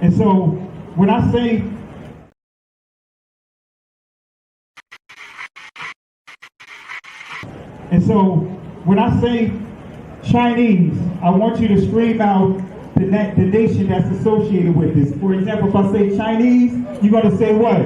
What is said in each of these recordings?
And so when I say Chinese, I want you to scream out the nation that's associated with this. For example, if I say Chinese, you're going to say what?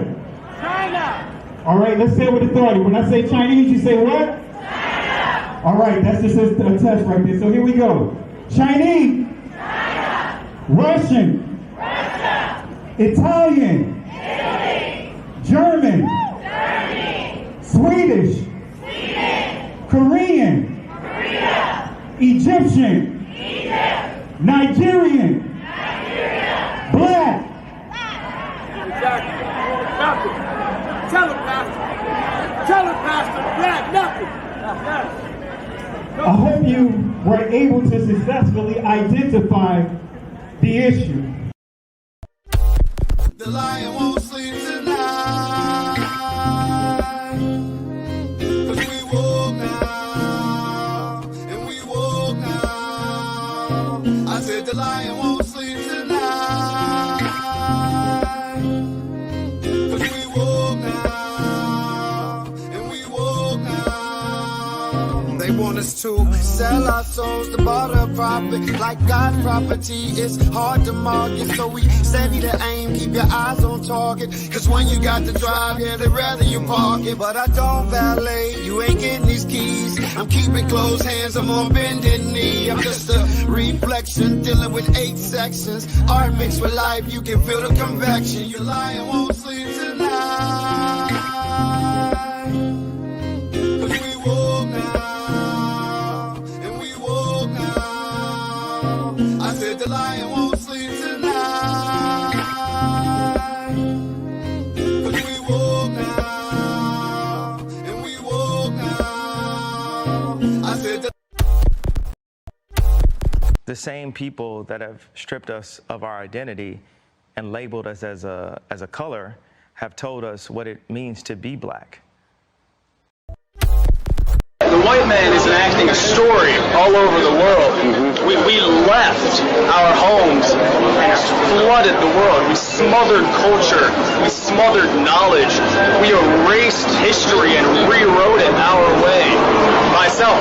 China. All right, let's say it with authority. When I say Chinese, you say what? China. All right, that's just a test right there. So here we go. Chinese. China. Russian. Russia. Italian. Italy. German. Germany. Swedish. Sweden. Korean. Korea. Egyptian. Egypt. Nigerian. Nigeria. Black. Exactly. Nothing. Tell him, Pastor. Tell him, Pastor. Black, nothing. Yes. I hope you were able to successfully identify the issue. The lion won't sleep tonight, 'cause we woke now, and we woke now. I said the lion won't sleep tonight, 'cause we woke now, and we woke now. They want us to sell our souls to barter profit like God's property. It's hard to market, so we steady to aim. Keep your eyes on target, 'cause when you got to drive, yeah, they'd rather you park it. But I don't valet, you ain't getting these keys. I'm keeping closed hands, I'm on bended knee. I'm just a reflection, dealing with 8 sections. Art mixed with life, you can feel the convection. Your lion won't sleep tonight, 'cause we woke now, and we woke now. I said the lion won't sleep tonight, 'cause we woke now, and we woke now. I said the same people that have stripped us of our identity and labeled us as a color have told us what it means to be black. The white man is enacting a story all over the world. We left our homes and flooded the world. We smothered culture. We smothered knowledge. We erased history and rewrote it our way. Myself,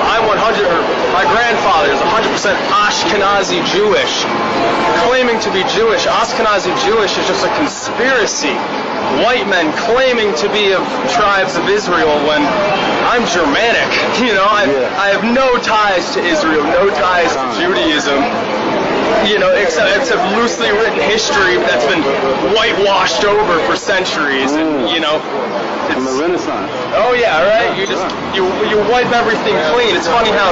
my grandfather is 100% Ashkenazi Jewish. Claiming to be Jewish, Ashkenazi Jewish is just a conspiracy. White men claiming to be of tribes of Israel when I'm Germanic. You know, I have no ties to Israel, no ties to Judaism. You know, except loosely written history that's been whitewashed over for centuries, and you know, from the Renaissance. Oh yeah, right. You wipe everything clean. It's funny how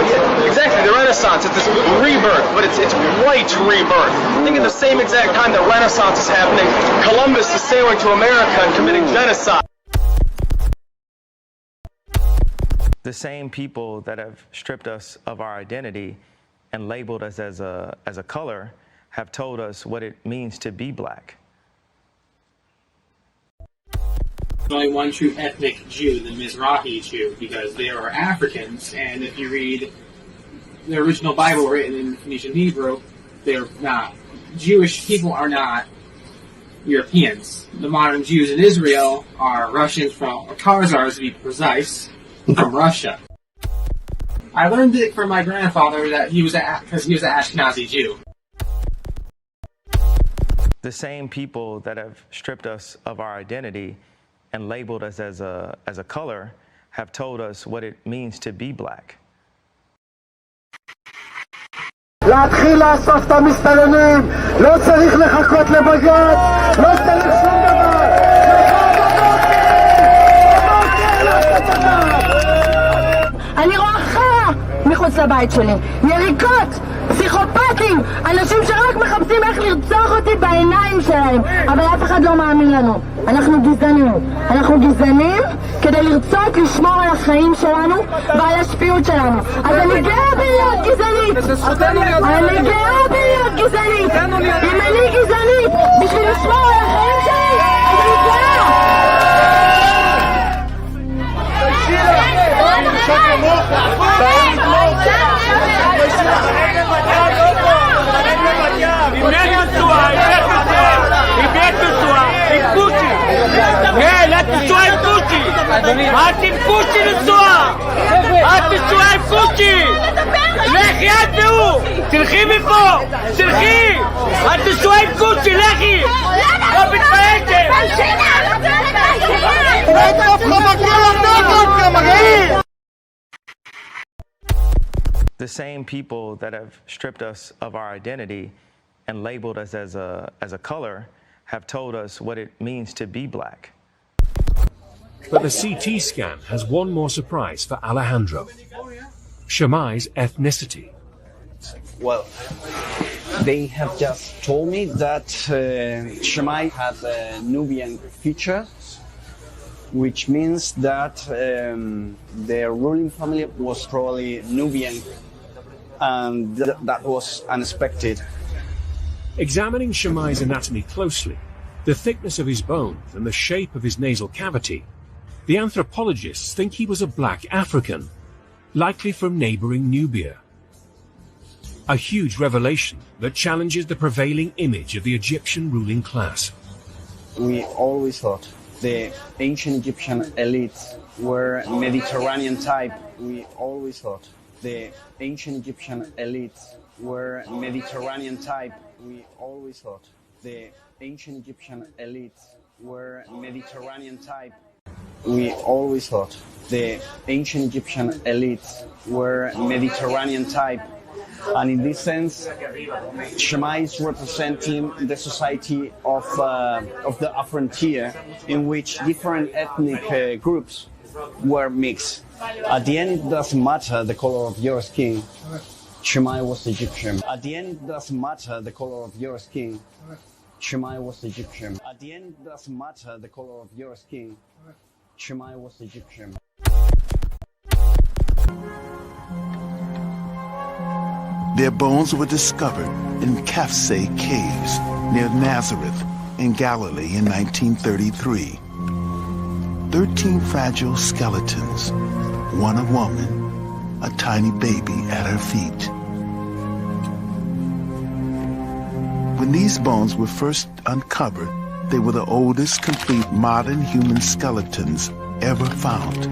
exactly the Renaissance. It's this rebirth, but it's white rebirth. I think at the same exact time the Renaissance is happening, Columbus is sailing to America and committing genocide. The same people that have stripped us of our identity and labeled us as a color have told us what it means to be black. There's only one true ethnic Jew, the Mizrahi Jew, because they are Africans, and if you read the original Bible written in Phoenician Hebrew, they're not. Jewish people are not Europeans. The modern Jews in Israel are Russians or Khazars to be precise, from Russia. I learned it from my grandfather that because he was an Ashkenazi Jew. The same people that have stripped us of our identity and labeled us as a color have told us what it means to be black. להתחיל לאסוף את המסתננים, לא צריך לחכות לבג"ץ, לא צריך שום דבר. אני רואה חרא מחוץ לבית שלי, יריקות, פסיכופטים, אנשים שרק מחפשים איך לרצוח אותי בעיניים שלהם, אבל אף אחד לא מאמין לנו. אנחנו גזענים כדי לרצות לשמור על החיים שלנו ועל השפיעות שלנו. אז אני גאה בלהיות גזענית, אם אני גזענית בשביל לשמור על החיים שלי, אז אני גאה. ממני יצועה, איך את זה? את עם קושי נשואה! את נשואה עם קושי! לכי את והוא! תלכי מפה! תלכי! את נשואה עם קושי! לכי! לא מתביישת! The same people that have stripped us of our identity and labeled us as a color have told us what it means to be black. But the CT scan has one more surprise for Alejandro. Shammai's ethnicity. Well, they have just told me that Shammai has a Nubian feature, which means that their ruling family was probably Nubian, and that was unexpected. Examining Shammai's anatomy closely, the thickness of his bones and the shape of his nasal cavity, the anthropologists think he was a black African, likely from neighboring Nubia. A huge revelation that challenges the prevailing image of the Egyptian ruling class. We always thought the ancient Egyptian elites were Mediterranean type. We always thought the ancient Egyptian elites were Mediterranean type. We always thought the ancient Egyptian elites were Mediterranean type. We always thought the ancient Egyptian elites were Mediterranean type. And in this sense, Shammai is representing the society of the frontier, in which different ethnic groups were mixed. At the end, it doesn't matter the color of your skin. Shammai was Egyptian. At the end, it doesn't matter the color of your skin. Shammai was Egyptian. At the end, it doesn't matter the color of your skin. Shammai was Egyptian. Their bones were discovered in Kafse caves near Nazareth in Galilee in 1933. 13 fragile skeletons, one a woman, a tiny baby at her feet. When these bones were first uncovered, they were the oldest complete modern human skeletons ever found.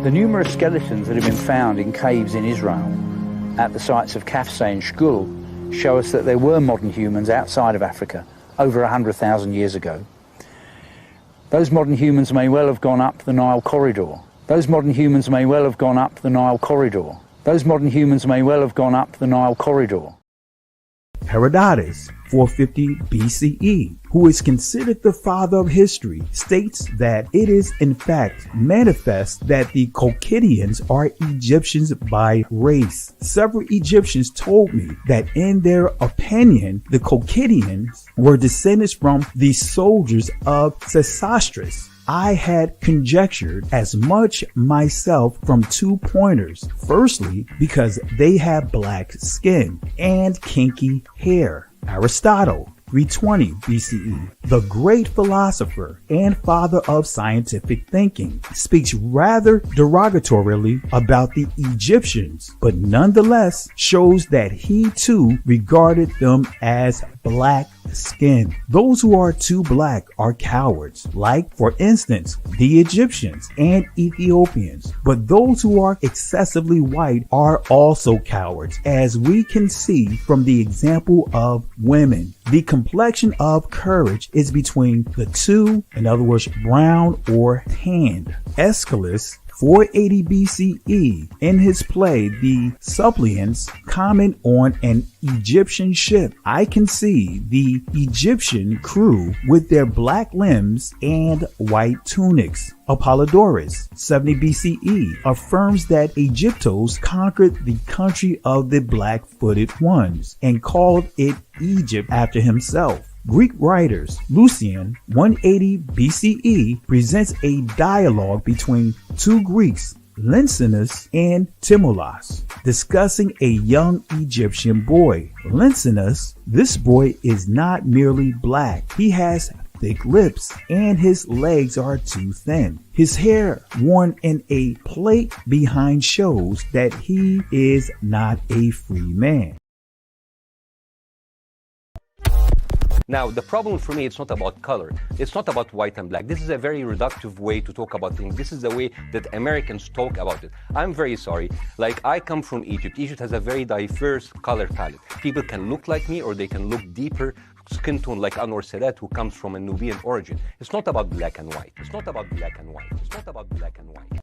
The numerous skeletons that have been found in caves in Israel at the sites of Kafse and Shkul show us that there were modern humans outside of Africa over 100,000 years ago. Those modern humans may well have gone up the Nile corridor. Those modern humans may well have gone up the Nile corridor. Those modern humans may well have gone up the Nile corridor. Herodotus, 450 BCE, who is considered the father of history, states that it is in fact manifest that the Colchidians are Egyptians by race. Several Egyptians told me that in their opinion, the Colchidians were descendants from the soldiers of Sesostris. I had conjectured as much myself from 2 pointers. Firstly, because they have black skin and kinky hair. Aristotle, 320 BCE, the great philosopher and father of scientific thinking, speaks rather derogatorily about the Egyptians, but nonetheless shows that he too regarded them as black skin. Those who are too black are cowards, like, for instance, the Egyptians and Ethiopians. But those who are excessively white are also cowards, as we can see from the example of women. The complexion of courage is between the two, in other words, brown or tanned. Aeschylus, 480 BCE, in his play The Suppliants, comment on an Egyptian ship. I can see the Egyptian crew with their black limbs and white tunics. Apollodorus, 70 BCE, affirms that Egyptos conquered the country of the black-footed ones and called it Egypt after himself. Greek writers, Lucian, 180 BCE, presents a dialogue between two Greeks, Lencinus and Timolas, discussing a young Egyptian boy. Lencinus, this boy is not merely black. He has thick lips and his legs are too thin. His hair worn in a plait behind shows that he is not a free man. Now, the problem for me, it's not about color. It's not about white and black. This is a very reductive way to talk about things. This is the way that Americans talk about it. I'm very sorry. Like, I come from Egypt. Egypt has a very diverse color palette. People can look like me, or they can look deeper skin tone like Anwar Sadat, who comes from a Nubian origin. It's not about black and white. It's not about black and white. It's not about black and white.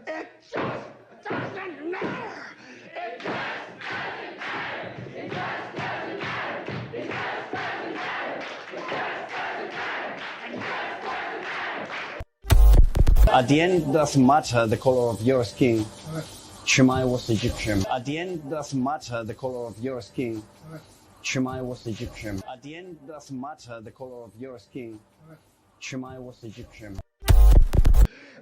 It just doesn't matter. It just doesn't matter. It just doesn't matter. It just doesn't matter. It just doesn't matter. It just doesn't matter. At the end, it doesn't matter the color of your skin. Shemai was Egyptian. At the end, it doesn't matter the color of your skin. Shemai was Egyptian. At the end, it doesn't matter the color of your skin. Shemai was Egyptian.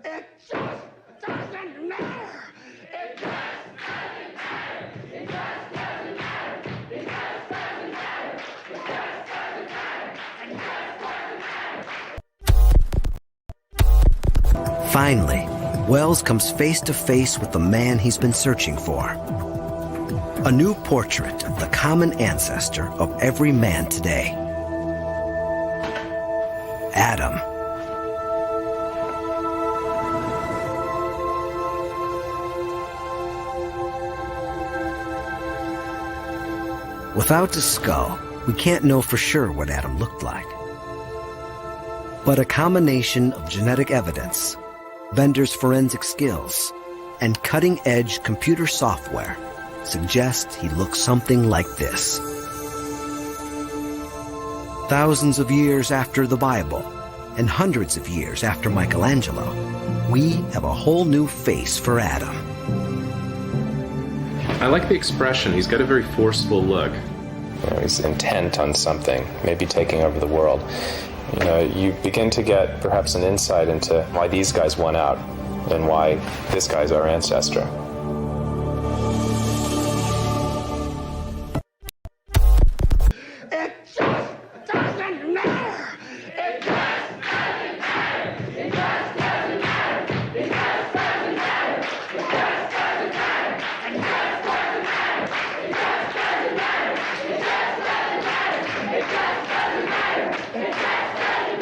It just doesn't matter. It just doesn't matter. It just doesn't matter. It just doesn't matter. It just doesn't matter. It just doesn't matter. Finally, Wells comes face to face with the man he's been searching for. A new portrait of the common ancestor of every man today. Adam. Without a skull, we can't know for sure what Adam looked like. But a combination of genetic evidence, vendors' forensic skills, and cutting-edge computer software suggests he looked something like this. Thousands of years after the Bible, and hundreds of years after Michelangelo, we have a whole new face for Adam. I like the expression. He's got a very forceful look. You know, he's intent on something, maybe taking over the world. You know, you begin to get perhaps an insight into why these guys won out and why this guy's our ancestor. It just doesn't matter. It just doesn't matter. It just doesn't matter. It just doesn't matter. It just doesn't matter. It just doesn't matter. It just doesn't matter. It just doesn't matter. It just doesn't matter.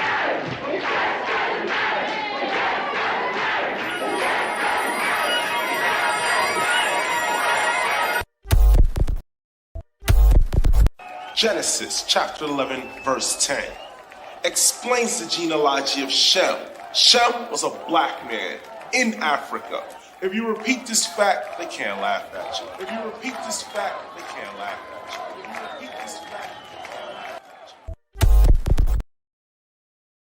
It just doesn't matter. It just doesn't matter. It just doesn't Genesis chapter 11 verse 10 explains the genealogy of Shem. Shem was a black man in Africa. If you repeat this fact, they can't laugh at you. If you repeat this fact, they can't laugh at you. If you repeat this fact, they can't laugh at you.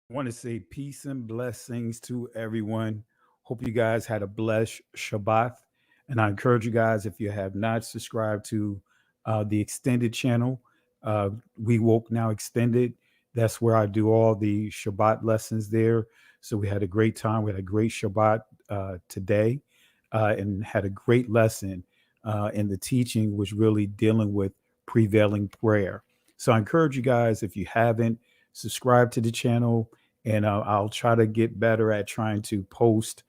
I want to say peace and blessings to everyone. Hope you guys had a blessed Shabbat. And I encourage you guys, if you have not subscribed to the extended channel, We Woke Now Extended. That's where I do all the Shabbat lessons there. So we had a great time. We had a great Shabbat today and had a great lesson. And the teaching was really dealing with prevailing prayer. So I encourage you guys, if you haven't, subscribe to the channel. And I'll try to get better at trying to post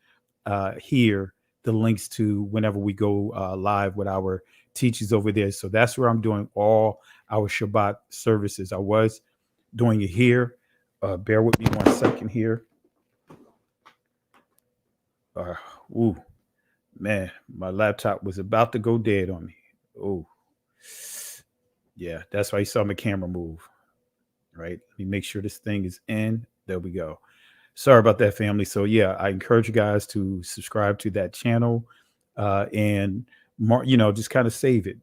here the links to whenever we go live with our teachings over there. So that's where I'm doing all our Shabbat services. I was doing it here. Bear with me 1 second here. Ooh, man, my laptop was about to go dead on me. Oh, yeah, that's why you saw my camera move. Right. Let me make sure this thing is in. There we go. Sorry about that, family. So yeah, I encourage you guys to subscribe to that channel and more, just kind of save it.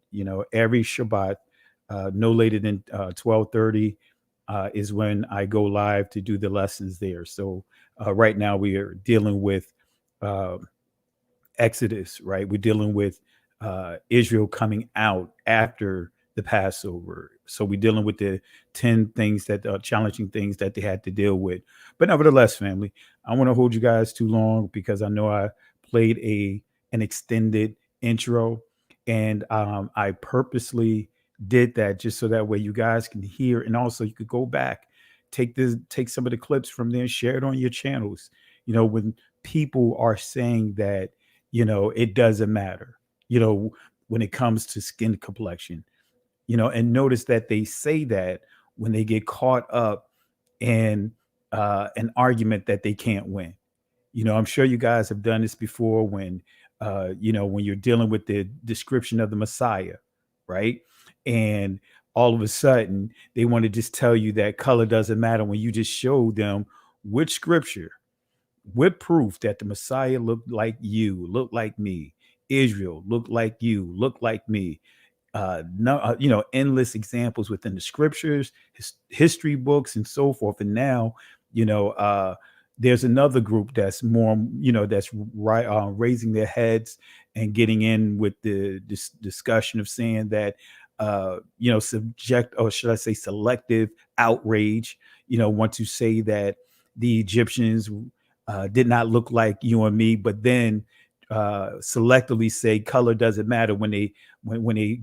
Every Shabbat, no later than 12:30 is when I go live to do the lessons there. So right now we are dealing with Exodus, right? We're dealing with Israel coming out after the Passover. So we're dealing with the 10 things that challenging things that they had to deal with. But nevertheless, family, I want to hold you guys too long because I know I played an extended intro, and I purposely did that just so that way you guys can hear, and also you could go back, take some of the clips from there, share it on your channels. When people are saying that, it doesn't matter, when it comes to skin complexion, and notice that they say that when they get caught up in an argument that they can't win. I'm sure you guys have done this before when, when you're dealing with the description of the Messiah, right? And all of a sudden they want to just tell you that color doesn't matter when you just show them which scripture, with proof that the Messiah looked like you, looked like me, Israel looked like you, looked like me. No, endless examples within the scriptures, history books, and so forth. And now, there's another group that's more, that's right, raising their heads and getting in with this discussion of saying that, subject, or should I say, selective outrage. Want to say that the Egyptians did not look like you and me, but then selectively say color doesn't matter when they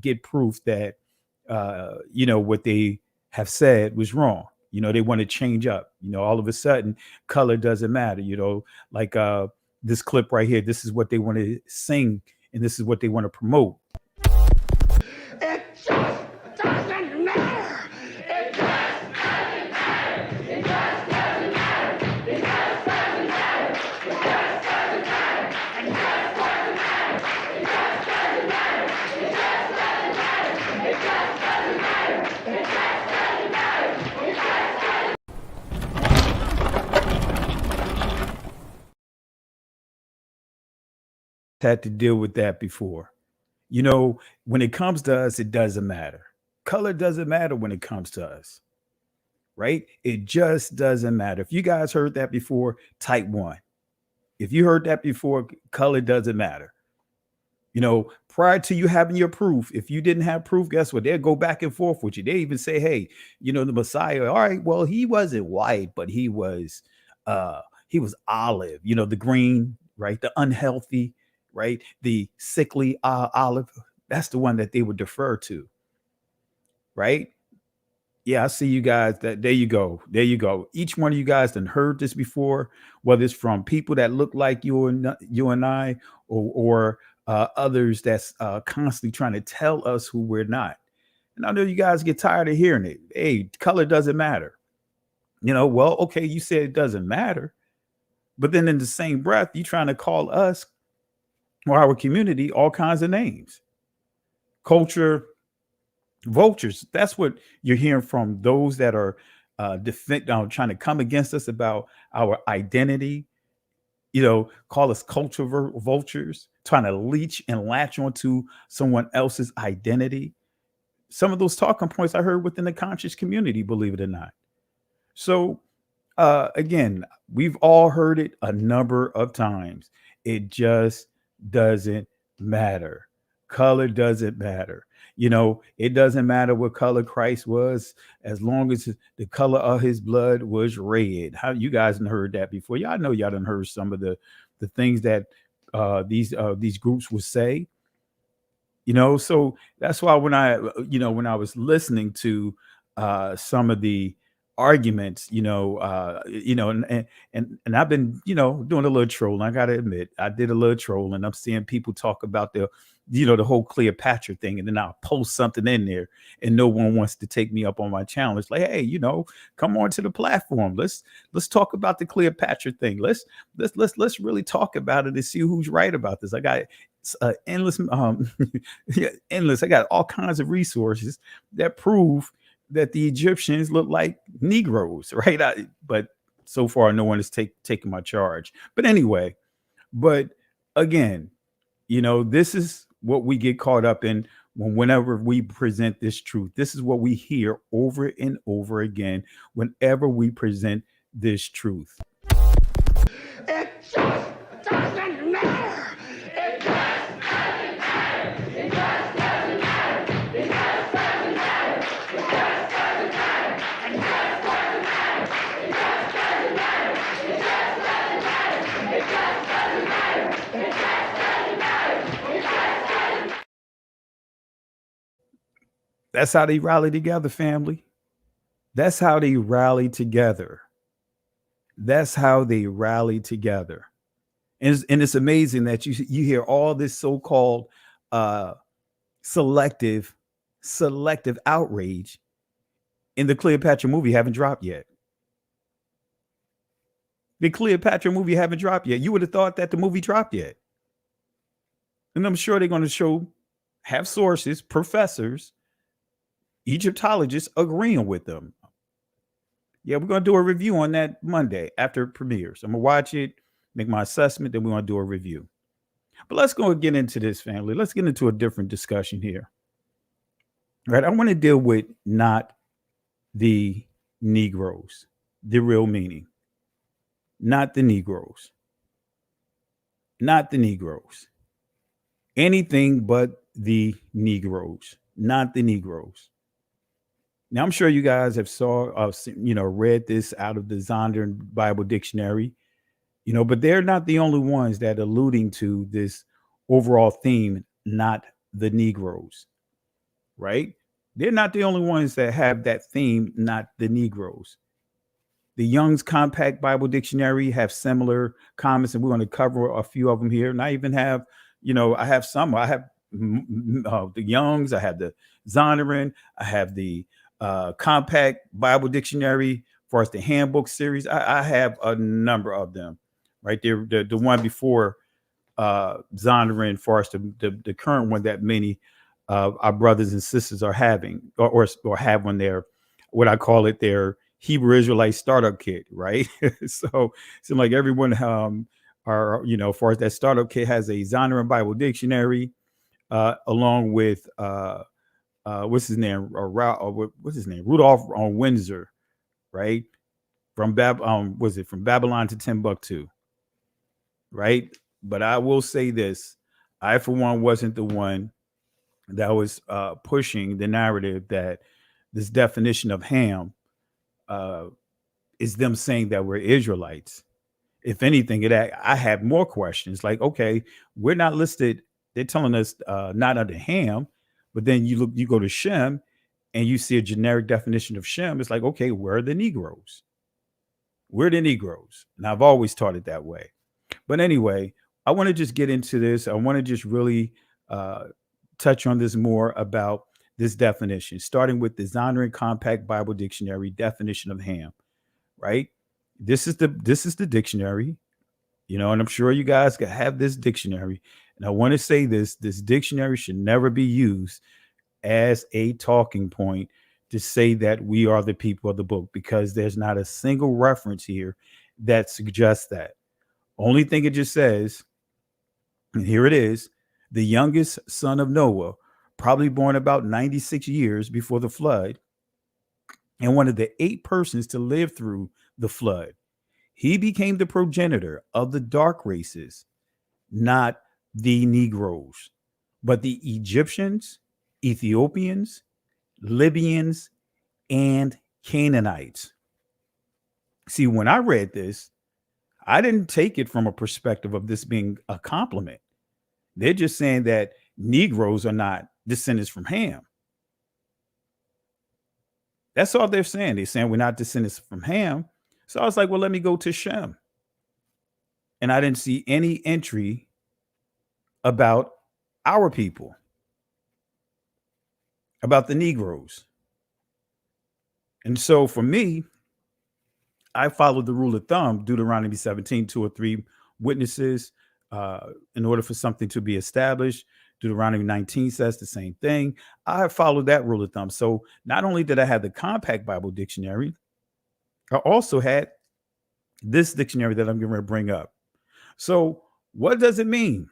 get proof that what they have said was wrong. They want to change up. All of a sudden color doesn't matter. Like this clip right here, this is what they want to sing and this is what they want to promote. It just doesn't matter. It just doesn't matter. It just doesn't matter. It just doesn't matter. It just doesn't matter. It just doesn't matter. It just doesn't matter. It just doesn't matter. It just doesn't matter. It just doesn't matter. It just doesn't. Had to deal with that before. When it comes to us, it doesn't matter. Color doesn't matter when it comes to us, right? It just doesn't matter. If you guys heard that before, type 1. If you heard that before, color doesn't matter. Prior to you having your proof, if you didn't have proof, guess what? They'll go back and forth with you. They even say, hey, the Messiah, all right, well, he wasn't white, but he was olive, the green, right? The unhealthy, right? The sickly olive. That's the one that they would defer to, right? Yeah, I see you guys. There you go. There you go. Each one of you guys done heard this before, whether it's from people that look like you and I, or others that's constantly trying to tell us who we're not. And I know you guys get tired of hearing it. Hey, color doesn't matter. Well, okay, you said it doesn't matter, but then in the same breath, you trying to call us or our community all kinds of names. Culture vultures. That's what you're hearing from those that are trying to come against us about our identity. Call us culture vultures, trying to leech and latch onto someone else's identity. Some of those talking points I heard within the conscious community, believe it or not. So again, we've all heard it a number of times. It just doesn't matter. Color doesn't matter. It doesn't matter what color Christ was, as long as the color of his blood was red. How you guys done heard that before? Y'all know y'all done heard some of the things that these groups would say. So that's why when I was listening to some of the arguments, and I've been, doing a little trolling. I gotta admit, I did a little trolling. I'm seeing people talk about the whole Cleopatra thing, and then I'll post something in there, and no one wants to take me up on my challenge. Like, hey, come on to the platform. Let's talk about the Cleopatra thing. Let's really talk about it and see who's right about this. I got endless, endless. I got all kinds of resources that prove that the Egyptians look like Negroes, right? But so far, no one is taking my charge. But anyway, again, this is what we get caught up in whenever we present this truth. This is what we hear over and over again whenever we present this truth. It just doesn't matter. It just doesn't matter. It just doesn't matter. It just doesn't matter. It just doesn't matter. It just doesn't matter. It just doesn't matter. It just doesn't matter. It just doesn't matter. It just doesn't matter. It just doesn't. That's how they rally together, family. That's how they rally together. That's how they rally together. And it's amazing that you hear all this so-called selective outrage in the Cleopatra movie haven't dropped yet. The Cleopatra movie haven't dropped yet. You would have thought that the movie dropped yet. And I'm sure they're going to have sources, professors, Egyptologists agreeing with them. Yeah, we're going to do a review on that Monday after it premieres. I'm going to watch it, make my assessment, then we're going to do a review. But let's go and get into this, family. Let's get into a different discussion here. Right? I want to deal with not the Negroes, the real meaning. Not the Negroes. Not the Negroes. Anything but the Negroes, not the Negroes. Now, I'm sure you guys have read this out of the Zondervan Bible Dictionary, but they're not the only ones that are alluding to this overall theme, not the Negroes, right? They're not the only ones that have that theme, not the Negroes. The Young's Compact Bible Dictionary have similar comments, and we're going to cover a few of them here. And I even have, I have some. I have the Young's, I have the Zondervan, I have the Compact Bible Dictionary for us, the handbook series. I have a number of them, right? They're the one before Zondervan for us, the current one that many our brothers and sisters are having or have when they're, what I call it, their Hebrew Israelite startup kit, right? So like everyone are, for us, that startup kit has a Zondervan Bible Dictionary along with what's his name? What's his name? Rudolph on Windsor, right? From from Babylon to Timbuktu, right? But I will say this: I, for one, wasn't the one that was pushing the narrative that this definition of Ham is them saying that we're Israelites. If anything, I had more questions. Like, okay, we're not listed. They're telling us not under Ham. But then you go to Shem and you see a generic definition of Shem. It's like, okay, where are the Negroes? We're the Negroes. And I've always taught it that way. But anyway, I want to just get into this. I want to just really touch on this more about this definition, starting with the Zondervan Compact Bible Dictionary definition of Ham, right? This is the dictionary, and I'm sure you guys have this dictionary. And I want to say this dictionary should never be used as a talking point to say that we are the people of the book, because there's not a single reference here that suggests that. Only thing it just says, and here it is, the youngest son of Noah, probably born about 96 years before the flood, and one of the 8 persons to live through the flood. He became the progenitor of the dark races, not the Negroes, but the Egyptians, Ethiopians, Libyans, and Canaanites. See, when I read this, I didn't take it from a perspective of this being a compliment. They're just saying that Negroes are not descendants from Ham. That's all they're saying. They're saying we're not descendants from Ham. So I was like, well, let me go to Shem. And I didn't see any entry about our people, about the Negroes. And so for me, I followed the rule of thumb, Deuteronomy 17, 2 or 3 witnesses in order for something to be established. Deuteronomy 19 says the same thing. I followed that rule of thumb. So not only did I have the Compact Bible Dictionary, I also had this dictionary that I'm going to bring up. So what does it mean?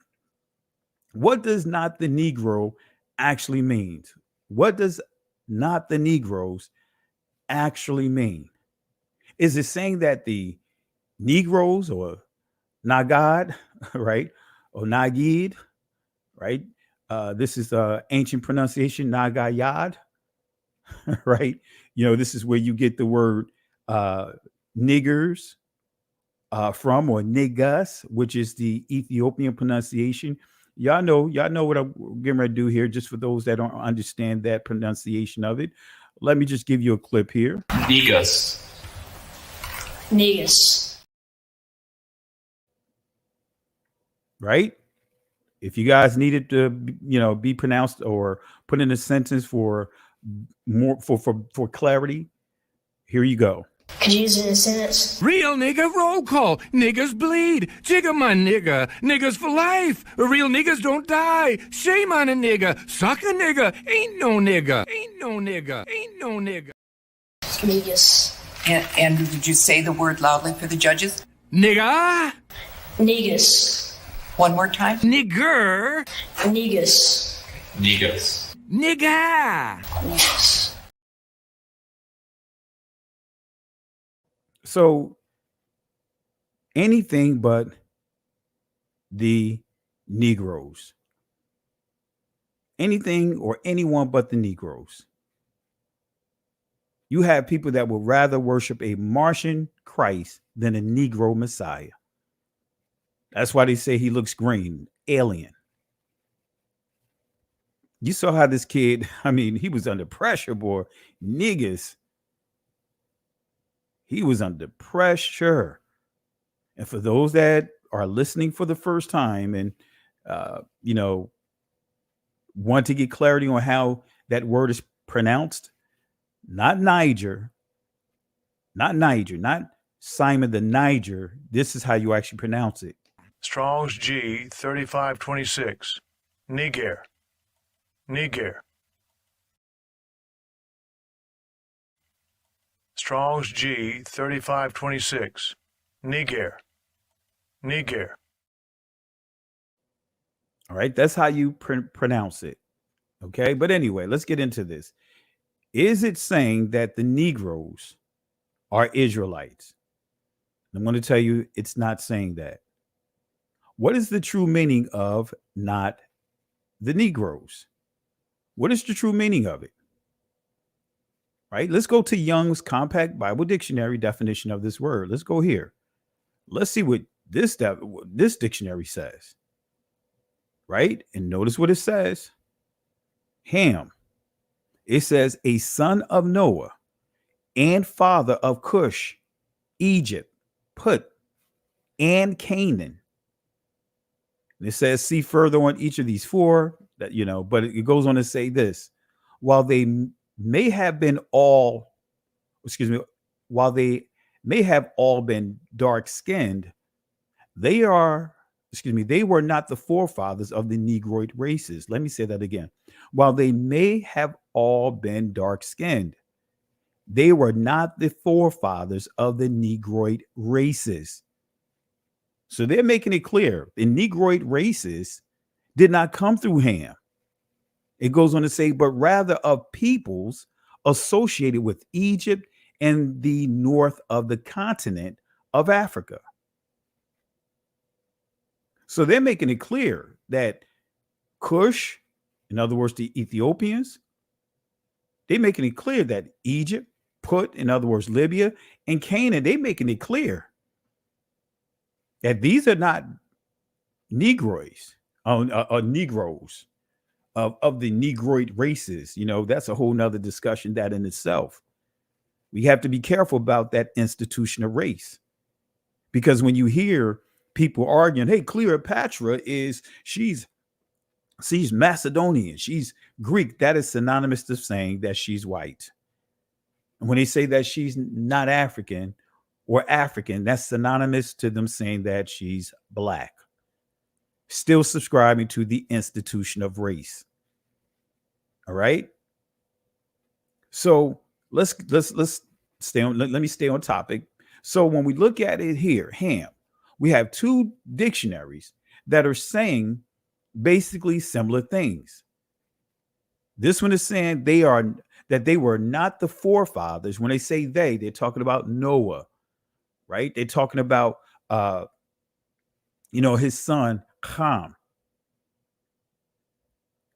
What does not the Negro actually mean? What does not the Negroes actually mean? Is it saying that the Negroes or Nagad, right? Or Nagid, right? This is ancient pronunciation, Nagayad, right? This is where you get the word niggers from, or niggas, which is the Ethiopian pronunciation. Y'all know what I'm getting ready to do here, just for those that don't understand that pronunciation of it. Let me just give you a clip here. Negus. Right? If you guys needed to, be pronounced or put in a sentence for more for clarity, Here you go. Could you use it in a sentence? Real nigga roll call. Niggas bleed. Jigga my nigga. Niggas for life. Real niggas don't die. Shame on a nigga. Suck a nigga. Ain't no nigga. Ain't no nigga. Ain't no nigga. Niggas. And did you say the word loudly for the judges? Nigga. Niggas. One more time. Nigger. Niggas. Niggas. Nigga. Niggas. So anything but the Negroes. Anything or anyone but the Negroes. You have people that would rather worship a Martian Christ than a Negro Messiah. That's why they say he looks green, alien. You saw how this kid, I mean, he was under pressure, boy. Niggas. He was under pressure. And for those that are listening for the first time and, want to get clarity on how that word is pronounced, not Niger, not Simon the Niger. This is how you actually pronounce it. Strong's G 3526. Niger. Niger. Strong's G 3526. Niger. Niger. All right, that's how you pronounce it. Okay, but anyway, let's get into this. Is it saying that the Negroes are Israelites? I'm going to tell you it's not saying that. What is the true meaning of not the Negroes? What is the true meaning of it? Right? Let's go to Young's Compact Bible Dictionary definition of this word. Let's go here. Let's see what this dictionary says. Right? And notice what it says. Ham. It says a son of Noah and father of Cush, Egypt, Put, and Canaan. And it says, see further on each of these four that, but it goes on to say this. While they may have all been dark-skinned, they were not the forefathers of the Negroid races. Let me say that again. While they may have all been dark-skinned, they were not the forefathers of the Negroid races. So they're making it clear the Negroid races did not come through Ham. It goes on to say, but rather of peoples associated with Egypt and the north of the continent of Africa. So they're making it clear that Cush, in other words, the Ethiopians, they're making it clear that Egypt, Put, in other words, Libya, and Canaan, they're making it clear that these are not Negroes of the Negroid races. That's a whole nother discussion that in itself. We have to be careful about that institution of race, because when you hear people arguing, hey, Cleopatra she's Macedonian, she's Greek, that is synonymous to saying that she's white. And when they say that she's not African or African, that's synonymous to them saying that she's black. Still subscribing to the institution of race. All right. So let's stay on. Let me stay on topic. So when we look at it here, Ham, we have two dictionaries that are saying basically similar things. This one is saying they were not the forefathers. When they say they're talking about Noah, right? They're talking about his son Ham.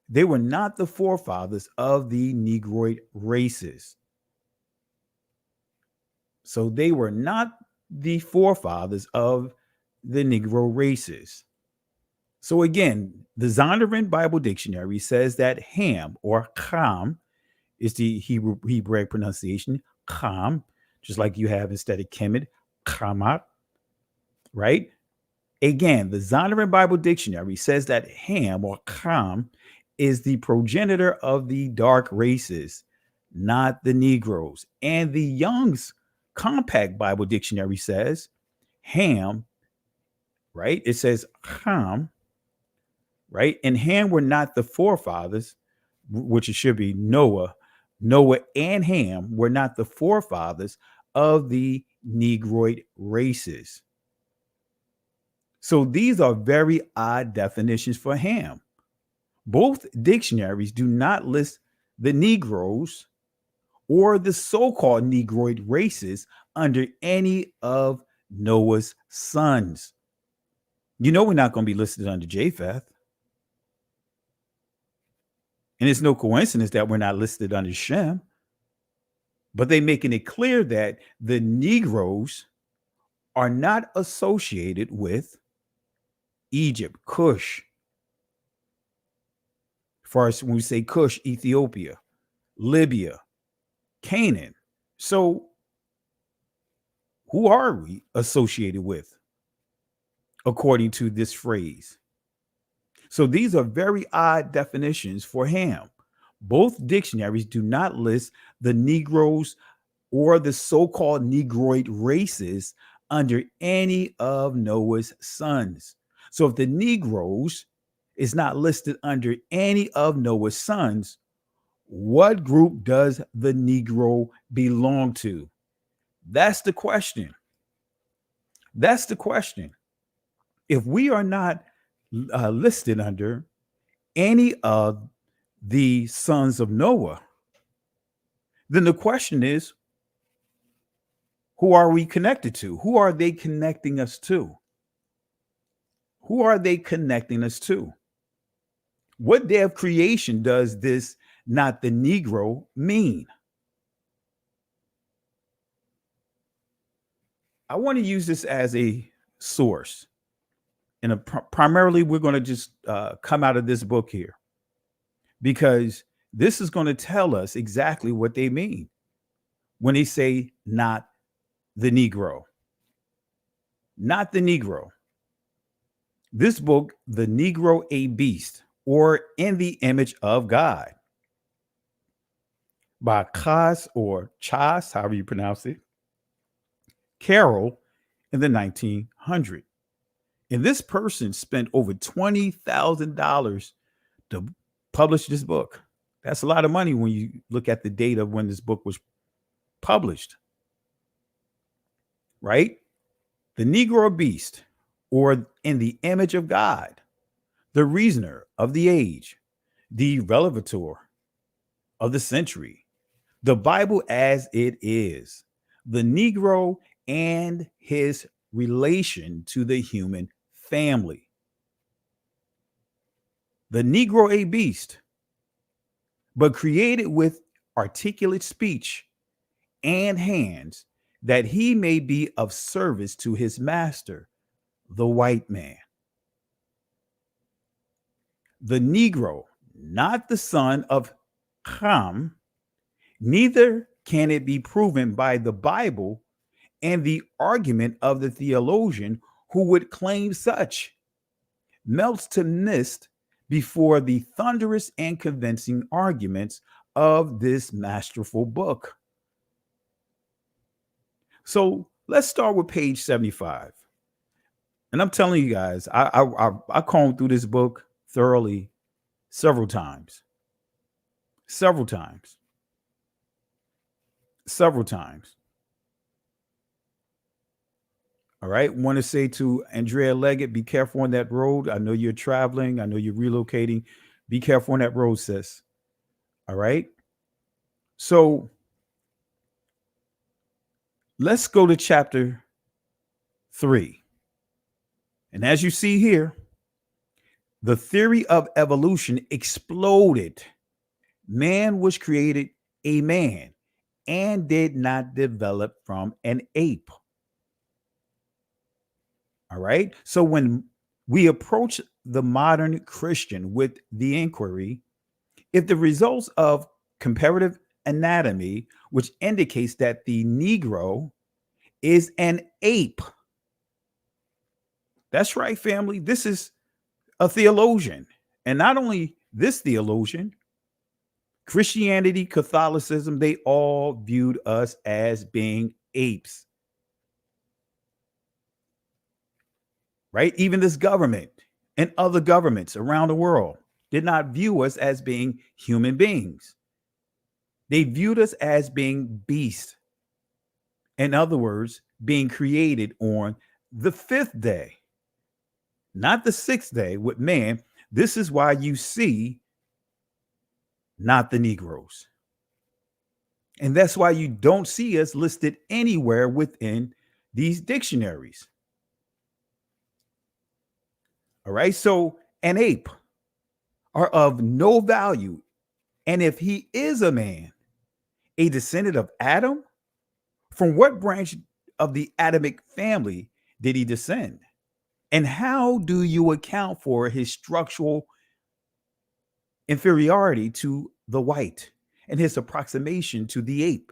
They were not the forefathers of the Negroid races. So they were not the forefathers of the Negro races. So again, the Zondervan Bible Dictionary says that Ham or Ham is the Hebraic pronunciation, Ham, just like you have instead of Kemet, Hamat, right? Again, the Zondervan Bible Dictionary says that Ham or Ham is the progenitor of the dark races, not the Negroes. And the Young's Compact Bible Dictionary says Ham, right? It says Ham, right? And Ham were not the forefathers, which it should be Noah. Noah and Ham were not the forefathers of the Negroid races. So these are very odd definitions for Ham. Both dictionaries do not list the Negroes or the so-called Negroid races under any of Noah's sons. You know we're not going to be listed under Japheth. And it's no coincidence that we're not listed under Shem. But they're making it clear that the Negroes are not associated with Egypt, Cush. First, when we say Cush, Ethiopia, Libya, Canaan. So who are we associated with, according to this phrase? So these are very odd definitions for Ham. Both dictionaries do not list the Negroes or the so-called Negroid races under any of Noah's sons. So if the Negroes is not listed under any of Noah's sons, what group does the Negro belong to? That's the question. That's the question. If we are not listed under any of the sons of Noah, then the question is, who are we connected to? Who are they connecting us to? Who are they connecting us to? What day of creation does this not the Negro mean? I want to use this as a source. And primarily, we're going to just come out of this book here, because this is going to tell us exactly what they mean when they say not the Negro. Not the Negro. This book, The Negro, a Beast, or In the Image of God, by Chas, or Chas, however you pronounce it, Carroll, in the 1900s. And this person spent over $20,000 to publish this book. That's a lot of money when you look at the date of when this book was published. Right? The Negro Beast, or In the Image of God, the Reasoner of the Age, the Revelator of the Century, the Bible as it is, the Negro and his relation to the human family. The Negro, a beast, but created with articulate speech and hands, that he may be of service to his master, the white man. The Negro, not the son of Ham, neither can it be proven by the Bible and the argument of the theologian who would claim such, melts to mist before the thunderous and convincing arguments of this masterful book. So let's start with page 75. And I'm telling you guys, I combed through this book thoroughly several times. Several times. All right. Want to say to Andrea Leggett, be careful on that road. I know you're traveling. I know you're relocating. Be careful on that road, sis. All right. So let's go to chapter 3. And as you see here, the theory of evolution exploded. Man was created a man and did not develop from an ape. All right. So when we approach the modern Christian with the inquiry, if the results of comparative anatomy, which indicates that the Negro is an ape. That's right, family. This is a theologian. And not only this theologian, Christianity, Catholicism, they all viewed us as being apes. Right? Even this government and other governments around the world did not view us as being human beings. They viewed us as being beasts. In other words, being created on the fifth day, not the sixth day with man. This is why you see not the Negroes. And that's why you don't see us listed anywhere within these dictionaries. All right. So an ape are of no value. And if he is a man, a descendant of Adam, from what branch of the Adamic family did he descend? And how do you account for his structural inferiority to the white and his approximation to the ape?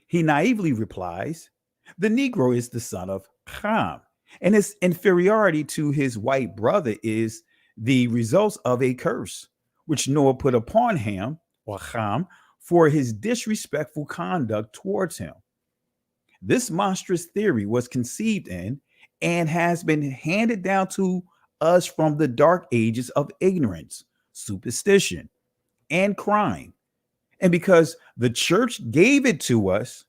He naively replies, the Negro is the son of Ham, and his inferiority to his white brother is the result of a curse which Noah put upon him, or Ham, for his disrespectful conduct towards him. This monstrous theory was conceived in and has been handed down to us from the dark ages of ignorance, superstition, and crime. And because the church gave it to us,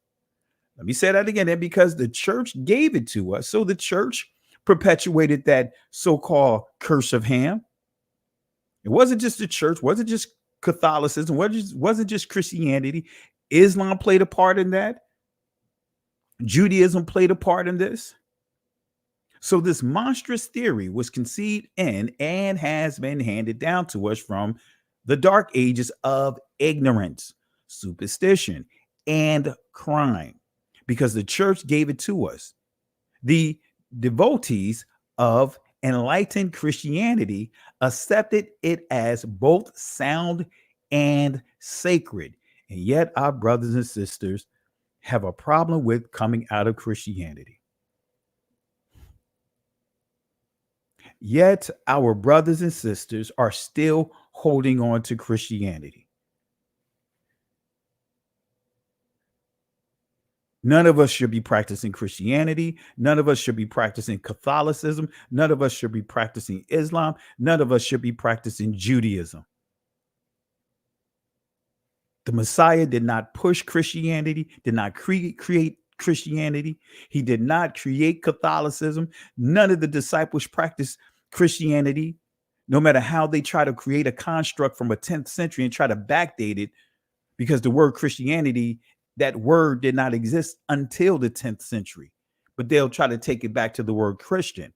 let me say that again, and because the church gave it to us, so the church perpetuated that so-called curse of Ham. It wasn't just the church, wasn't just Catholicism, wasn't just Christianity. Islam played a part in that. Judaism played a part in this. So this monstrous theory was conceived in and has been handed down to us from the dark ages of ignorance, superstition, and crime, because the church gave it to us. The devotees of enlightened Christianity accepted it as both sound and sacred. And yet our brothers and sisters have a problem with coming out of Christianity. Yet our brothers and sisters are still holding on to Christianity. None of us should be practicing Christianity. None of us should be practicing Catholicism. None of us should be practicing Islam. None of us should be practicing Judaism. The Messiah did not push Christianity, did not create Christianity. He did not create Catholicism. None of the disciples practiced Christianity, no matter how they try to create a construct from a 10th century and try to backdate it, because the word Christianity, that word did not exist until the 10th century, but they'll try to take it back to the word Christian.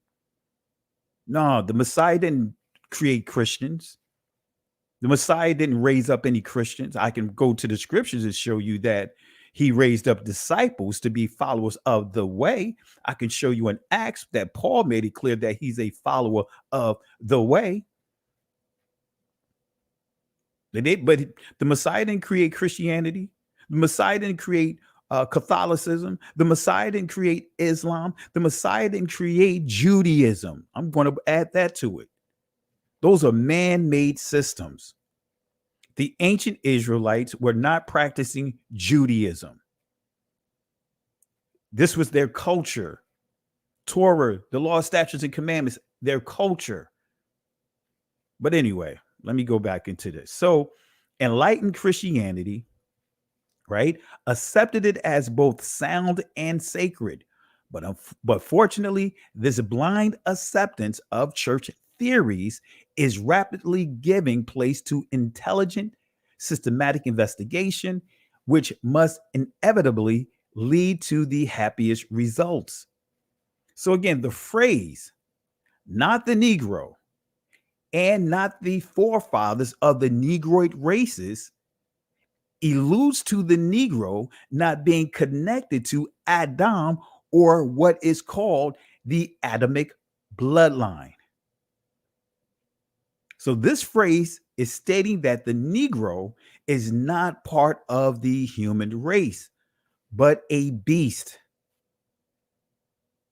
No, the Messiah didn't create Christians. The Messiah didn't raise up any Christians. I can go to the scriptures and show you that he raised up disciples to be followers of the way. I can show you in Acts that Paul made it clear that he's a follower of the way. But the Messiah didn't create Christianity. The Messiah didn't create Catholicism. The Messiah didn't create Islam. The Messiah didn't create Judaism. I'm going to add that to it. Those are man-made systems. The ancient Israelites were not practicing Judaism. This was their culture. Torah, the law, statutes, and commandments, their culture. But anyway, let me go back into this. So enlightened Christianity, right, accepted it as both sound and sacred. But fortunately, this blind acceptance of church theories is rapidly giving place to intelligent, systematic investigation, which must inevitably lead to the happiest results. So again, the phrase, not the Negro, and not the forefathers of the Negroid races, alludes to the Negro not being connected to Adam, or what is called the Adamic bloodline. So this phrase is stating that the Negro is not part of the human race, but a beast.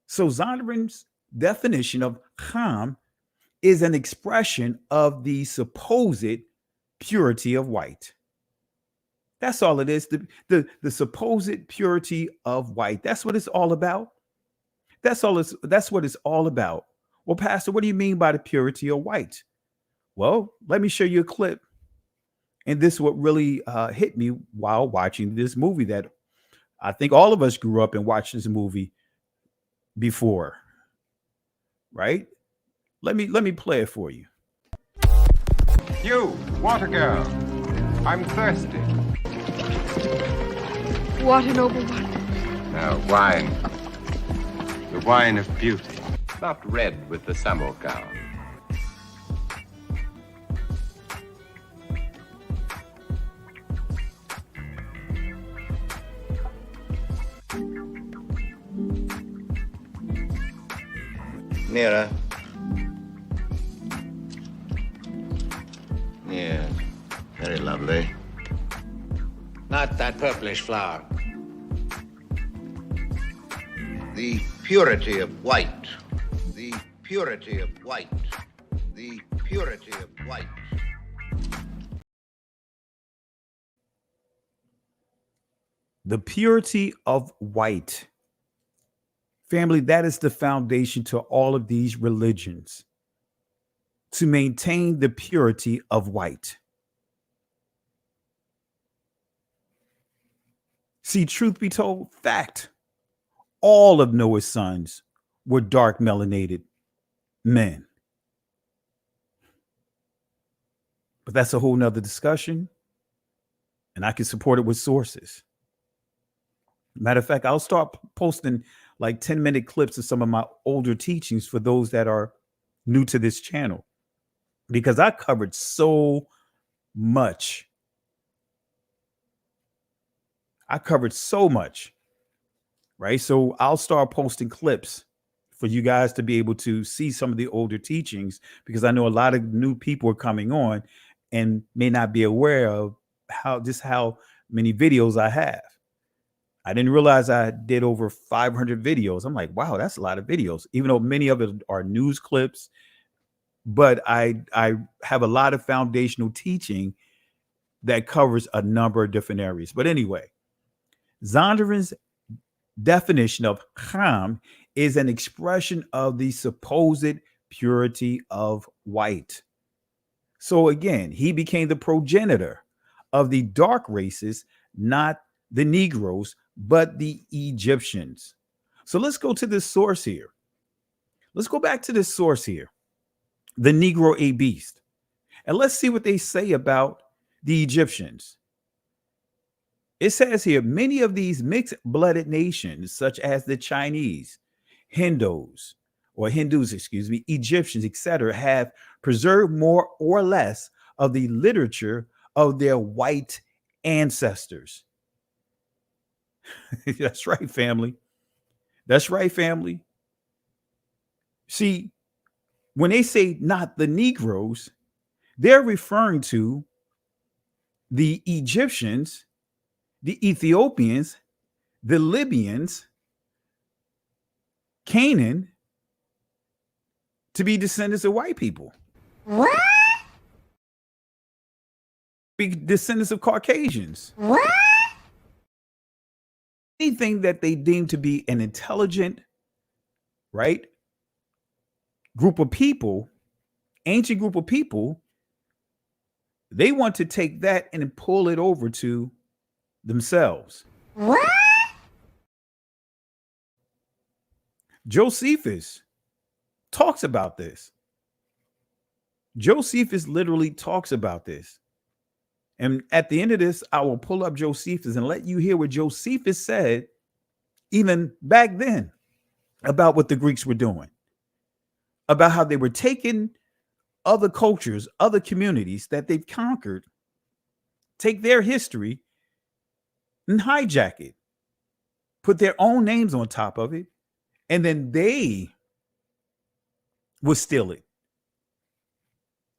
So Zondervan's definition of Ham is an expression of the supposed purity of white. That's all it is. The supposed purity of white. That's what it's all about. That's what it's all about. Well, Pastor, what do you mean by the purity of white? Well, let me show you a clip. And this is what really hit me while watching this movie that I think all of us grew up and watched this movie before. Right? Let me play it for you. You, water girl, I'm thirsty. Water, noble one. Now, wine. The wine of beauty. Not red with the samogown. Nearer. Yeah, very lovely. Not that purplish flower. The purity of white. The purity of white. The purity of white. The purity of white. Family, that is the foundation to all of these religions. To maintain the purity of white. See, truth be told, fact. All of Noah's sons were dark melanated men. But that's a whole nother discussion. And I can support it with sources. Matter of fact, I'll start posting like 10-minute clips of some of my older teachings for those that are new to this channel. Because I covered so much. Right? So I'll start posting clips for you guys to be able to see some of the older teachings, because I know a lot of new people are coming on and may not be aware of how many videos I have. I didn't realize I did over 500 videos. I'm like, wow, that's a lot of videos, even though many of it are news clips. But I have a lot of foundational teaching that covers a number of different areas. But anyway, Zondervan's definition of Ham is an expression of the supposed purity of white. So again, he became the progenitor of the dark races, not the Negroes, but the Egyptians. So let's go to this source here. Let's go back to this source here, the Negro A Beast. And let's see what they say about the Egyptians. It says here, many of these mixed-blooded nations, such as the Chinese, Hindus, Egyptians, etc., have preserved more or less of the literature of their white ancestors. That's right, family. That's right, family. See, when they say not the Negroes, they're referring to the Egyptians, the Ethiopians, the Libyans, Canaan, to be descendants of white people. What? Be descendants of Caucasians. What? Anything that they deem to be an intelligent, right, group of people, ancient group of people, they want to take that and pull it over to themselves. What? Josephus talks about this. Josephus literally talks about this. And at the end of this, I will pull up Josephus and let you hear what Josephus said even back then about what the Greeks were doing, about how they were taking other cultures, other communities that they've conquered, take their history and hijack it, put their own names on top of it, and then they would steal it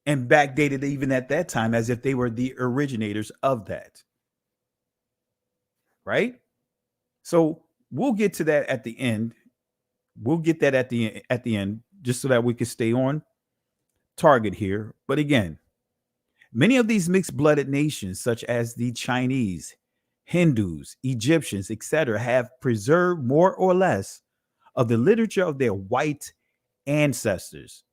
and backdated even at that time as if they were the originators of that. Right? So we'll get to that at the end. We'll get that at the end, just so that we can stay on target here. But again, Many of these mixed-blooded nations, such as the Chinese, Hindus, Egyptians, etc., have preserved more or less of the literature of their white ancestors.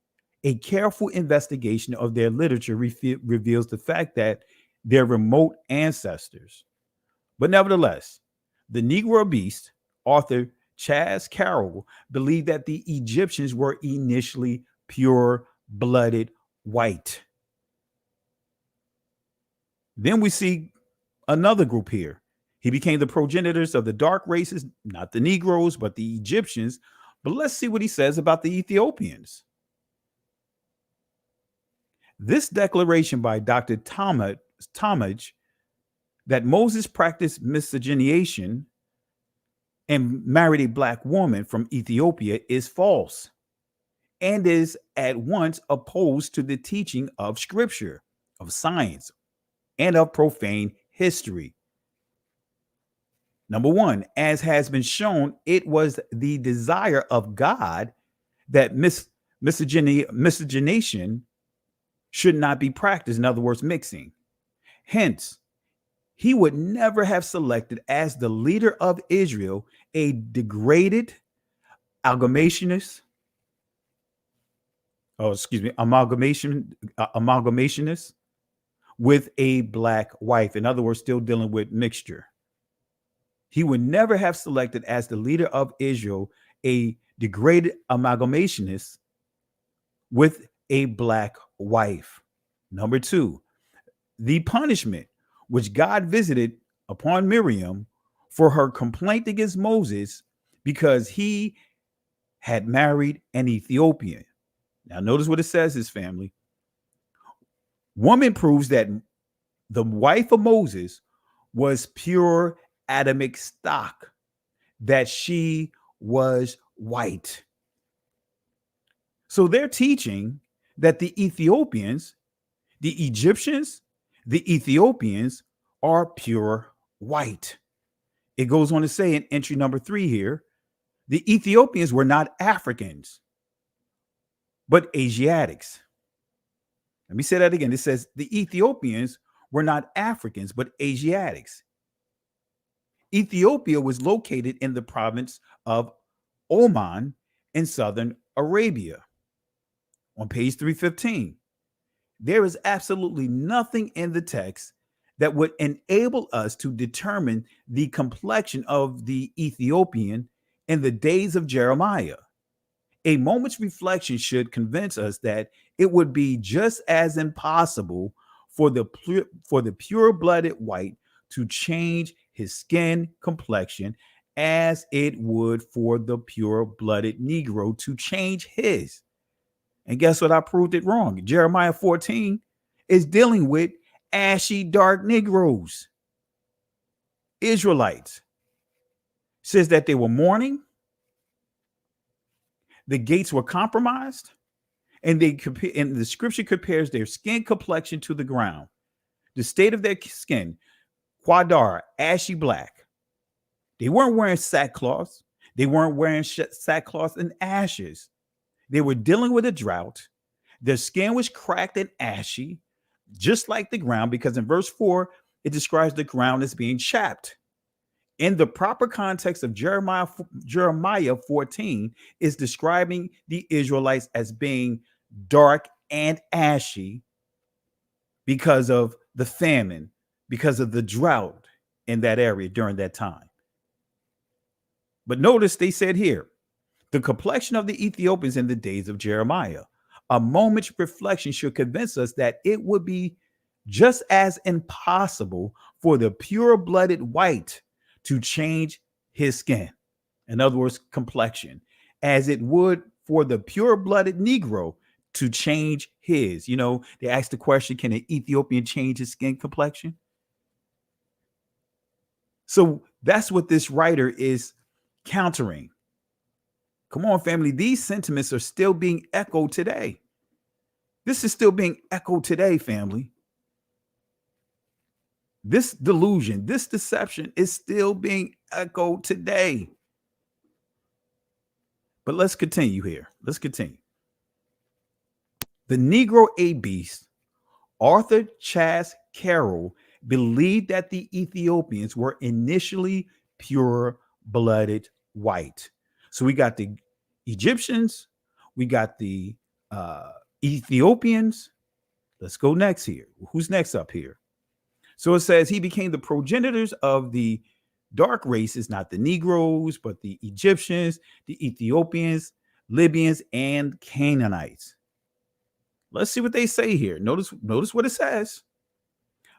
A careful investigation of their literature reveals the fact that they're remote ancestors. But nevertheless, the Negro Beast, author Chas Carroll, believed that the Egyptians were initially pure-blooded white. Then we see another group here. He became the progenitors of the dark races, not the Negroes, but the Egyptians. But let's see what he says about the Ethiopians. This declaration by Dr. Talmage that Moses practiced miscegenation and married a black woman from Ethiopia is false and is at once opposed to the teaching of scripture, of science, and of profane history. Number one, as has been shown, it was the desire of God that miscegenation should not be practiced. In other words, mixing. Hence, he would never have selected as the leader of Israel a degraded amalgamationist with a black wife. In other words, still dealing with mixture. He would never have selected as the leader of Israel a degraded amalgamationist with a black wife. Number two, the punishment which God visited upon Miriam for her complaint against Moses because he had married an Ethiopian. Now, notice what it says, his family. Woman proves that the wife of Moses was pure Adamic stock, that she was white. So they're teaching that the Ethiopians, the Egyptians, the Ethiopians are pure white. It goes on to say in entry number 3 here, the Ethiopians were not Africans, but Asiatics. Let me say that again. It says the Ethiopians were not Africans, but Asiatics. Ethiopia was located in the province of Oman in southern Arabia. On page 315, there is absolutely nothing in the text that would enable us to determine the complexion of the Ethiopian in the days of Jeremiah. A moment's reflection should convince us that it would be just as impossible for the pure-blooded white to change his skin complexion as it would for the pure-blooded Negro to change his. And guess what? I proved it wrong. Jeremiah 14 is dealing with ashy dark Negroes. Israelites. Says that they were mourning. The gates were compromised. And the scripture compares their skin complexion to the ground. The state of their skin, quadar, ashy black. They weren't wearing sackcloth. They weren't wearing sackcloth and ashes. They were dealing with a drought. Their skin was cracked and ashy, just like the ground, because in verse 4, it describes the ground as being chapped. In the proper context of Jeremiah 14 is describing the Israelites as being dark and ashy because of the famine, because of the drought in that area during that time. But notice they said here, the complexion of the Ethiopians in the days of Jeremiah. A moment's reflection should convince us that it would be just as impossible for the pure-blooded white to change his skin, in other words, complexion, as it would for the pure-blooded Negro to change his. You know, they asked the question, can an Ethiopian change his skin complexion? So that's what this writer is countering. Come on, family. These sentiments are still being echoed today. This is still being echoed today, family. This delusion, this deception is still being echoed today. But let's continue here. Let's continue. The Negro a beast, Arthur Chas Carroll believed that the Ethiopians were initially pure-blooded white. So we got the Egyptians, we got the Ethiopians. Let's go next here. Who's next up here? So it says he became the progenitors of the dark races, not the Negroes, but the Egyptians, the Ethiopians, Libyans, and Canaanites. Let's see what they say here. Notice what it says.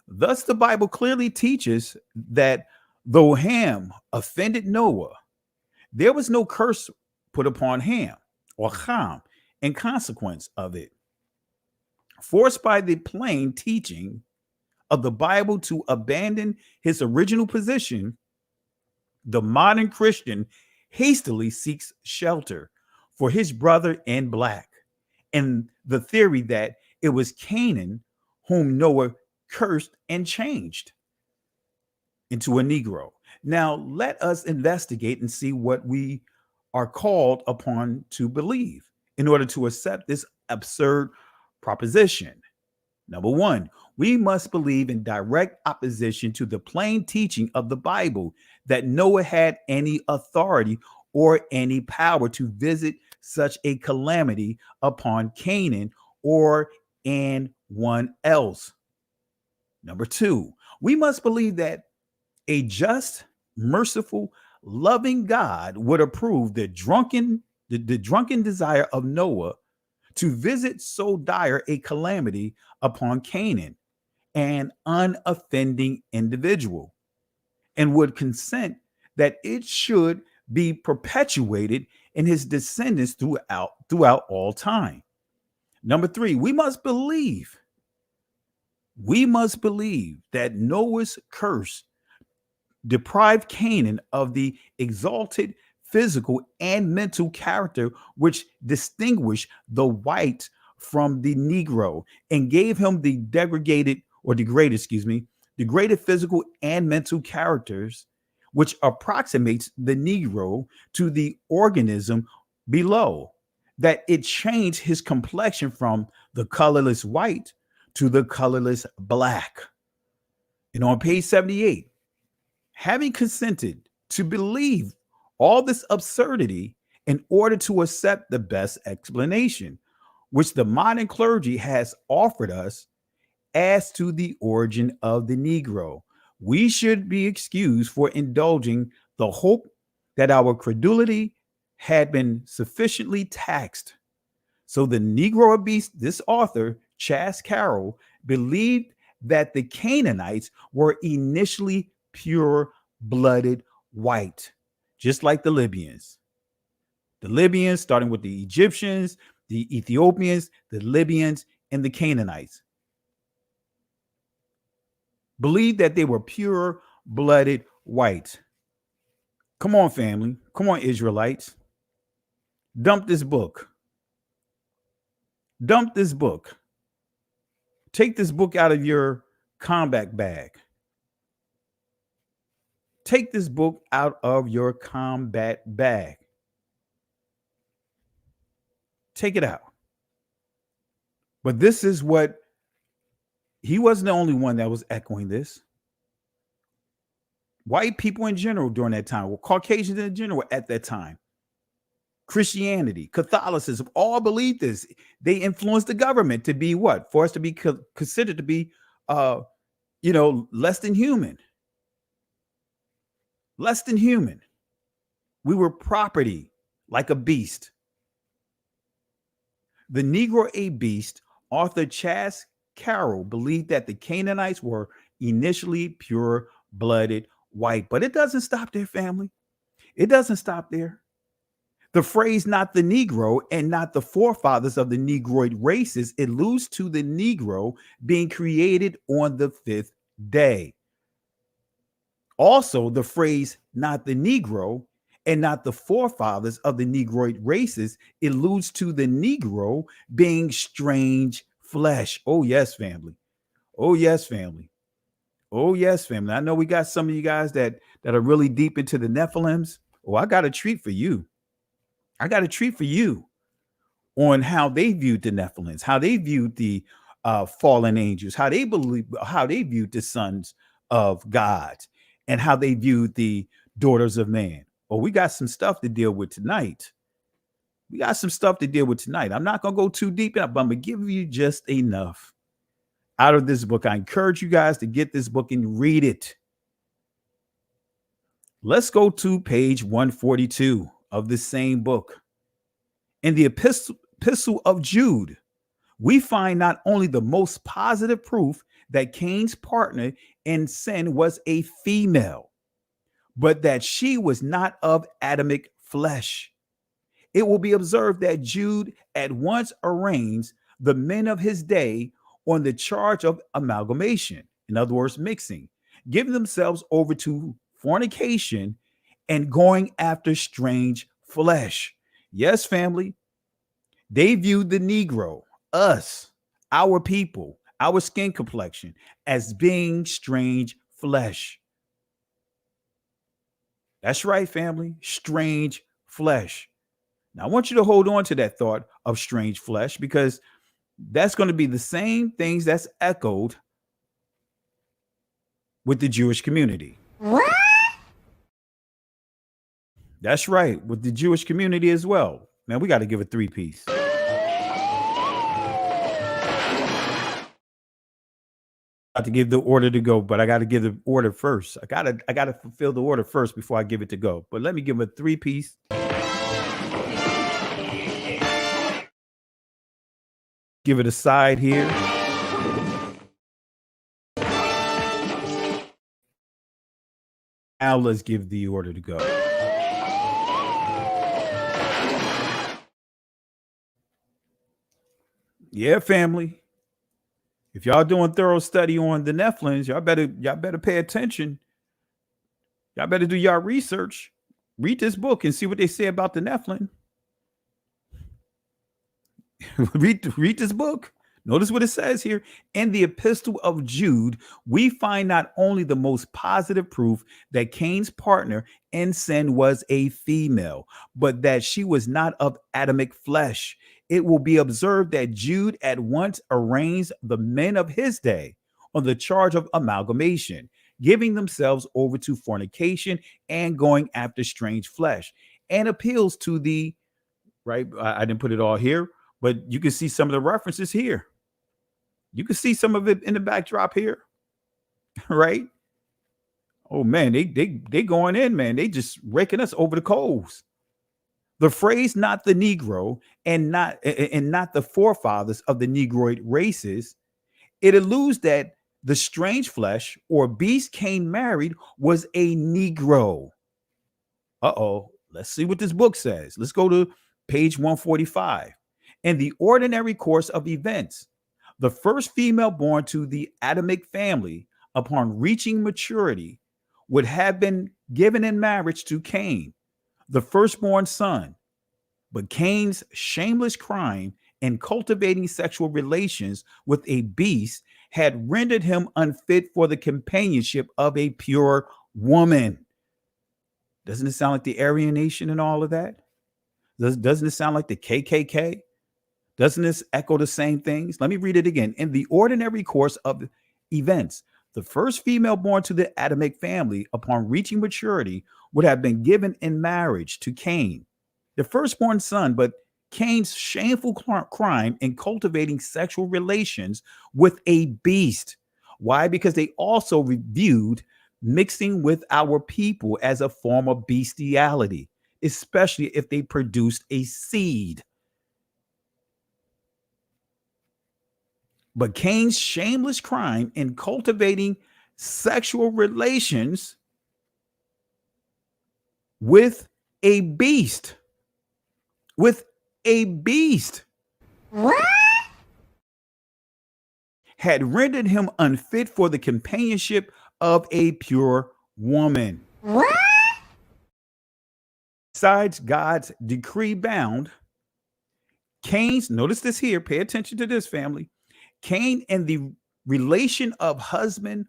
Thus, the Bible clearly teaches that though Ham offended Noah, there was no curse put upon Ham or Ham in consequence of it. Forced by the plain teaching of the Bible to abandon his original position, the modern Christian hastily seeks shelter for his brother in black, and the theory that it was Canaan whom Noah cursed and changed into a Negro. Now, let us investigate and see what we are called upon to believe in order to accept this absurd proposition. Number one, we must believe in direct opposition to the plain teaching of the Bible that Noah had any authority or any power to visit such a calamity upon Canaan or anyone else. Number two, we must believe that a just, merciful, loving God would approve the drunken desire of Noah to visit so dire a calamity upon Canaan, an unoffending individual, and would consent that it should be perpetuated in his descendants throughout all time. Number three, we must believe that Noah's curse deprived Canaan of the exalted physical and mental character which distinguished the white from the Negro and gave him the degraded physical and mental characters which approximates the Negro to the organism below, that it changed his complexion from the colorless white to the colorless black. And on page 78, having consented to believe all this absurdity in order to accept the best explanation, which the modern clergy has offered us as to the origin of the Negro, we should be excused for indulging the hope that our credulity had been sufficiently taxed. So the Negro beast, this author, Chas Carroll, believed that the Canaanites were initially pure-blooded white, just like the Libyans. The Libyans, starting with the Egyptians, the Ethiopians, the Libyans, and the Canaanites, believed that they were pure-blooded white. Come on, family. Come on, Israelites. Dump this book. Dump this book. Take this book out of your combat bag. Take this book out of your combat bag. Take it out. But this is what, he wasn't the only one that was echoing this. White people in general during that time, or Caucasians in general at that time, Christianity, Catholicism, all believed this. They influenced the government to be what? For us to be considered to be, less than human. Less than human. We were property, like a beast. The Negro a beast, Arthur Chas Carroll believed that the Canaanites were initially pure-blooded white. But it doesn't stop there, family. It doesn't stop there. The phrase "not the Negro" and "not the forefathers of the Negroid races" alludes to the Negro being created on the fifth day. Also, the phrase "not the Negro" and "not the forefathers of the Negroid races" alludes to the Negro being strange flesh. Oh, yes, family. Oh, yes, family. Oh, yes, family. I know we got some of you guys that are really deep into the Nephilims. Oh, I got a treat for you. I got a treat for you on how they viewed the Nephilims, how they viewed the fallen angels, how they viewed the sons of God, and how they viewed the daughters of man. Well, we got some stuff to deal with tonight. I'm not going to go too deep in it, but I'm going to give you just enough out of this book. I encourage you guys to get this book and read it. Let's go to page 142 of the same book. In the epistle of Jude, we find not only the most positive proof that Cain's partner in sin was a female, but that she was not of Adamic flesh. It will be observed that Jude at once arraigns the men of his day on the charge of amalgamation, in other words, mixing, giving themselves over to fornication and going after strange flesh. Yes, family, they viewed the Negro, us, our people, our skin complexion, as being strange flesh. That's right, family, strange flesh. Now, I want you to hold on to that thought of strange flesh, because that's going to be the same things that's echoed with the Jewish community. What? That's right, with the Jewish community as well. Man, we got to give a three-piece. To give the order to go, but I got to give the order first. I gotta fulfill the order first before I give it to go. But let me give a three-piece. Give it a side here. Now let's give the order to go. Yeah, family. If y'all doing thorough study on the Nephilims, y'all better pay attention. Y'all better do y'all research. Read this book and see what they say about the Nephilim. read this book. Notice what it says here. In the epistle of Jude, we find not only the most positive proof that Cain's partner in sin was a female, but that she was not of Adamic flesh. It will be observed that Jude at once arraigns the men of his day on the charge of amalgamation, giving themselves over to fornication and going after strange flesh, and appeals to the, right, I didn't put it all here, but you can see some of the references here. You can see some of it in the backdrop here, right? Oh man, they going in, man. They just raking us over the coals. The phrase "not the Negro" and not the forefathers of the Negroid races, it alludes that the strange flesh or beast Cain married was a Negro. Let's see what this book says. Let's go to page 145. In the ordinary course of events, the first female born to the Adamic family upon reaching maturity would have been given in marriage to Cain, the firstborn son. But Cain's shameless crime in cultivating sexual relations with a beast had rendered him unfit for the companionship of a pure woman. Doesn't it sound like the Aryan Nation and all of that? Doesn't it sound like the KKK? Doesn't this echo the same things? Let me read it again. In the ordinary course of events, the first female born to the Adamic family upon reaching maturity would have been given in marriage to Cain, the firstborn son, but Cain's shameful crime in cultivating sexual relations with a beast. Why? Because they also viewed mixing with our people as a form of bestiality, especially if they produced a seed. But Cain's shameless crime in cultivating sexual relations with a beast, what? Had rendered him unfit for the companionship of a pure woman. What? Besides God's decree bound, Cain's, notice this here, pay attention to this, family. Cain in the relation of husband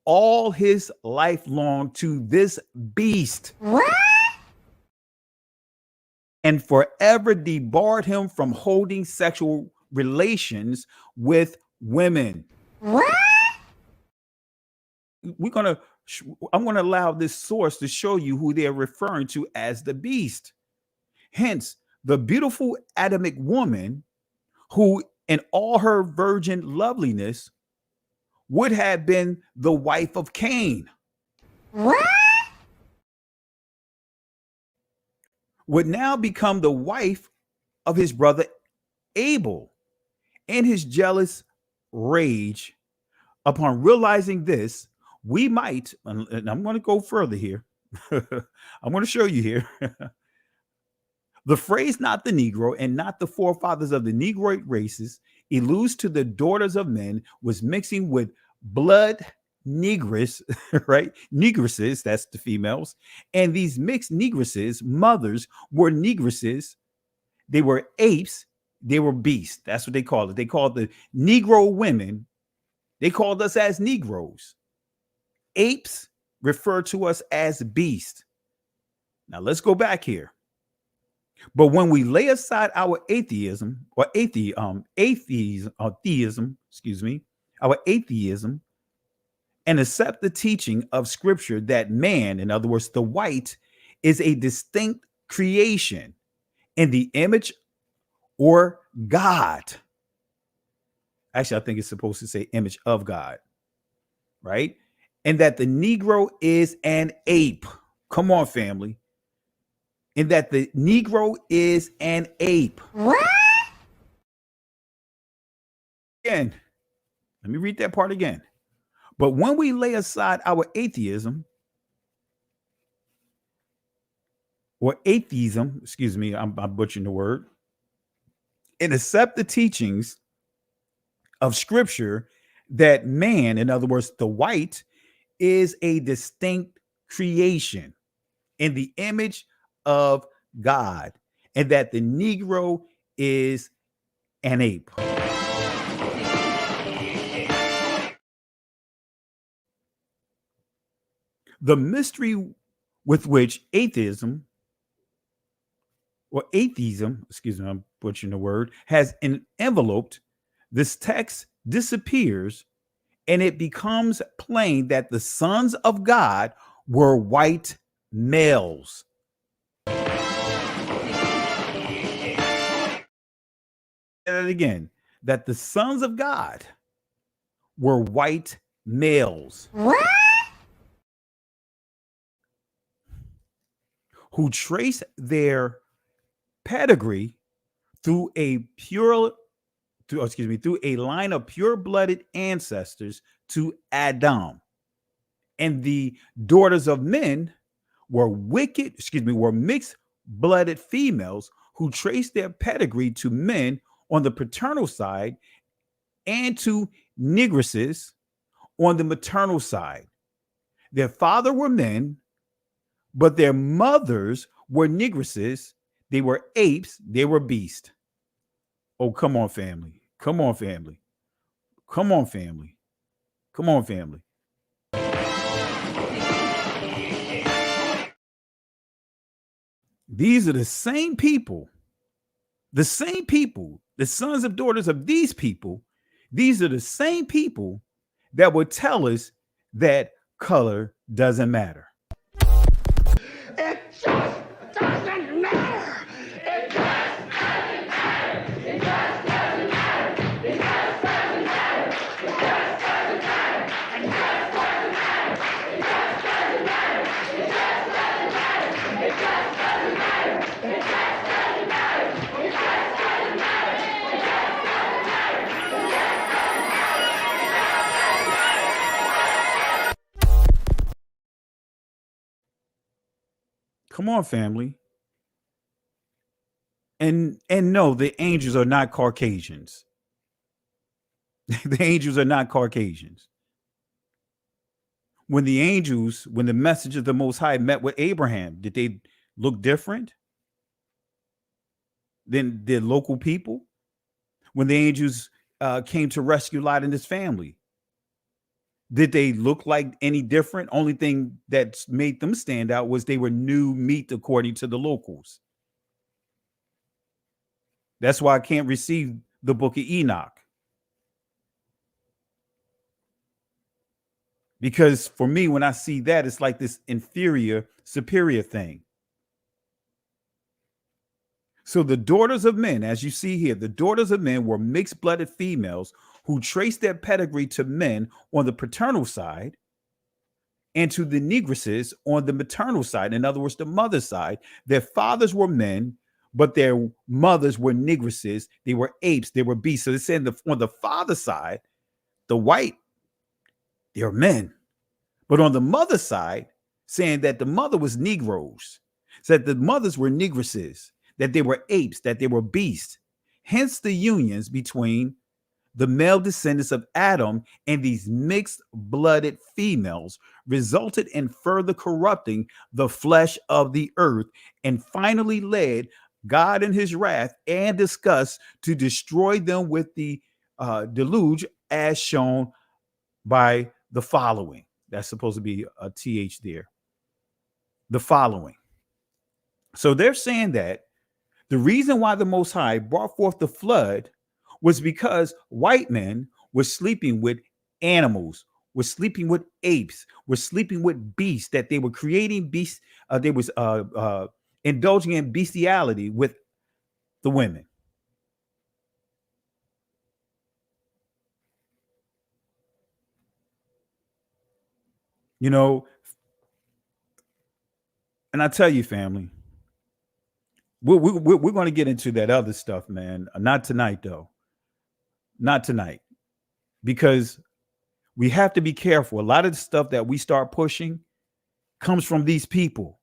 all his life long to this beast. What? And forever debarred him from holding sexual relations with women. What? I'm gonna allow this source to show you who they're referring to as the beast. Hence, the beautiful Adamic woman, who in all her virgin loveliness would have been the wife of Cain. What? Would now become the wife of his brother Abel. In his jealous rage, upon realizing this, we might, and I'm going to go further here. I'm going to show you here. The phrase not the Negro and not the forefathers of the Negroid races alludes to the daughters of men was mixing with blood negress, right? Negresses, that's the females. And these mixed negresses, mothers, were negresses. They were apes. They were beasts. That's what they called it. They called the Negro women. They called us as Negroes. Apes refer to us as beasts. Now let's go back here. But when we lay aside our theism, our atheism, and accept the teaching of Scripture that man, in other words, the white, is a distinct creation in the image or God. Actually, I think it's supposed to say image of God, right? And that the Negro is an ape. Come on, family. And that the Negro is an ape. What? Again, let me read that part again. But when we lay aside our atheism, excuse me, I'm butchering the word, and accept the teachings of Scripture that man, in other words, the white, is a distinct creation in the image of God, and that the Negro is an ape. The mystery with which atheism, excuse me, I'm butchering the word, has enveloped this text disappears, and it becomes plain that the sons of God were white males. And again, that the sons of God were white males. What? Who trace their pedigree through a line of pure-blooded ancestors to Adam. And the daughters of men were mixed-blooded females who traced their pedigree to men on the paternal side and to negresses on the maternal side. Their father were men, but their mothers were negresses. They were apes. They were beasts. Oh, come on, family. Come on, family. Come on, family. Come on, family. These are the same people, the sons and daughters of these people. These are the same people that would tell us that color doesn't matter. It just doesn't matter. It just doesn't matter. It just doesn't matter. It just doesn't matter. It just doesn't matter. It just doesn't matter. It just doesn't matter. It just doesn't matter. It just doesn't matter. It just doesn't matter. It just doesn't matter. It just doesn't Come on, family. And no, the angels are not Caucasians. The angels are not Caucasians. When the message of the Most High met with Abraham, did they look different than the local people? When the angels came to rescue Lot and his family, did they look like any different? Only thing that made them stand out was they were new meat according to the locals. That's why I can't receive the book of Enoch. Because for me, when I see that, it's like this inferior, superior thing. So the daughters of men, as you see here, the daughters of men were mixed-blooded females who traced their pedigree to men on the paternal side and to the negresses on the maternal side. In other words, the mother's side. Their fathers were men, but their mothers were negresses. They were apes. They were beasts. So they said on the father's side, the white, they're men. But on the mother's side, saying that the mother was Negroes, said the mothers were negresses, that they were apes, that they were beasts. Hence the unions between the male descendants of Adam and these mixed-blooded females resulted in further corrupting the flesh of the earth and finally led God in his wrath and disgust to destroy them with the deluge as shown by the following. That's supposed to be a TH there. The following. So they're saying that the reason why the Most High brought forth the flood was because white men were sleeping with animals, were sleeping with apes, were sleeping with beasts, that they were creating beasts. They was indulging in bestiality with the women. You know, and I tell you, family, we're going to get into that other stuff, man. Not tonight, though. Not tonight. Because we have to be careful. A lot of the stuff that we start pushing comes from these people.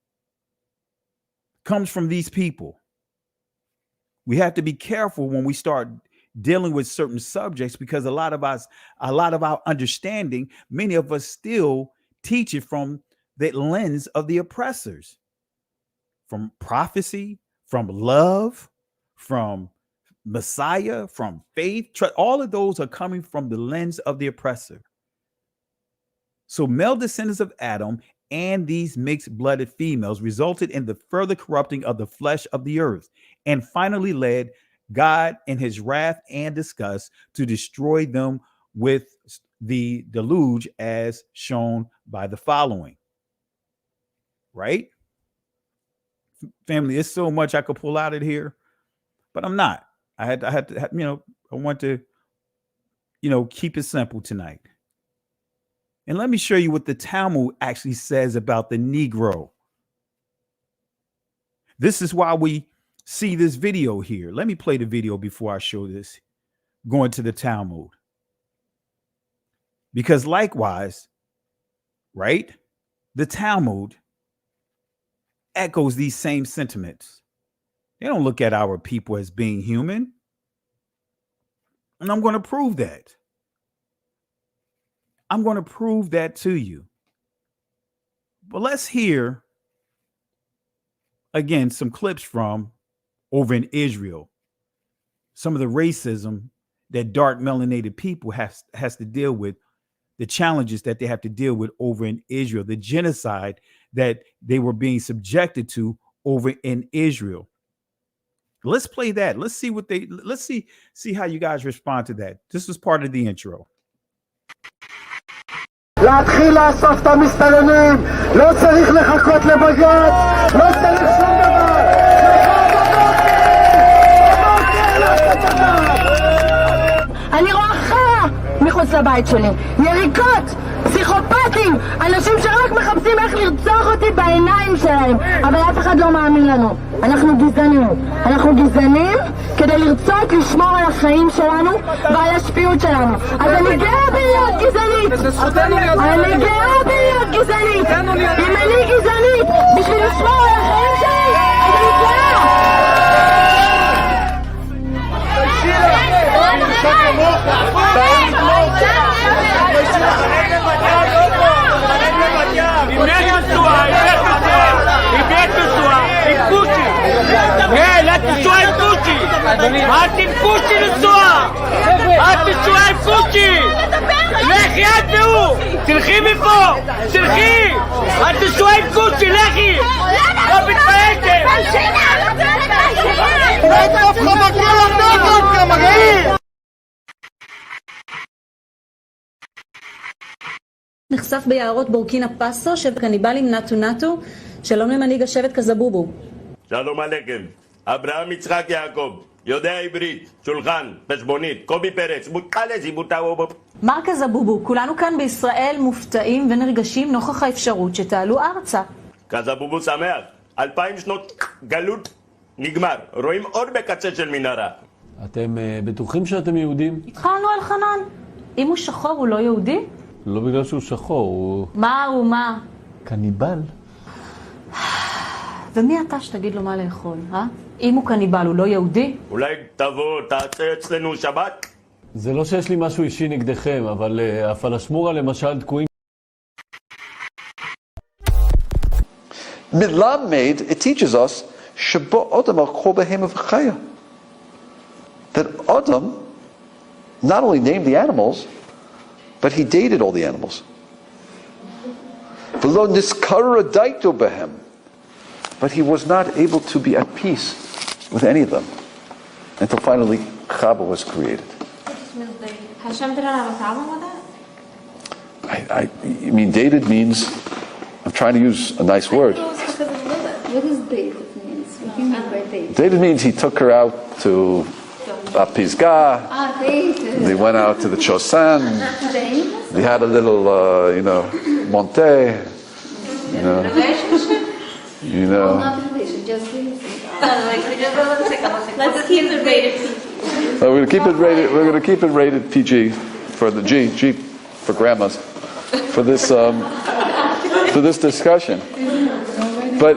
Comes from these people. We have to be careful when we start dealing with certain subjects, because a lot of our understanding, many of us still teach it from the lens of the oppressors, from prophecy, from love, from Messiah, from faith. All of those are coming from the lens of the oppressor. So male descendants of Adam and these mixed-blooded females resulted in the further corrupting of the flesh of the earth and finally led God in his wrath and disgust to destroy them with the deluge as shown by the following. Right? Family, there's so much I could pull out of here, but I'm not. I had to, I want to, keep it simple tonight. And let me show you what the Talmud actually says about the Negro. This is why we see this video here. Let me play the video before I show this, going to the Talmud. Because likewise, right, the Talmud echoes these same sentiments. They don't look at our people as being human. And I'm going to prove that. I'm going to prove that to you. But let's hear, again, some clips from over in Israel. Some of the racism that dark melanated people has to deal with, the challenges that they have to deal with over in Israel, the genocide that they were being subjected to over in Israel. Let's play that. Let's see how you guys respond to that. This was part of the intro. להתחיל לאסוף את המסתננים, לא צריך לחכות לבג"ץ, לא צריך שום דבר. אני רואה חרא מחוץ לבית שלי, יריקות, פסיכופטים, אנשים שרק מחפשים איך לרצוח אותי בעיניים שלהם, אבל אף אחד לא מאמין לנו. אנחנו גזענים כדי לרצות לשמור על החיים שלנו ועל השפיעות שלנו. אז אני גאה בלהיות גזענית. אני גאה בלהיות גזענית. אם אני גזענית בשביל לשמור על החיים שלי, אז אני גאה. את עם קושי נשואה! את נשואה עם קושי! לכי את והוא! תלכי מפה! תלכי! את נשואה עם קושי! לכי! לא מתביישת! נחשף ביערות בורקינה פאסו של קניבלים נטו נטו. שלום למנהיג השבט קזבובו. שלום עליכם. אברהם יצחק יעקב, יודע עברית, שולחן, חשבונית, קובי פרץ, מוטלס, יבוטאו. מר קזבובו, כולנו כאן בישראל מופתעים ונרגשים נוכח האפשרות שתעלו ארצה. קזבובו שמח, 2000 שנות גלות נגמר, רואים אור בקצה של מנהרה. אתם בטוחים שאתם יהודים? התחלנו על חנן. אם הוא שחור הוא לא יהודי? לא בגלל שהוא שחור, הוא... מה הוא מה? קניבל. ומי אתה שתגיד לו מה לאכול, אה? אם הוא קניבל הוא לא יהודי? אולי תבוא, תעשה אצלנו שבת? זה לא שיש לי משהו אישי נגדכם, אבל הפלשמורה למשל תקועים. מלמד, it teaches us, שבו אדם על כל בהמה וחיה. That Adam not only named the animals, but he dated all the animals. ולא נזכר דייתו בהם. But he was not able to be at peace with any of them until finally Chava was created. Hashem didn't have a problem with that? I mean, dated means, I'm trying to use a nice word. What does dated means? What do you mean by dated? Dated means he took her out to Pisgah. Dated. They went out to the Chosan. They had a little, monte. Relationship? Not relation, just let's keep it rated PG. We're going to keep it rated. We're going to keep it rated PG for the G for grandmas for this discussion. But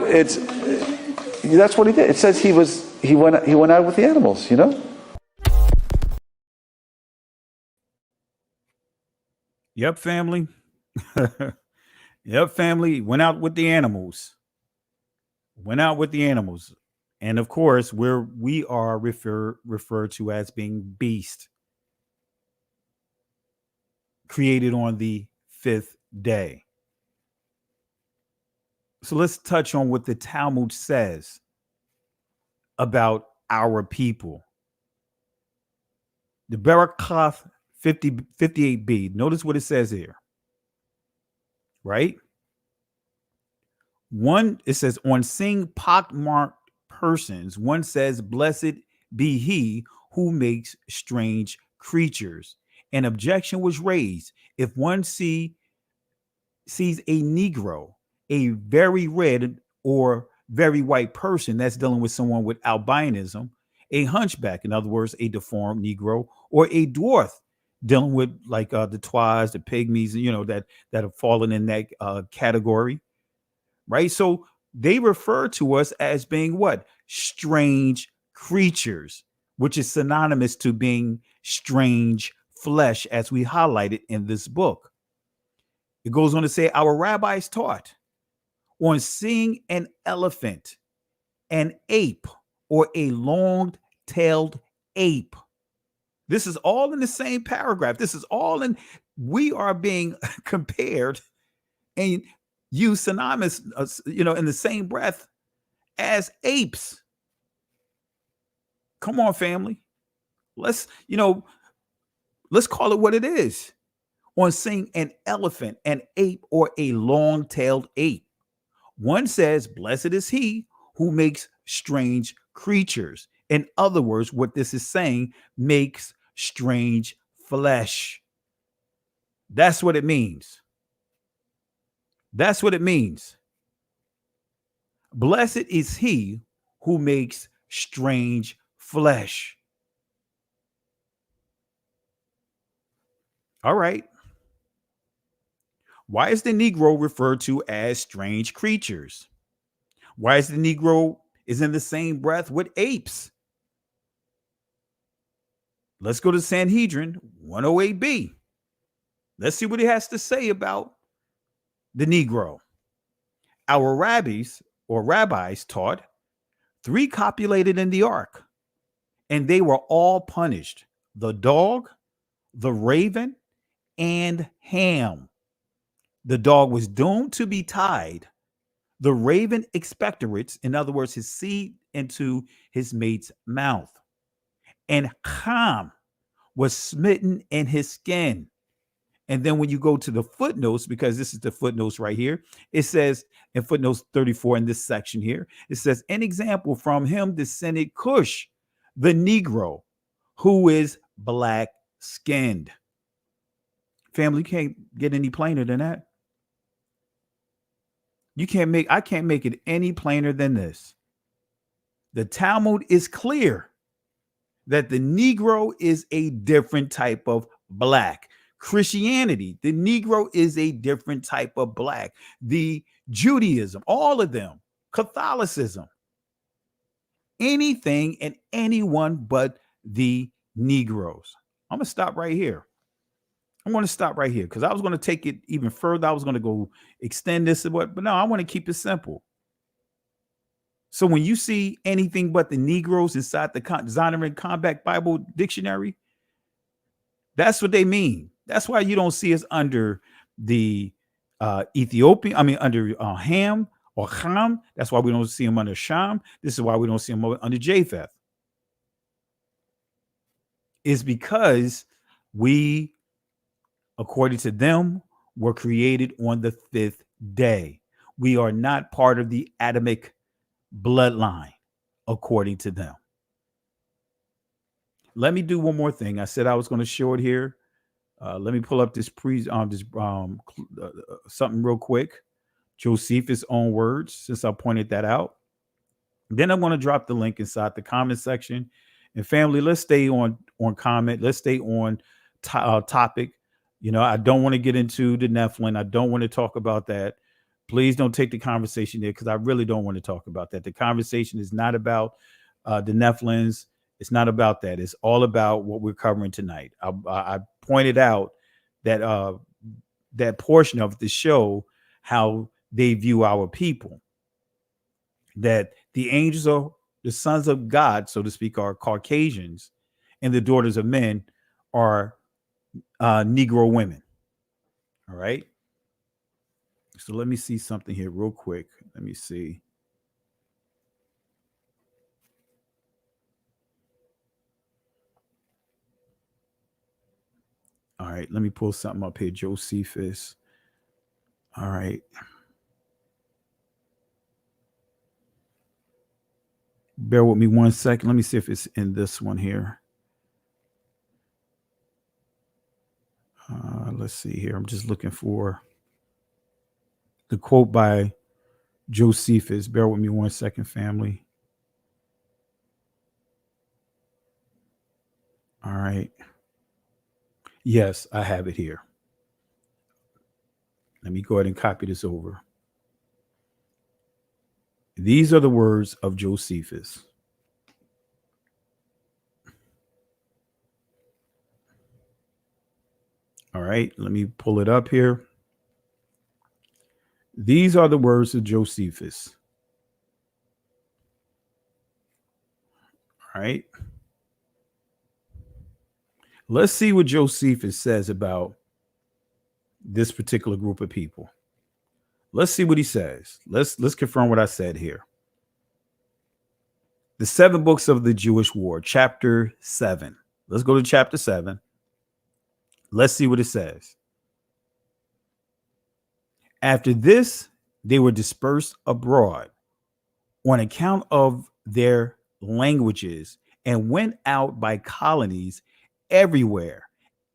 that's what he did. It says he went out with the animals. Yep, family. Yep, family. Went out with the animals. Went out with the animals. And of course, we are referred to as being beast. Created on the 5th day. So let's touch on what the Talmud says about our people. The Barakoth 58b. Notice what it says here. Right? It says, on seeing pockmarked persons, one says, blessed be he who makes strange creatures. An objection was raised. If one sees a Negro, a very red or very white person that's dealing with someone with albinism, a hunchback, in other words, a deformed Negro, or a dwarf dealing with like the Twas, the pygmies, that have fallen in that category. Right? So they refer to us as being what? Strange creatures, which is synonymous to being strange flesh, as we highlighted in this book. It goes on to say, our rabbis taught on seeing an elephant, an ape, or a long-tailed ape. This is all in the same paragraph. This is all in, we are being compared and use synonymous, in the same breath as apes. Come on, family. Let's call it what it is. On seeing an elephant, an ape, or a long-tailed ape. One says, blessed is he who makes strange creatures. In other words, what this is saying, makes strange flesh. That's what it means. That's what it means. Blessed is he who makes strange flesh. All right. Why is the Negro referred to as strange creatures? Why is the Negro is in the same breath with apes? Let's go to Sanhedrin 108b. Let's see what he has to say about the Negro. Our rabbis taught 3 copulated in the ark, and they were all punished: the dog, the raven, and Ham. The dog was doomed to be tied. The raven expectorates, in other words, his seed into his mate's mouth. And Ham was smitten in his skin. And then when you go to the footnotes, because this is the footnotes right here, it says in footnotes 34 in this section here, it says, an example, from him descended Cush, the Negro, who is black skinned. Family, you can't get any plainer than that. I can't make it any plainer than this. The Talmud is clear that the Negro is a different type of black. Christianity, the Negro is a different type of black. The Judaism, all of them, Catholicism, anything and anyone but the Negroes. I'm going to stop right here. I'm going to stop right here because I was going to take it even further. I was going to go extend this, but no, I want to keep it simple. So when you see anything but the Negroes inside the Zondervan Combat Bible Dictionary, that's what they mean. That's why you don't see us under the under Ham or Ham. That's why we don't see them under Sham. This is why we don't see them under Japheth. It's because we, according to them, were created on the 5th day. We are not part of the Adamic bloodline, according to them. Let me do one more thing. I said I was going to show it here. Let me pull up this something real quick. Josephus' own words, since I pointed that out. Then I'm going to drop the link inside the comment section. And family, let's stay on comment. Let's stay on topic. You know, I don't want to get into the Nephilim. I don't want to talk about that. Please don't take the conversation there because I really don't want to talk about that. The conversation is not about the Nephilims. It's not about that. It's all about what we're covering tonight. I pointed out that that portion of the show, how they view our people, that the angels are the sons of God, so to speak, are Caucasians, and the daughters of men are Negro women. All right. So let me see something here real quick. Let me see. All right, let me pull something up here. Josephus. All right. Bear with me 1 second. Let me see if it's in this one here. Let's see here. I'm just looking for the quote by Josephus. Bear with me 1 second, family. All right. Yes, I have it here. Let me go ahead and copy this over. These are the words of Josephus. All right, let me pull it up here. These are the words of Josephus. All right. Let's see what Josephus says about this particular group of people. Let's see what he says. Let's confirm what I said here. The 7 books of the Jewish War, chapter 7. Let's go to chapter 7. Let's see what it says. After this, they were dispersed abroad on account of their languages and went out by colonies everywhere.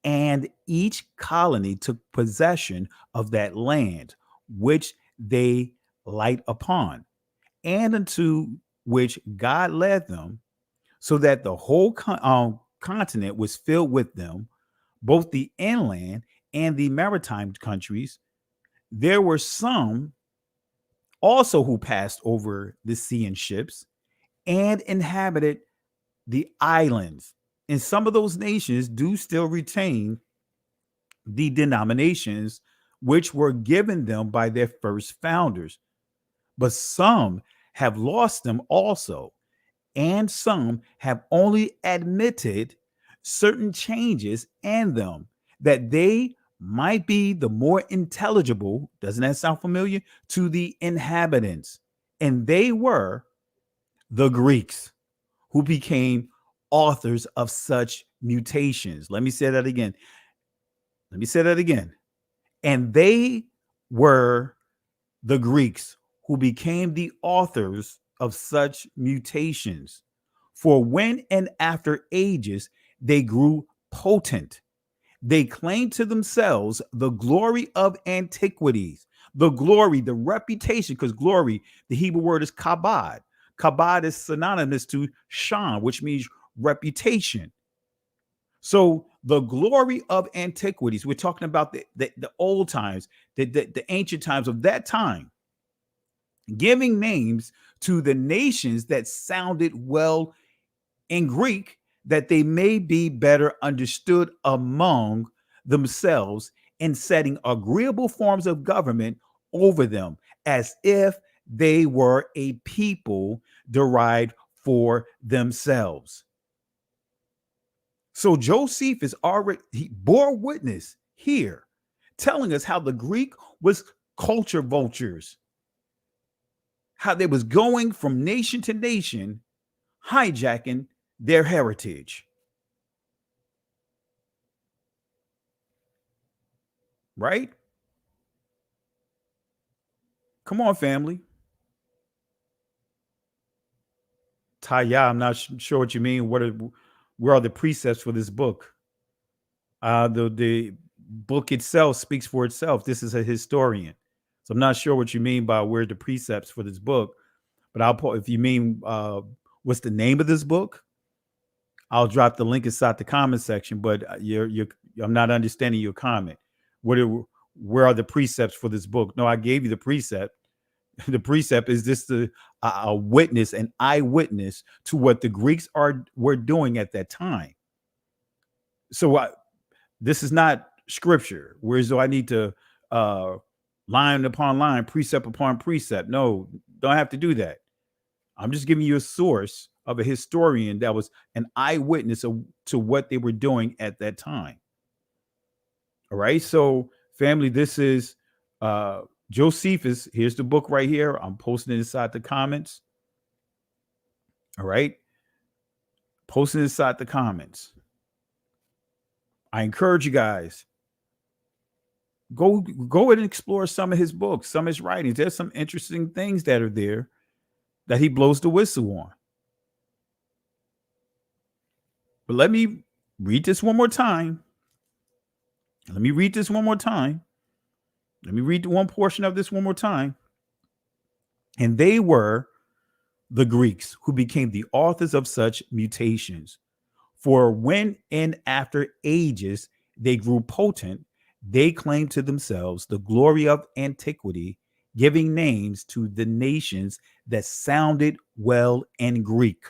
And each colony took possession of that land which they light upon, and unto which God led them, so that the whole continent was filled with them, both the inland and the maritime countries. There were some also who passed over the sea in ships and inhabited the islands. And some of those nations do still retain the denominations which were given them by their first founders, but some have lost them also, and some have only admitted certain changes in them, that they might be the more intelligible, doesn't that sound familiar, to the inhabitants. And they were the Greeks, who became authors of such mutations. Let me say that again. Let me say that again. And they were the Greeks who became the authors of such mutations. For when and after ages they grew potent, they claimed to themselves the glory of antiquities, the glory, the reputation, because glory, the Hebrew word is kabod. Kabod is synonymous to shan, which means reputation. So the glory of antiquities, we're talking about the old times, the ancient times of that time, giving names to the nations that sounded well in Greek, that they may be better understood among themselves, in setting agreeable forms of government over them, as if they were a people derived for themselves. So Josephus already he bore witness here, telling us how the Greek was culture vultures, how they was going from nation to nation, hijacking their heritage. Right? Come on, family. Taya, I'm not sure what you mean. Where are the precepts for this book? The book itself speaks for itself. This is a historian. So I'm not sure what you mean by where the precepts for this book, but if you mean what's the name of this book, I'll drop the link inside the comment section. But I'm not understanding your comment. Where are the precepts for this book? No, I gave you the precept. The precept is this a witness, an eyewitness to what the Greeks were doing at that time. So this is not scripture, whereas though I need to line upon line, precept upon precept. No, don't have to do that. I'm just giving you a source of a historian that was an eyewitness to what they were doing at that time. All right. So family, this is Josephus. Here's the book right here. I'm posting it inside the comments. All right. Posting it inside the comments. I encourage you guys, go and explore some of his books, some of his writings. There's some interesting things that are there that he blows the whistle on. But let me read this one more time. Let me read one portion of this one more time. And they were the Greeks who became the authors of such mutations. For when and after ages they grew potent, they claimed to themselves the glory of antiquity, giving names to the nations that sounded well in Greek,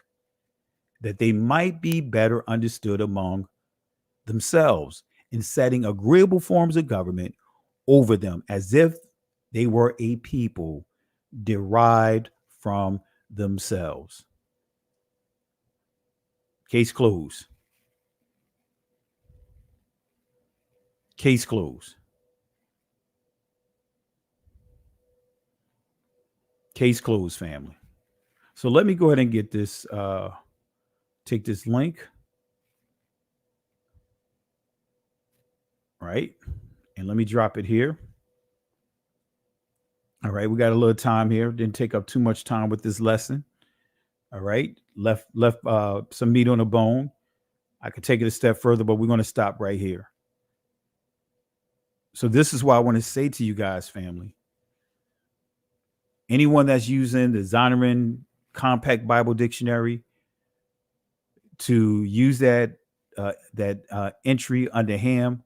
that they might be better understood among themselves, in setting agreeable forms of government over them, as if they were a people derived from themselves. Case closed. Case closed. Case closed, family. So let me go ahead and get this, take this link. Right. And let me drop it here. All right. We got a little time here. Didn't take up too much time with this lesson. All right. Left some meat on the bone. I could take it a step further, but we're going to stop right here. So this is what I want to say to you guys, family. Anyone that's using the Zondervan Compact Bible Dictionary to use that entry under Ham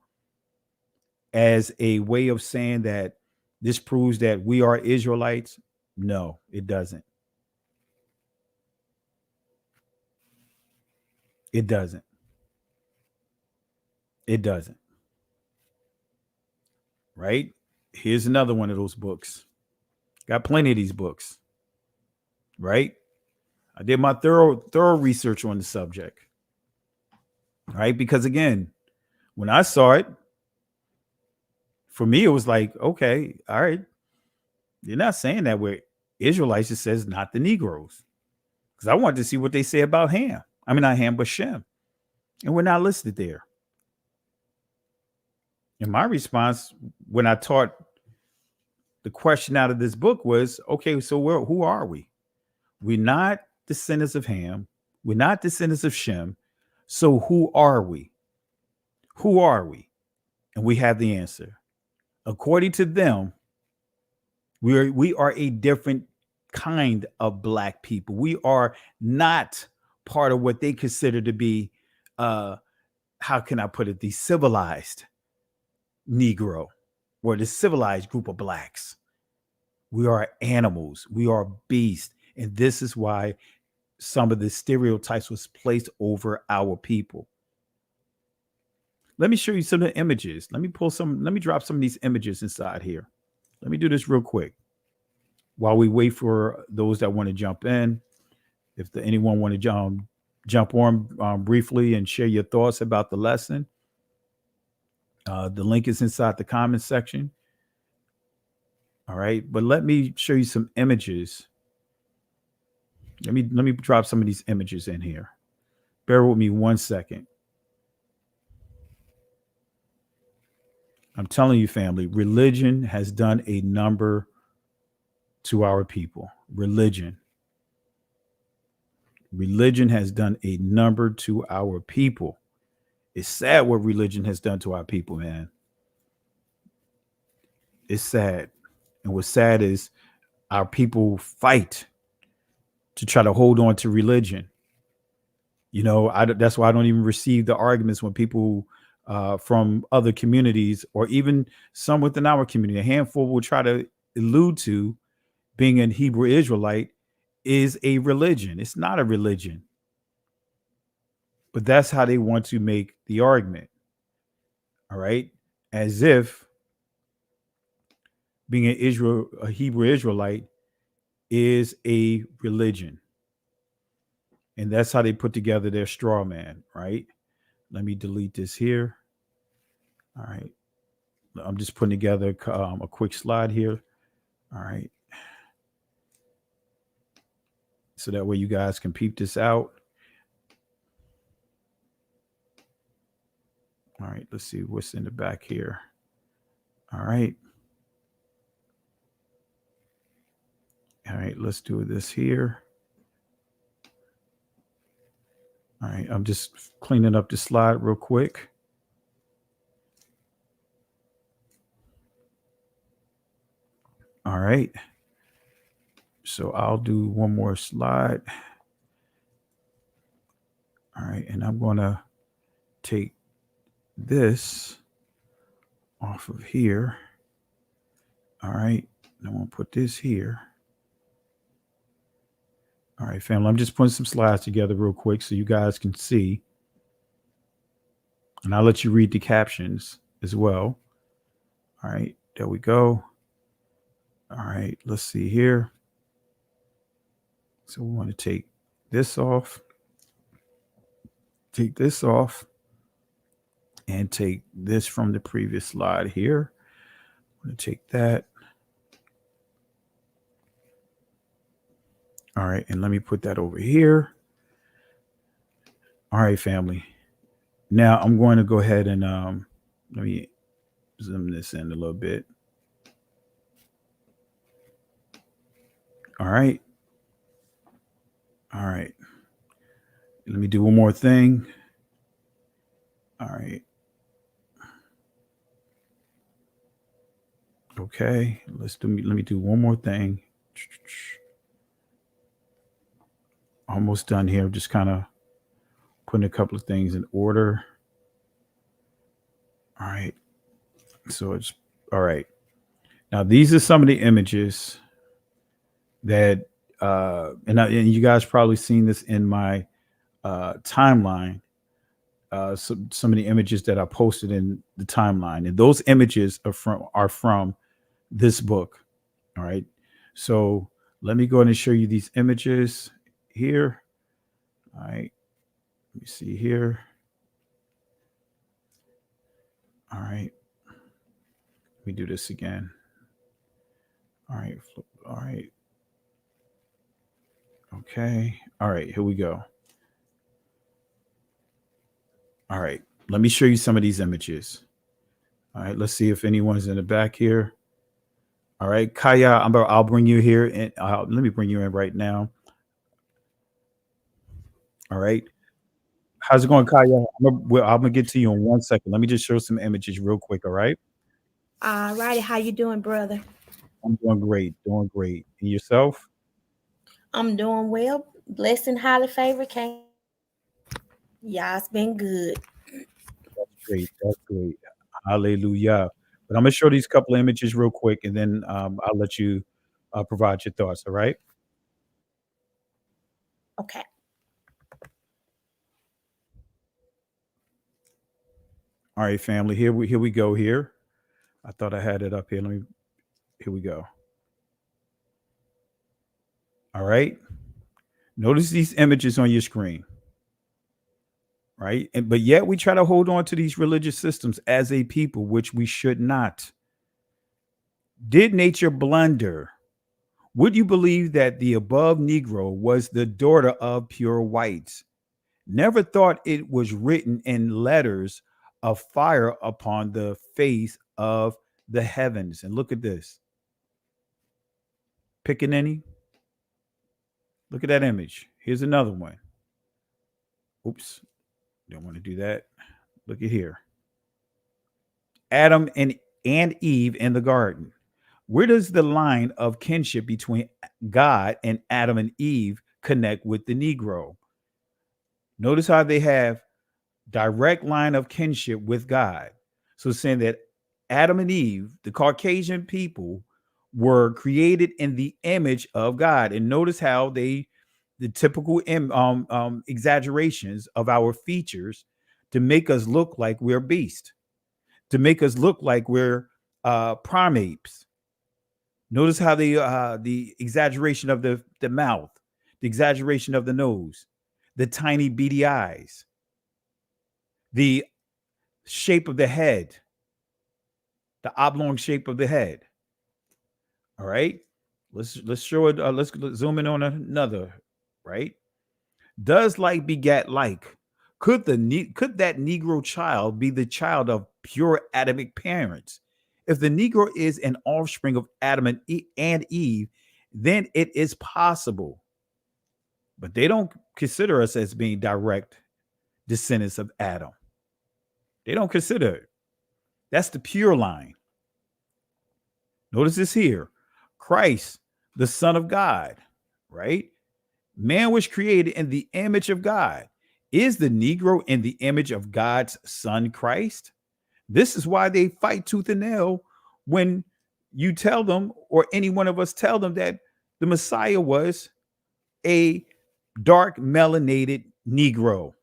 as a way of saying that this proves that we are Israelites, no, it doesn't. It doesn't. It doesn't. Right? Here's another one of those books. Got plenty of these books. Right? I did my thorough research on the subject. Right? Because again, when I saw it, for me, it was like, okay, all right. You're not saying that we're Israelites. It says not the Negroes. Because I wanted to see what they say about Ham. I mean, not Ham, but Shem. And we're not listed there. And my response when I taught the question out of this book was, okay, so who are we? We're not descendants of Ham. We're not descendants of Shem. So who are we? Who are we? And we have the answer. According to them, we are a different kind of black people. We are not part of what they consider to be, how can I put it, the civilized Negro or the civilized group of blacks. We are animals. We are beasts. And this is why some of the stereotypes was placed over our people. Let me show you some of the images. Let me drop some of these images inside here. Let me do this real quick while we wait for those that want to jump in. If anyone want to jump on briefly and share your thoughts about the lesson, the link is inside the comment section. All right, but let me show you some images. Let me drop some of these images in here. Bear with me 1 second. I'm telling you, family, religion has done a number to our people. Religion has done a number to our people. It's sad what religion has done to our people, man. It's sad. And what's sad is our people fight to try to hold on to religion. You know, that's why I don't even receive the arguments when people from other communities or even some within our community, a handful will try to allude to being a Hebrew Israelite is a religion. It's not a religion. But that's how they want to make the argument. All right. As if being a Hebrew Israelite is a religion. And that's how they put together their straw man, right? Let me delete this here. All right. I'm just putting together a quick slide here. All right. So that way you guys can peep this out. All right. Let's see what's in the back here. All right. All right. Let's do this here. All right. I'm just cleaning up the slide real quick. All right. So I'll do one more slide. All right. And I'm going to take this off of here. All right. I'm going to put this here. All right, family. I'm just putting some slides together real quick so you guys can see. And I'll let you read the captions as well. All right. There we go. All right. Let's see here. So we want to take this off. Take this off. And take this from the previous slide here. I'm going to take that. All right, and let me put that over here. All right, family. Now I'm going to go ahead and let me zoom this in a little bit. All right. All right. Let me do one more thing. All right. Okay, let me do one more thing. Almost done here. Just kind of putting a couple of things in order. All right. So it's all right. Now these are some of the images that and you guys probably seen this in my timeline. Some of the images that I posted in the timeline, and those images are from this book. All right. So let me go ahead and show you these images here. All right. Let me see here. All right. Let me do this again. All right. All right. Okay. All right. Here we go. All right. Let me show you some of these images. All right, let's see if anyone's in the back here. All right, Kaya, I'll bring you here, and let me bring you in right now. All right, how's it going, Kaya? I'm gonna get to you in 1 second. Let me just show some images real quick. All right, All righty, how you doing, brother? I'm doing great, doing great. And yourself? I'm doing well. Blessed and highly favored. Can't. Yeah, it's been good. That's great. That's great. Hallelujah. But I'm gonna show these couple of images real quick, and then I'll let you provide your thoughts. All right. Okay. All right, family. Here we go. Here, I thought I had it up here. Here we go. All right. Notice these images on your screen. Right. But yet we try to hold on to these religious systems as a people, which we should not. Did nature blunder? Would you believe that the above Negro was the daughter of pure whites? Never thought it was written in letters of fire upon the face of the heavens. And look at this. Picking any? Look at that image. Here's another one. Oops. Don't want to do that. Look at here. Adam and Eve in the garden. Where does the line of kinship between God and Adam and Eve connect with the Negro? Notice how they have direct line of kinship with God. So saying that Adam and Eve, the Caucasian people, were created in the image of God. And notice how the typical exaggerations of our features to make us look like we're beast, to make us look like we're primates. Notice how the exaggeration of the mouth, the exaggeration of the nose, the tiny beady eyes, the shape of the head, the oblong shape of the head. All right, let's show it. Let's zoom in on another. Right, does like begat like? Could that Negro child be the child of pure Adamic parents? If the Negro is an offspring of Adam and Eve, then it is possible. But they don't consider us as being direct descendants of Adam. They don't consider it. That's the pure line. Notice this here. Christ, the Son of God, right? Man was created in the image of God. Is the Negro in the image of God's Son, Christ? This is why they fight tooth and nail when you tell them, or any one of us tell them, that the Messiah was a dark melanated Negro.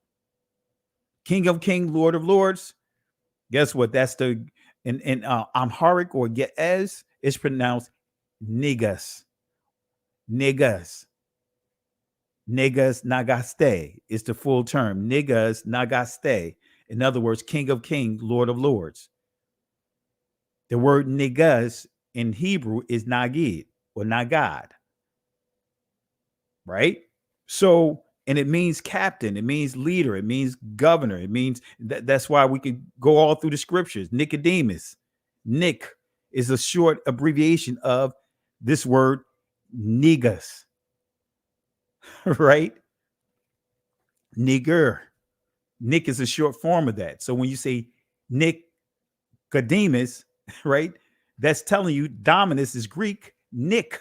King of Kings, Lord of Lords. Guess what? That's the in Amharic or Ge'ez, it's pronounced Negus. Negus. Negus Nagaste is the full term. Negus Nagaste. In other words, King of Kings, Lord of Lords. The word Negus in Hebrew is Nagid or Nagad. Right? So, and it means captain, it means leader, it means governor, it means that's why we could go all through the scriptures. Nicodemus. Nick is a short abbreviation of this word Negus. Right? Nigger. Nick is a short form of that. So when you say Nicodemus, right, that's telling you Dominus is Greek. Nick,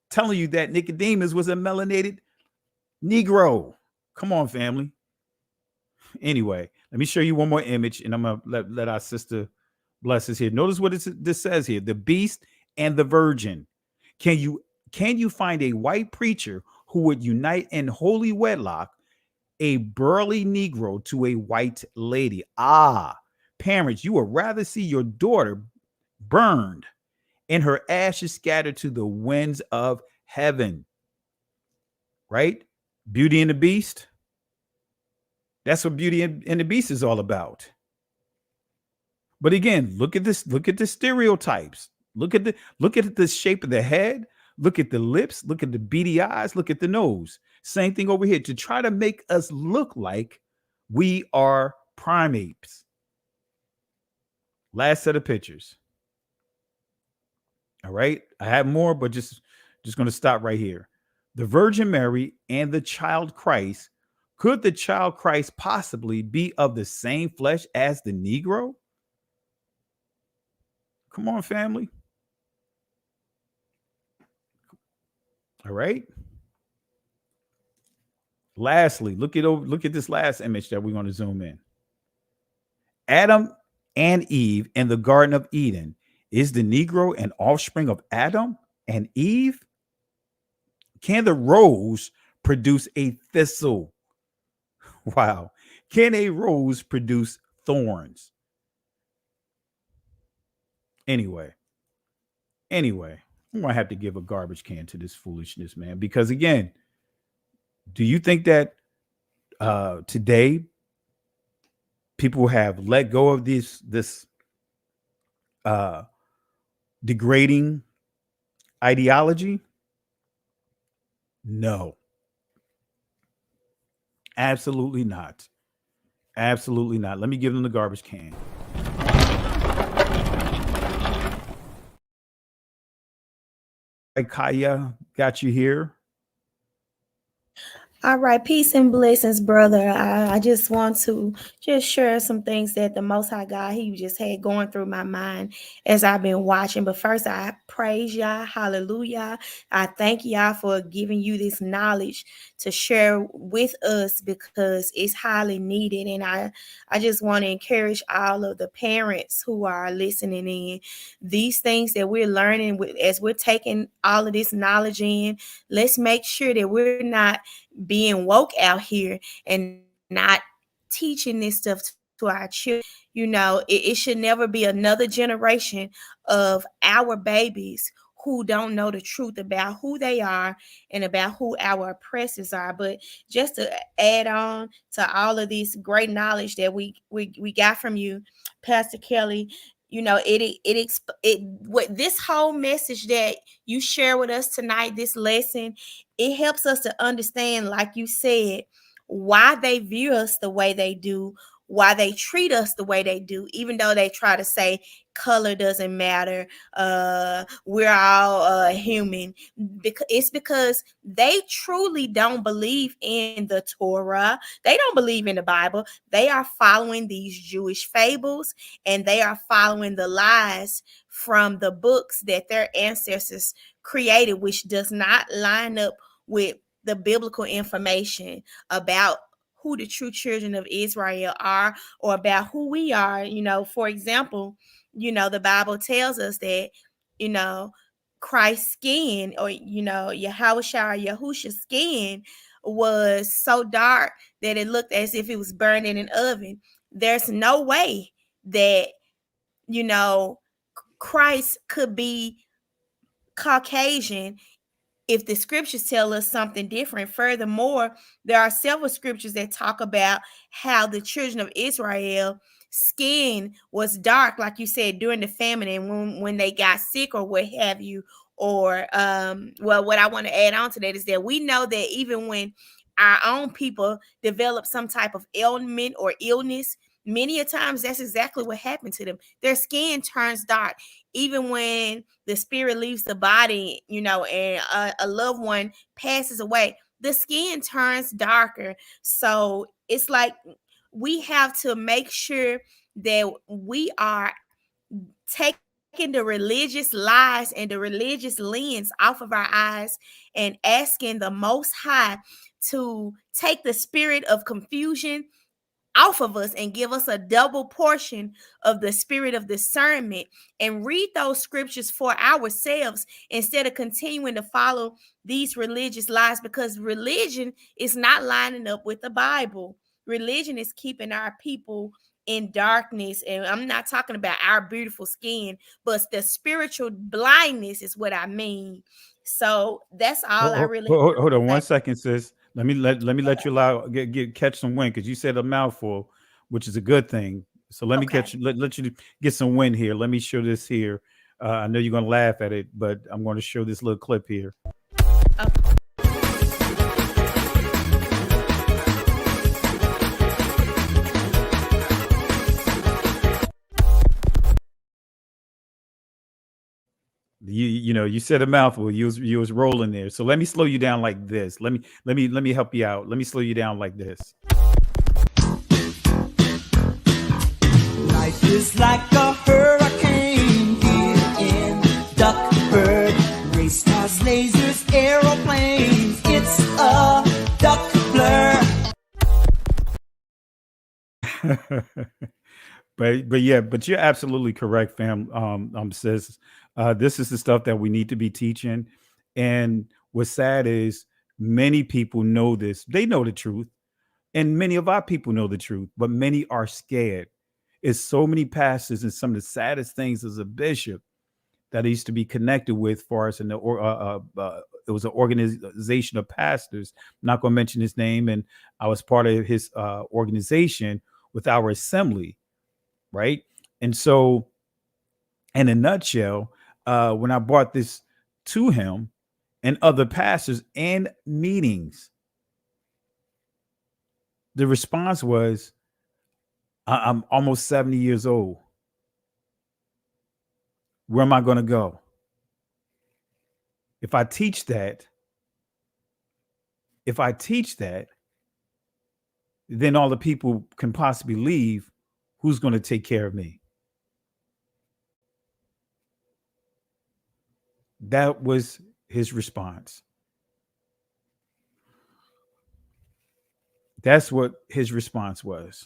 telling you that Nicodemus was a melanated Negro. Come on, family. Anyway, let me show you one more image, and I'm gonna let our sister bless us here. Notice what this says here: the beast and the virgin. Can you find a white preacher who would unite in holy wedlock a burly Negro to a white lady? Parents, you would rather see your daughter burned and her ashes scattered to the winds of heaven. Right? Beauty and the Beast. That's what Beauty and the Beast is all about. But again, look at this. Look at the stereotypes. Look at the shape of the head. Look at the lips. Look at the beady eyes. Look at the nose. Same thing over here, to try to make us look like we are primates. Last set of pictures. All right. I have more, but just going to stop right here. The Virgin Mary and the child Christ. Could the child Christ possibly be of the same flesh as the Negro? Come on, family. All right. Lastly, look at this last image that we're going to zoom in. Adam and Eve in the Garden of Eden. Is the Negro an offspring of Adam and Eve? Can the rose produce a thistle? Wow. Can a rose produce thorns? Anyway, I'm going to have to give a garbage can to this foolishness, man. Because again, do you think that today people have let go of this degrading ideology? No. Absolutely not. Absolutely not. Let me give them the garbage can. Kaya, got you here. All right, peace and blessings, brother. I just want to just share some things that the Most High God, he just had going through my mind as I've been watching. But first, I praise Yah, hallelujah. I thank Yah for giving you this knowledge to share with us because it's highly needed. And I just want to encourage all of the parents who are listening in. These things that we're learning as we're taking all of this knowledge in, let's make sure that we're not being woke out here and not teaching this stuff to our children. You know, it should never be another generation of our babies who don't know the truth about who they are and about who our oppressors are. But just to add on to all of this great knowledge that we got from you, Pastor Kelly, you know, what this whole message that you share with us tonight, this lesson, it helps us to understand, like you said, why they view us the way they do, why they treat us the way they do, even though they try to say color doesn't matter, we're all human. It's because they truly don't believe in the Torah. They don't believe in the Bible. They are following these Jewish fables, and they are following the lies from the books that their ancestors created, which does not line up with the biblical information about who the true children of Israel are, or about who we are. You know, for example, you know, the Bible tells us that, you know, Christ's skin, or, you know, Yahusha's skin was so dark that it looked as if it was burned in an oven. There's no way that, you know, Christ could be Caucasian if the scriptures tell us something different. Furthermore, there are several scriptures that talk about how the children of Israel skin was dark, like you said, during the famine, and when they got sick or what have you. Or well, what I want to add on to that is that we know that even when our own people develop some type of ailment or illness, many a times that's exactly what happened to them. Their skin turns dark. Even when the spirit leaves the body, you know, and a loved one passes away, the skin turns darker. So it's like we have to make sure that we are taking the religious lies and the religious lens off of our eyes and asking the Most High to take the spirit of confusion off of us and give us a double portion of the spirit of discernment, and read those scriptures for ourselves instead of continuing to follow these religious lies, because religion is not lining up with the Bible. Religion is keeping our people in darkness, and I'm not talking about our beautiful skin, but the spiritual blindness is what I mean. So that's all I really hold on 1 second, sis. Let me let you catch some wind, because you said a mouthful, which is a good thing. So let me let you get some wind here. Let me show this here. I know you're gonna laugh at it, but I'm going to show this little clip here. you said a mouthful. You was rolling there. So let me slow you down like this. Let me help you out. Let me slow you down like this. Life is like a hurricane here in Duckburg. Race cars, lasers, aeroplanes. It's a duck blur. but you're absolutely correct, fam. Sis, this is the stuff that we need to be teaching. And what's sad is many people know this. They know the truth, and many of our people know the truth, but many are scared. It's so many pastors, and some of the saddest things as a bishop that I used to be connected with, for us, and it was an organization of pastors. I'm not going to mention his name, and I was part of his organization with our assembly, right? And so, in a nutshell, when I brought this to him and other pastors and meetings, the response was, I'm almost 70 years old. Where am I going to go? If I teach that, then all the people can possibly leave. Who's going to take care of me? That was his response. That's what his response was.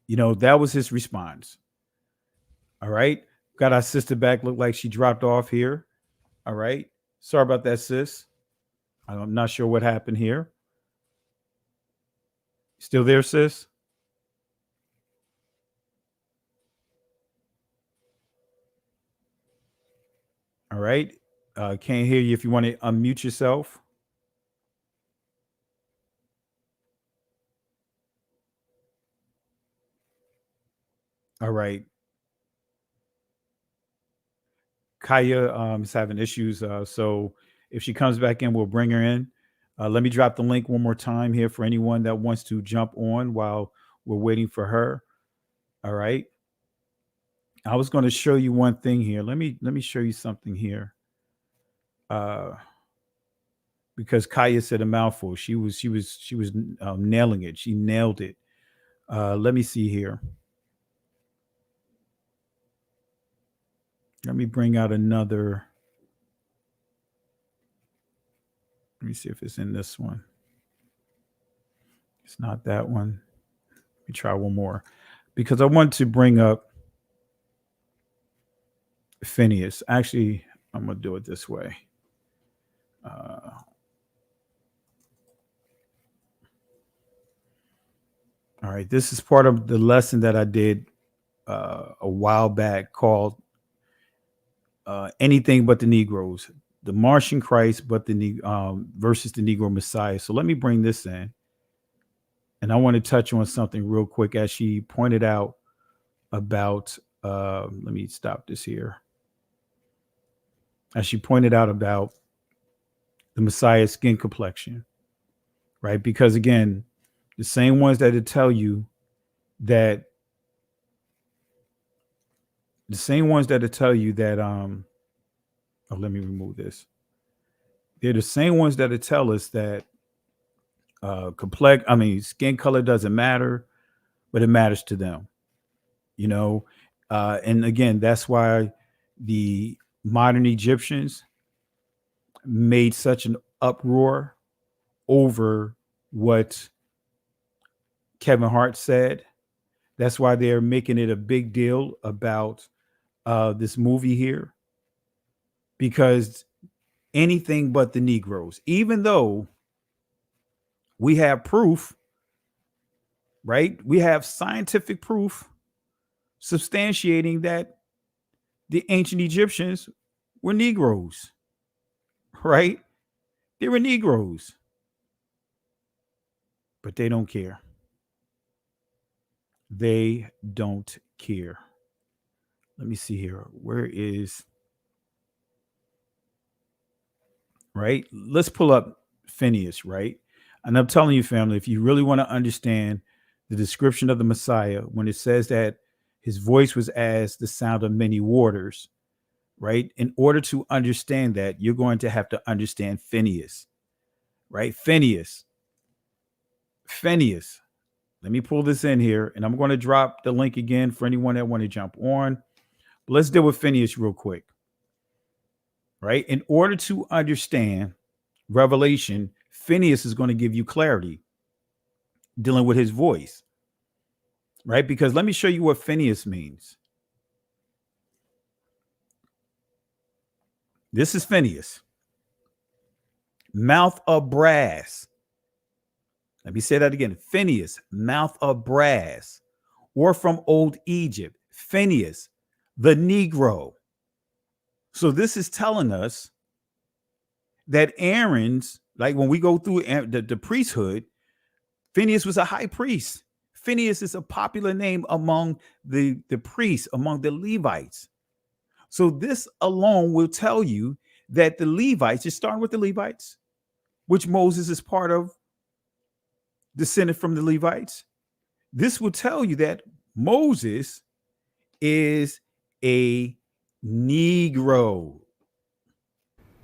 That was his response. All right. Got our sister back. Looked like she dropped off here. All right. Sorry about that, sis. I'm not sure what happened here. Still there, sis? All right. Can't hear you. If you want to unmute yourself. All right. Kaya is having issues. So if she comes back in, we'll bring her in. Let me drop the link one more time here for anyone that wants to jump on while we're waiting for her. All right. I was going to show you one thing here. Let me show you something here. Because Kaya said a mouthful. She was nailing it. She nailed it. Let me see here. Let me bring out another. Let me see if it's in this one. It's not that one. Let me try one more, because I want to bring up Phineas. Actually, I'm going to do it this way. All right. This is part of the lesson that I did a while back called Anything But the Negroes, the Martian Christ, but the versus the Negro Messiah. So let me bring this in. And I want to touch on something real quick, as she pointed out about, let me stop this here. As she pointed out about the Messiah's skin complexion, right? Because again, the same ones that tell you that, let me remove this. They're the same ones that tell us that skin color doesn't matter, but it matters to them, and again, that's why the modern Egyptians made such an uproar over what Kevin Hart said. That's why they're making it a big deal about this movie here, because anything but the Negroes, even though we have proof, right? We have scientific proof substantiating that the ancient Egyptians were Negroes, right? They were Negroes, but they don't care. They don't care. Let me see here. Where is, right? Let's pull up Phineas, right? And I'm telling you, family, if you really want to understand the description of the Messiah, when it says that His voice was as the sound of many waters, right? In order to understand that, you're going to have to understand Phineas, right? Phineas. Let me pull this in here, and I'm going to drop the link again for anyone that want to jump on. But let's deal with Phineas real quick, right? In order to understand Revelation, Phineas is going to give you clarity dealing with his voice, right? Because let me show you what Phineas means. This is Phineas, mouth of brass. Let me say that again. Phineas, mouth of brass, or from old Egypt, Phineas, the Negro. So this is telling us that Aaron's, like when we go through the priesthood, Phineas was a high priest. Phineas is a popular name among the priests, among the Levites. So this alone will tell you that the Levites, just starting with the Levites, which Moses is part of, descended from the Levites. This will tell you that Moses is a Negro.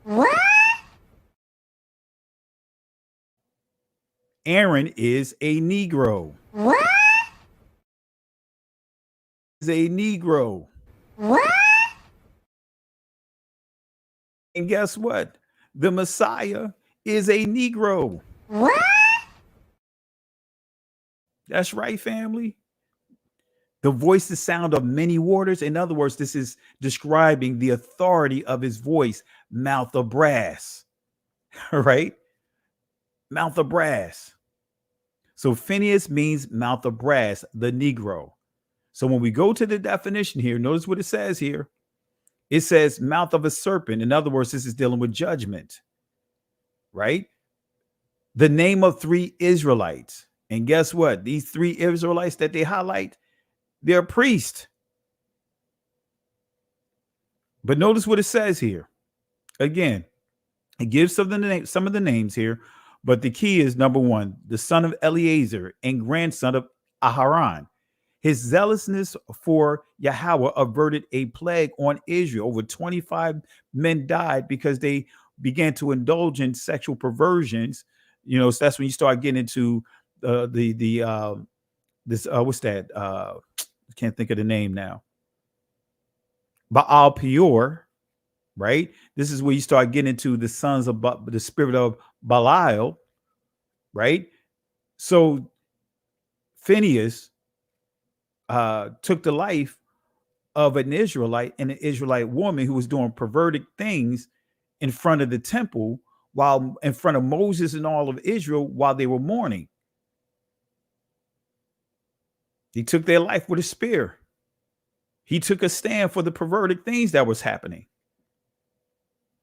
What? Aaron is a Negro. What? Is a Negro. What? And guess what? The Messiah is a Negro. What? That's right, family. The voice, the sound of many waters. In other words, this is describing the authority of his voice, mouth of brass. Right? Mouth of brass. So Phineas means mouth of brass, the Negro. So when we go to the definition here, notice what it says here. It says mouth of a serpent. In other words, this is dealing with judgment. Right? The name of 3 Israelites. And guess what? These 3 Israelites that they highlight, they're priests. But notice what it says here. Again, it gives some of the names here, but the key is number 1, the son of Eleazar and grandson of Aharon. His zealousness for Yahweh averted a plague on Israel. Over 25 men died because they began to indulge in sexual perversions. You know, so that's when you start getting into what's that? I can't think of the name now. Baal Peor, right? This is where you start getting into the sons of the spirit of Belial, right? So Phineas took the life of an Israelite and an Israelite woman who was doing perverted things in front of the temple, while in front of Moses and all of Israel while they were mourning. He took their life with a spear. He took a stand for the perverted things that was happening.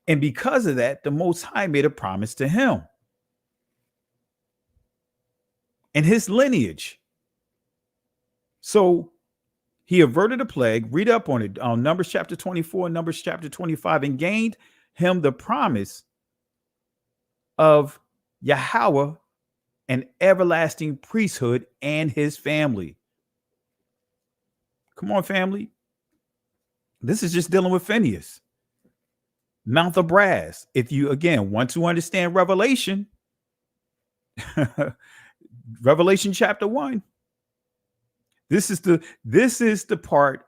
And because of that, the Most High made a promise to him and his lineage. So he averted a plague. Read up on it on Numbers chapter 24, Numbers chapter 25, and gained him the promise of Yahweh, an everlasting priesthood, and his family. Come on, family. This is just dealing with Phineas. Mouth of brass. If you, again, want to understand Revelation, Revelation chapter 1, this is the part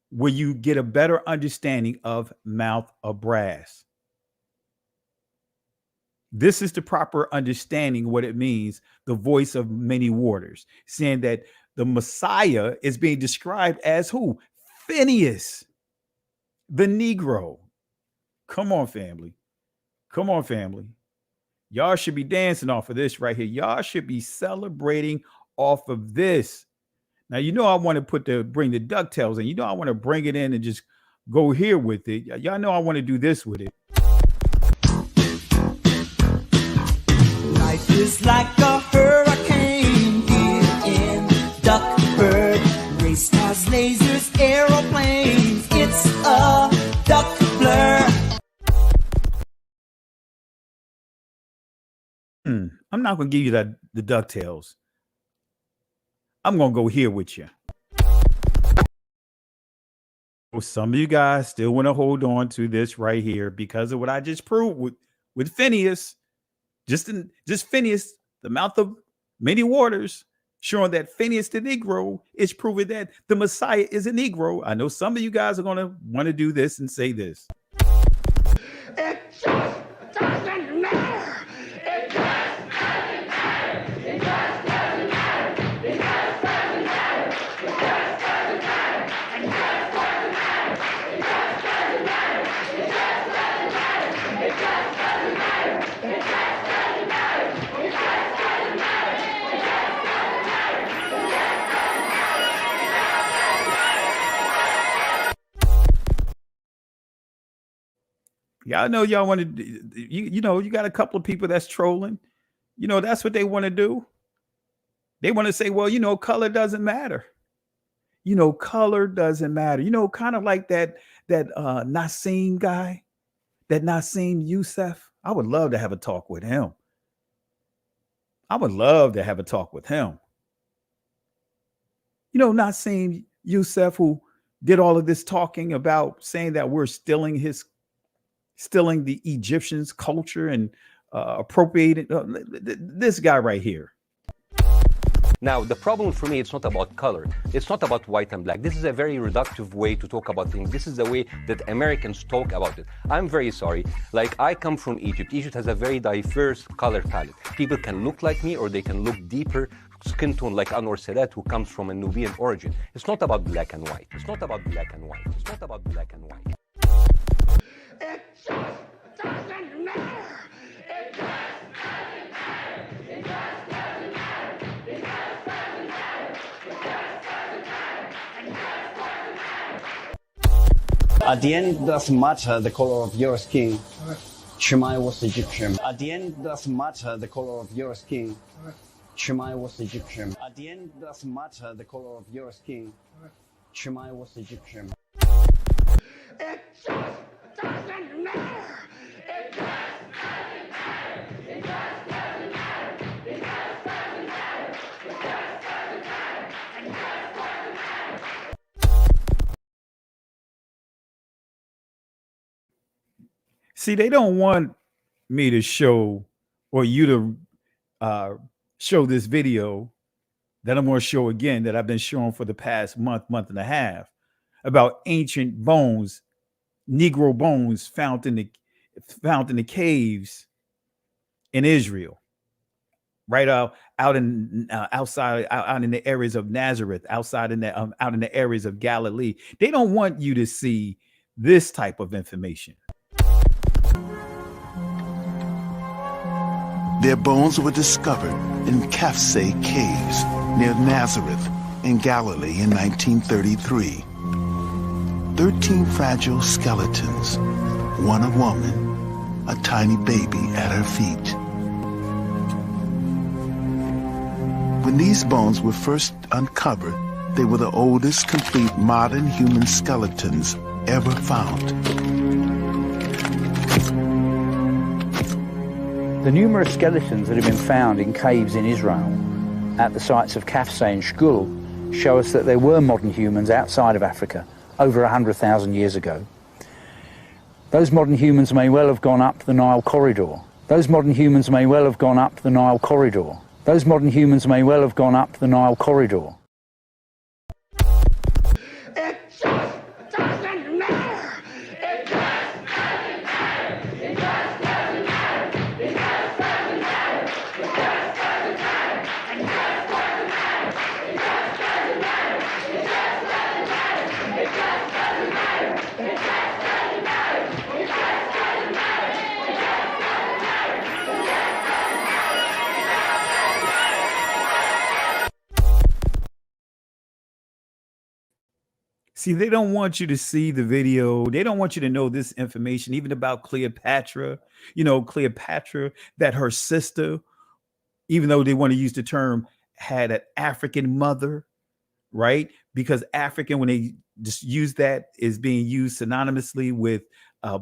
where you get a better understanding of mouth of brass. This is the proper understanding of what it means, the voice of many waters, saying that the Messiah is being described as who? Phineas, the Negro. Come on, family. Come on, family. Y'all should be dancing off of this right here. Y'all should be celebrating off of this. Now, you know I want to bring the DuckTales in. You know I want to bring it in and just go here with it. Y'all know I want to do this with it. Life is like a hurricane here in Duckburg. Race cars, lasers, aeroplanes. It's a duck blur. I'm not going to give you the DuckTales. I'm going to go here with you. Some of you guys still want to hold on to this right here because of what I just proved with Phineas. Just Phineas, the mouth of many waters, showing that Phineas the Negro is proving that the Messiah is a Negro. I know some of you guys are going to want to do this and say this. It just doesn't matter. It just doesn't matter. It just doesn't matter. It just doesn't matter. It just doesn't matter. It just doesn't matter. It just doesn't matter. It just doesn't matter. It just doesn't matter. It just doesn't matter. It just doesn't matter. It just doesn't Y'all know y'all want to, you know, you got a couple of people that's trolling. You know, that's what they want to do. They want to say, well, you know, color doesn't matter. You know, color doesn't matter. You know, kind of like that Nassim guy, that Nassim Youssef. I would love to have a talk with him. I would love to have a talk with him. You know, Nassim Youssef, who did all of this talking about saying that we're stealing the Egyptians' culture and appropriating this guy right here. Now, the problem for me, it's not about color. It's not about white and black. This is a very reductive way to talk about things. This is the way that Americans talk about it. I'm very sorry. Like, I come from Egypt. Egypt has a very diverse color palette. People can look like me or they can look deeper skin tone like Anwar Sadat, who comes from a Nubian origin. It's not about black and white. It's not about black and white. It's not about black and white. It just doesn't matter. It just doesn't matter. It just doesn't matter. It just doesn't matter. It just doesn't matter. It just doesn't matter. At the end, doesn't matter the color of your skin. Shemai was Egyptian. At the end, doesn't matter the color of your skin. Shemai was Egyptian. At the end, doesn't matter the color of your skin. Shemai was Egyptian. It just doesn't matter. It just doesn't matter. It just doesn't matter. It just doesn't matter. It just doesn't matter. It just doesn't matter. See, they don't want me to show or you to show this video that I'm going to show again that I've been showing for the past month and a half about ancient bones, Negro bones found in the caves in Israel, right out in the areas of Nazareth, out in the areas of Galilee. They don't want you to see this type of information. Their bones were discovered in Kafse caves near Nazareth in Galilee in 1933. 13 fragile skeletons, one a woman, a tiny baby at her feet. When these bones were first uncovered, they were the oldest complete modern human skeletons ever found. The numerous skeletons that have been found in caves in Israel at the sites of Kafse and Shkul show us that there were modern humans outside of Africa over 100,000 years ago. Those modern humans may well have gone up the Nile corridor. Those modern humans may well have gone up the Nile corridor. Those modern humans may well have gone up the Nile corridor. It just doesn't matter. It just doesn't matter. It just doesn't matter. It just doesn't matter. It just doesn't matter. It just doesn't matter. It just doesn't matter. It just doesn't matter. It just doesn't matter. It just doesn't matter. It just doesn't matter. It just doesn't matter. See, they don't want you to see the video. They don't want you to know this information, even about Cleopatra. You know, Cleopatra, that her sister, even though they want to use the term, had an African mother, right? Because African, when they just use that, is being used synonymously with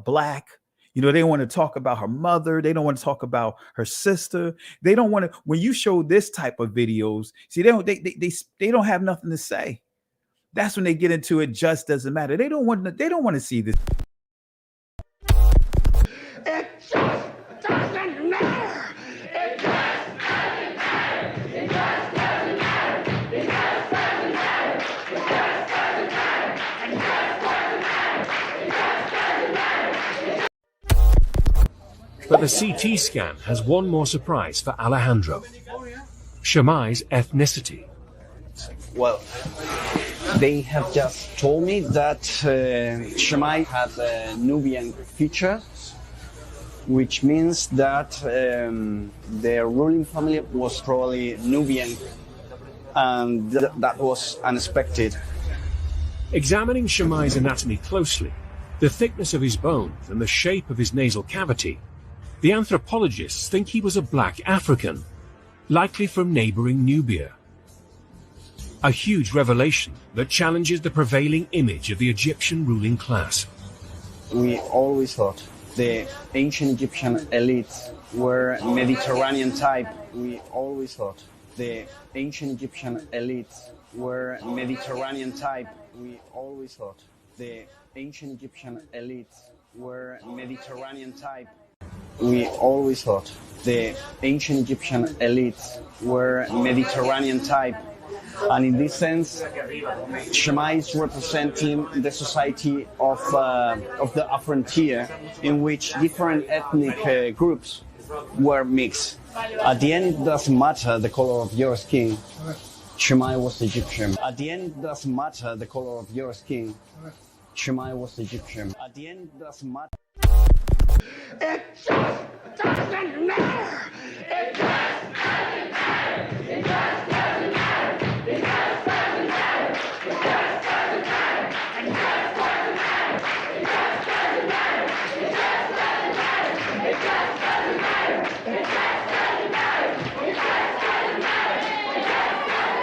black. You know, they want to talk about her mother. They don't want to talk about her sister. They don't want to. When you show this type of videos, see, they don't have nothing to say. That's when they get into it. Just doesn't matter. They don't want to see this. It just doesn't matter. It just doesn't matter. It just doesn't matter. It just doesn't matter. It just doesn't matter. It just doesn't matter. It just doesn't matter. But the CT scan has one more surprise for Alejandro. Shammai's ethnicity. Well, they have just told me that Shammai had Nubian features, which means that their ruling family was probably Nubian, and that was unexpected. Examining Shammai's anatomy closely, the thickness of his bones and the shape of his nasal cavity, the anthropologists think he was a black African, likely from neighboring Nubia. A huge revelation that challenges the prevailing image of the Egyptian ruling class. We always thought the ancient Egyptian elites were Mediterranean type. We always thought the ancient Egyptian elites were Mediterranean type. We always thought the ancient Egyptian elites were Mediterranean type. We always thought the ancient Egyptian elites were Mediterranean type. And in this sense, Shammai is representing the society of the frontier in which different ethnic groups were mixed. At the end, it doesn't matter the color of your skin. Shammai was Egyptian. At the end, it doesn't matter the color of your skin. Shammai was Egyptian. At the end, it doesn't matter. It just doesn't matter. It just doesn't matter. It just doesn't matter. It just doesn't matter. It just doesn't matter. It just doesn't matter. It just doesn't matter. It just doesn't matter. It just doesn't matter. It just doesn't matter. It just doesn't matter. It just doesn't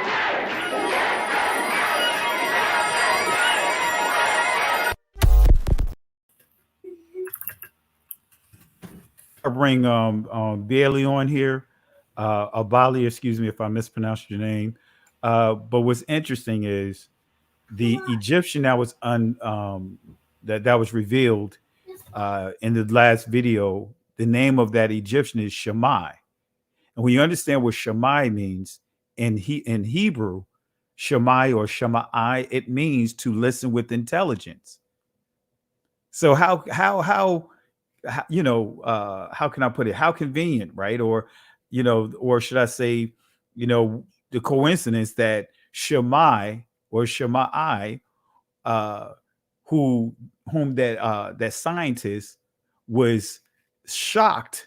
I bring Bailey on here, Abali, excuse me if I mispronounced your name. But what's interesting is the Egyptian that was that was revealed in the last video. The name of that Egyptian is Shammai, and when you understand what Shammai means in Hebrew, Shammai or Shammai, it means to listen with intelligence. So how you know, how can I put it? How convenient, right? Or, you know, or should I say, you know, the coincidence that Shammai or Shammai, whom that scientist was shocked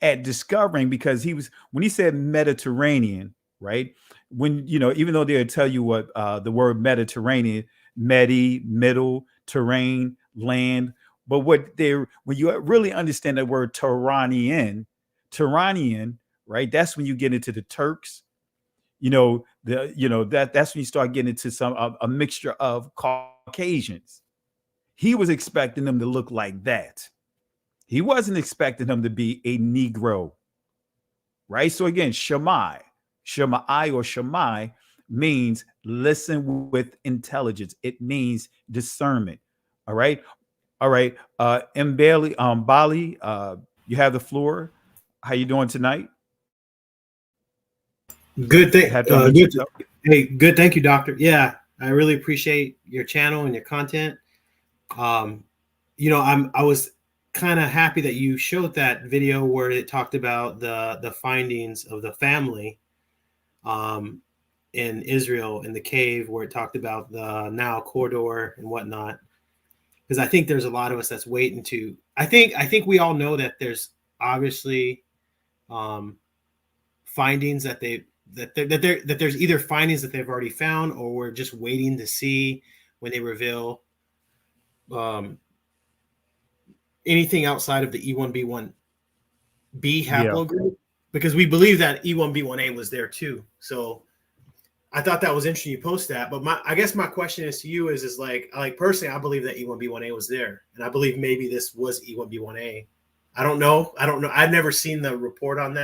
at discovering, because when he said Mediterranean, right? When, you know, even though they'll tell you what the word Mediterranean, middle, terrain, land. But when you really understand the word Turanian, right? That's when you get into the Turks. That's when you start getting into a mixture of Caucasians. He was expecting them to look like that. He wasn't expecting them to be a Negro, right? So again, Shammai or Shammai means listen with intelligence. It means discernment. All right. Bali, you have the floor. How you doing tonight? Good. Hey, good. Thank you, Doctor. Yeah, I really appreciate your channel and your content. I was kind of happy that you showed that video where it talked about the findings of the family in Israel in the cave, where it talked about the Nile corridor and whatnot. Because I think there's a lot of us that's waiting to. I think we all know that there's obviously findings that there's either findings that they've already found, or we're just waiting to see when they reveal anything outside of the E1B1B haplogroup, because we believe that E1B1A was there too. So I thought that was interesting you post that. But I guess my question is to you is like personally, I believe that E1B1A was there, and I believe maybe this was E1B1A. I don't know. I've never seen the report on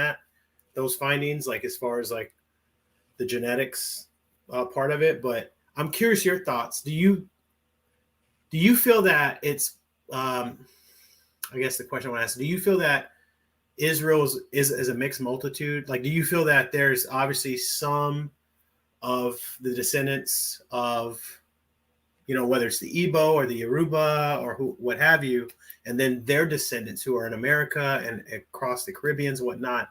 those findings, like as far as like the genetics part of it. But I'm curious your thoughts. Do you feel that it's I guess the question I want to ask, do you feel that Israel is a mixed multitude? Like, do you feel that there's obviously some of the descendants of, whether it's the Igbo or the Yoruba or what have you, and then their descendants who are in America and across the Caribbeans and whatnot,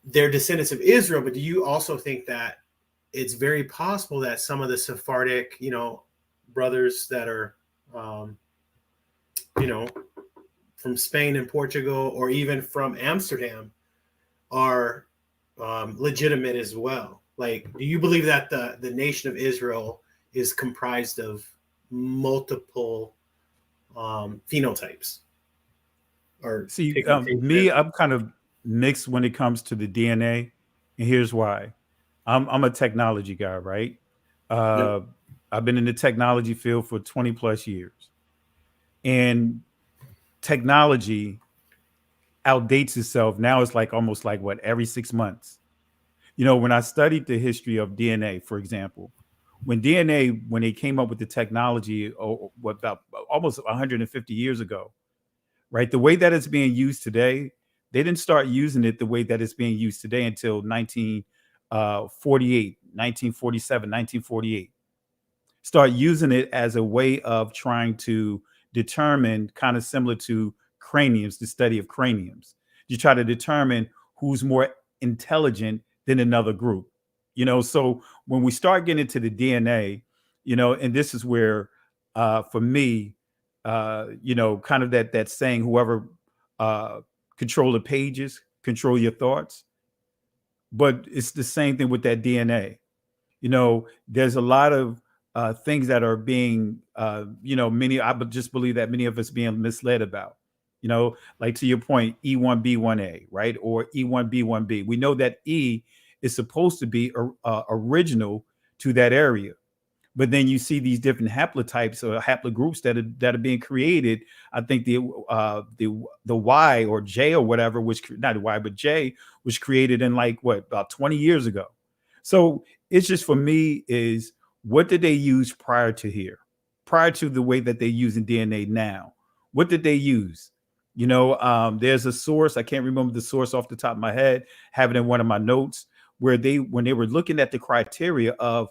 they're descendants of Israel, but do you also think that it's very possible that some of the Sephardic, brothers that are, from Spain and Portugal, or even from Amsterdam, are legitimate as well? Like, do you believe that the nation of Israel is comprised of multiple phenotypes? Or see, me, I'm kind of mixed when it comes to the DNA, and here's why. I'm a technology guy, right? I've been in the technology field for 20 plus years, and technology outdates itself. Now it's like almost like what, every 6 months. When I studied the history of DNA, for example, when they came up with the technology, about almost 150 years ago, right? The way that it's being used today, they didn't start using it the way that it's being used today until 1948, 1947, 1948. Start using it as a way of trying to determine, kind of similar to craniums, the study of craniums. You try to determine who's more intelligent than another group. So when we start getting into the DNA, and this is where, for me, kind of that saying, whoever control the pages, control your thoughts. But it's the same thing with that DNA. There's a lot of things that are being, I would just believe that many of us being misled about. Like to your point, E1B1A, right? Or E1B1B. We know that E is supposed to be original to that area. But then you see these different haplotypes or haplogroups that are being created. I think the Y or J or whatever, which not Y but J, was created in about 20 years ago. So it's just, for me, is what did they use prior to here, prior to the way that they're using DNA now? What did they use? There's a source, I can't remember the source off the top of my head, have it in one of my notes, where when they were looking at the criteria of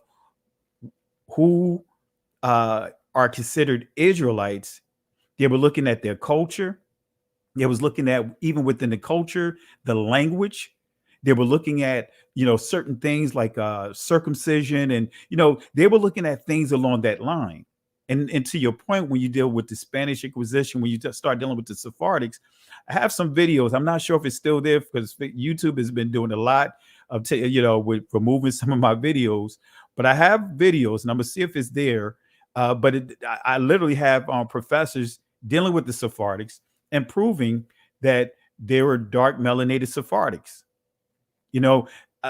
who are considered Israelites, they were looking at their culture. They was looking at, even within the culture, the language. They were looking at, certain things like circumcision, and, they were looking at things along that line. And to your point, when you deal with the Spanish Inquisition, when you start dealing with the Sephardics, I have some videos. I'm not sure if it's still there, because YouTube has been doing a lot of, with removing some of my videos. But I have videos, and I'm gonna see if it's there. I literally have professors dealing with the Sephardics and proving that they were dark melanated Sephardics.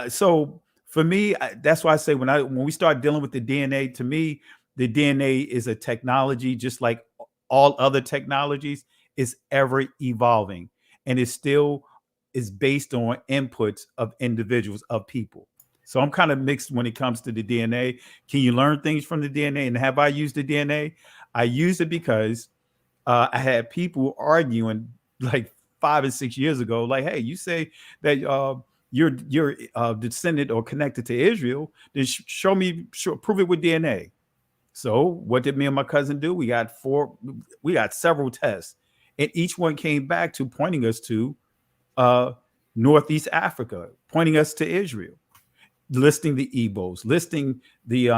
So for me, that's why I say when we start dealing with the DNA, to me, the DNA is a technology, just like all other technologies, is ever evolving, and it still is based on inputs of individuals, of people. So I'm kind of mixed when it comes to the DNA. Can you learn things from the DNA? And have I used the DNA? I used it because I had people arguing like 5 and 6 years ago, like, hey, you say that you're descendant or connected to Israel, then prove it with DNA. So what did me and my cousin do? We got several tests, and each one came back to pointing us to Northeast Africa, pointing us to Israel, listing the Igbos, listing the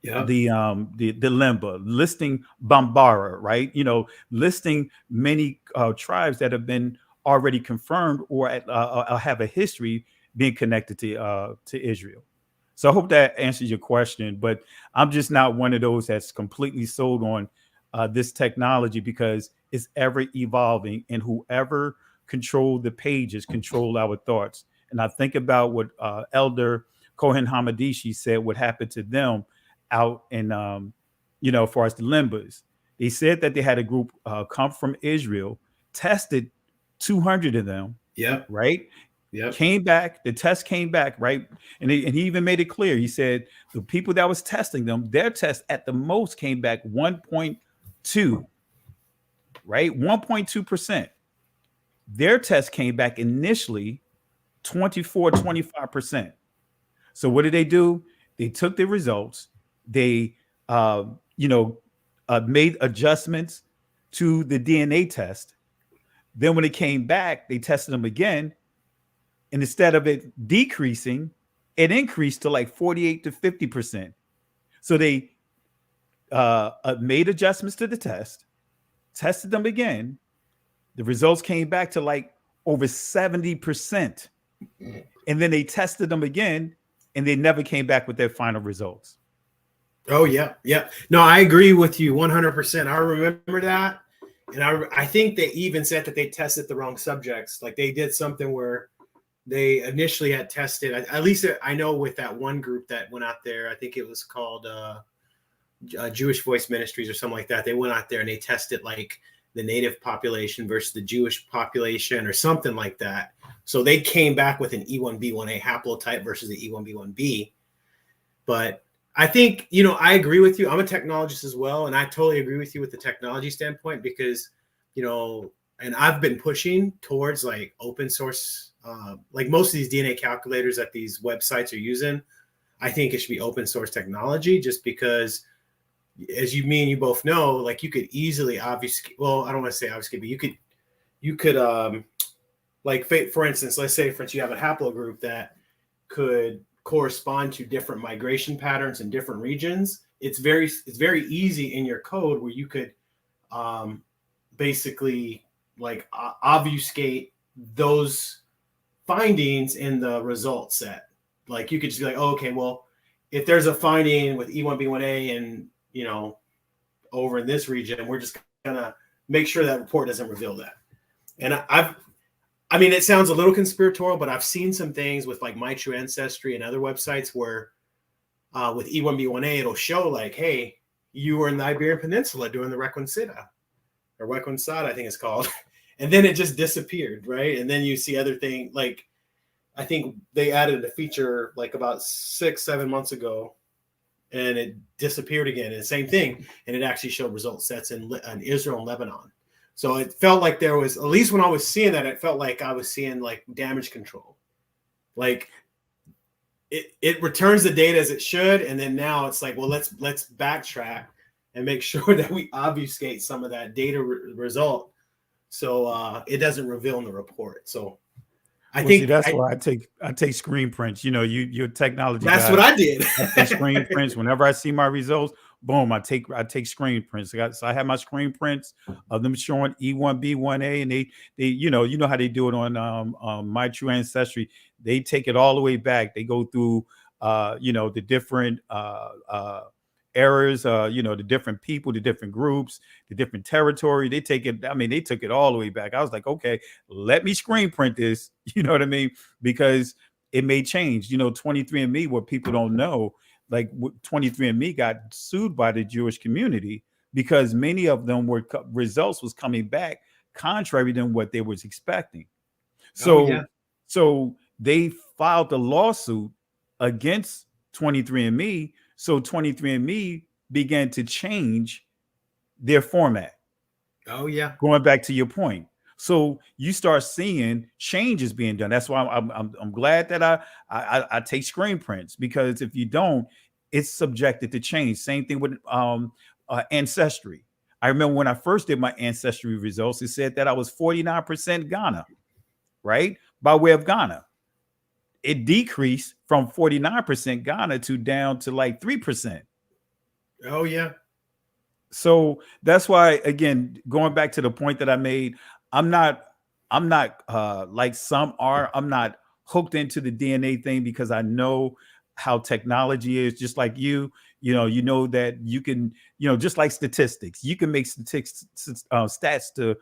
Lemba, listing Bambara, right? Listing many tribes that have been already confirmed or have a history being connected to Israel. So I hope that answers your question, but I'm just not one of those that's completely sold on this technology, because it's ever evolving, and whoever control the pages control our thoughts. And I think about what Elder Cohen Hamadishi said what happened to them out in, as far as the Limbas. They said that they had a group come from Israel, tested 200 of them, yeah, right? Yep. Came back, the test came back, right? And he even made it clear. He said the people that was testing them, their test at the most came back 1.2, right? 1.2%. Their test came back initially 25%. So what did they do? They took the results, they made adjustments to the DNA test. Then when it came back, they tested them again. And instead of it decreasing, it increased to like 48 to 50%. So they made adjustments to the test, tested them again. The results came back to like over 70%. And then they tested them again, and they never came back with their final results. Oh, yeah. Yeah. No, I agree with you 100%. I remember that. And I think they even said that they tested the wrong subjects. Like they did something where they initially had tested, at least I know with that one group that went out there, I think it was called Jewish Voice Ministries or something like that. They went out there and they tested like the native population versus the Jewish population or something like that. So they came back with an E1B1A haplotype versus the E1B1B. But I think, I agree with you. I'm a technologist as well. And I totally agree with you with the technology standpoint because, and I've been pushing towards like open source, like most of these DNA calculators that these websites are using. I think it should be open source technology just because, as you both know, like you could easily obfuscate. Well, I don't want to say obfuscate, but you could like for instance, let's say you have a haplogroup that could correspond to different migration patterns in different regions. It's very easy in your code where you could basically like obfuscate those findings in the result set. Like you could just be like, oh, okay, well, if there's a finding with E1B1A and over in this region, we're just gonna make sure that report doesn't reveal that. And I mean, it sounds a little conspiratorial, but I've seen some things with like My True Ancestry and other websites where with E1B1A, it'll show like, hey, you were in the Iberian Peninsula doing the Requincida, I think it's called. And then it just disappeared, right? And then you see other things like, I think they added a feature like about 6-7 months ago and it disappeared again. And the same thing. And it actually showed result sets in Israel and Lebanon. So it felt like there was, at least when I was seeing that, it felt like I was seeing like damage control. Like it returns the data as it should. And then now it's like, well, let's backtrack and make sure that we obfuscate some of that data result. So it doesn't reveal in the report. So I think that's why I take screen prints. You're a technology that's guy. What I did. I take screen prints whenever I see my results. Boom! I take screen prints. So I have my screen prints of them showing E1B1A, and they you know how they do it on My True Ancestry. They take it all the way back. They go through the different errors, the different people, the different groups, the different territory. They take it. I mean, they took it all the way back. I was like, okay, let me screen print this. You know what I mean? Because it may change. 23andMe, what people don't know, like 23andMe got sued by the Jewish community because many of them results was coming back contrary than what they was expecting. So, so they filed a lawsuit against 23andMe. So 23andMe began to change their format. Oh yeah. Going back to your point. So you start seeing changes being done. That's why I'm glad that I take screen prints, because if you don't, it's subjected to change. Same thing with Ancestry. I remember when I first did my Ancestry results, it said that I was 49% Ghana, right? By way of Ghana. It decreased from 49% Ghana to down to like 3%. Oh yeah. So that's why, again, going back to the point that I made, I'm not like some are. I'm not hooked into the DNA thing because I know how technology is. Just like you know that you can, just like statistics, you can make stats to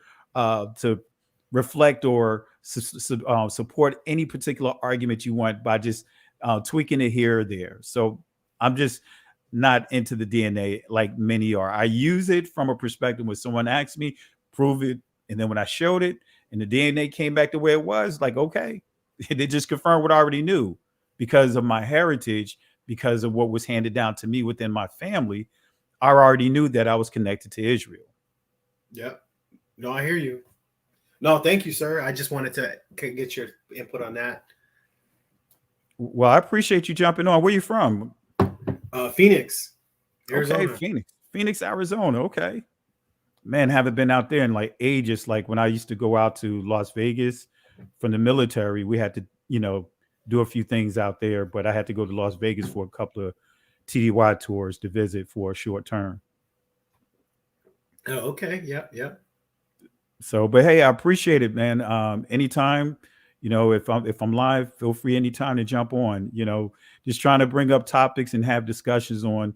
reflect or support any particular argument you want by just tweaking it here or there. So I'm just not into the DNA like many are. I use it from a perspective when someone asks me, prove it. And then when I showed it and the DNA came back the way it was, like, okay, They just confirmed what I already knew because of my heritage, because of what was handed down to me within my family. I already knew that I was connected to Israel. Yep. No, I hear you. No, thank you, sir. I just wanted to get your input on that. Well, I appreciate you jumping on. Where you from? Phoenix, Arizona. Okay, Phoenix, Arizona. Okay. Man, haven't been out there in like ages. Like when I used to go out to Las Vegas from the military, we had to, do a few things out there, but I had to go to Las Vegas for a couple of TDY tours to visit for a short term. Oh, okay. Yep. So, but hey, I appreciate it, man. Anytime, if I'm live, feel free anytime to jump on. Just trying to bring up topics and have discussions on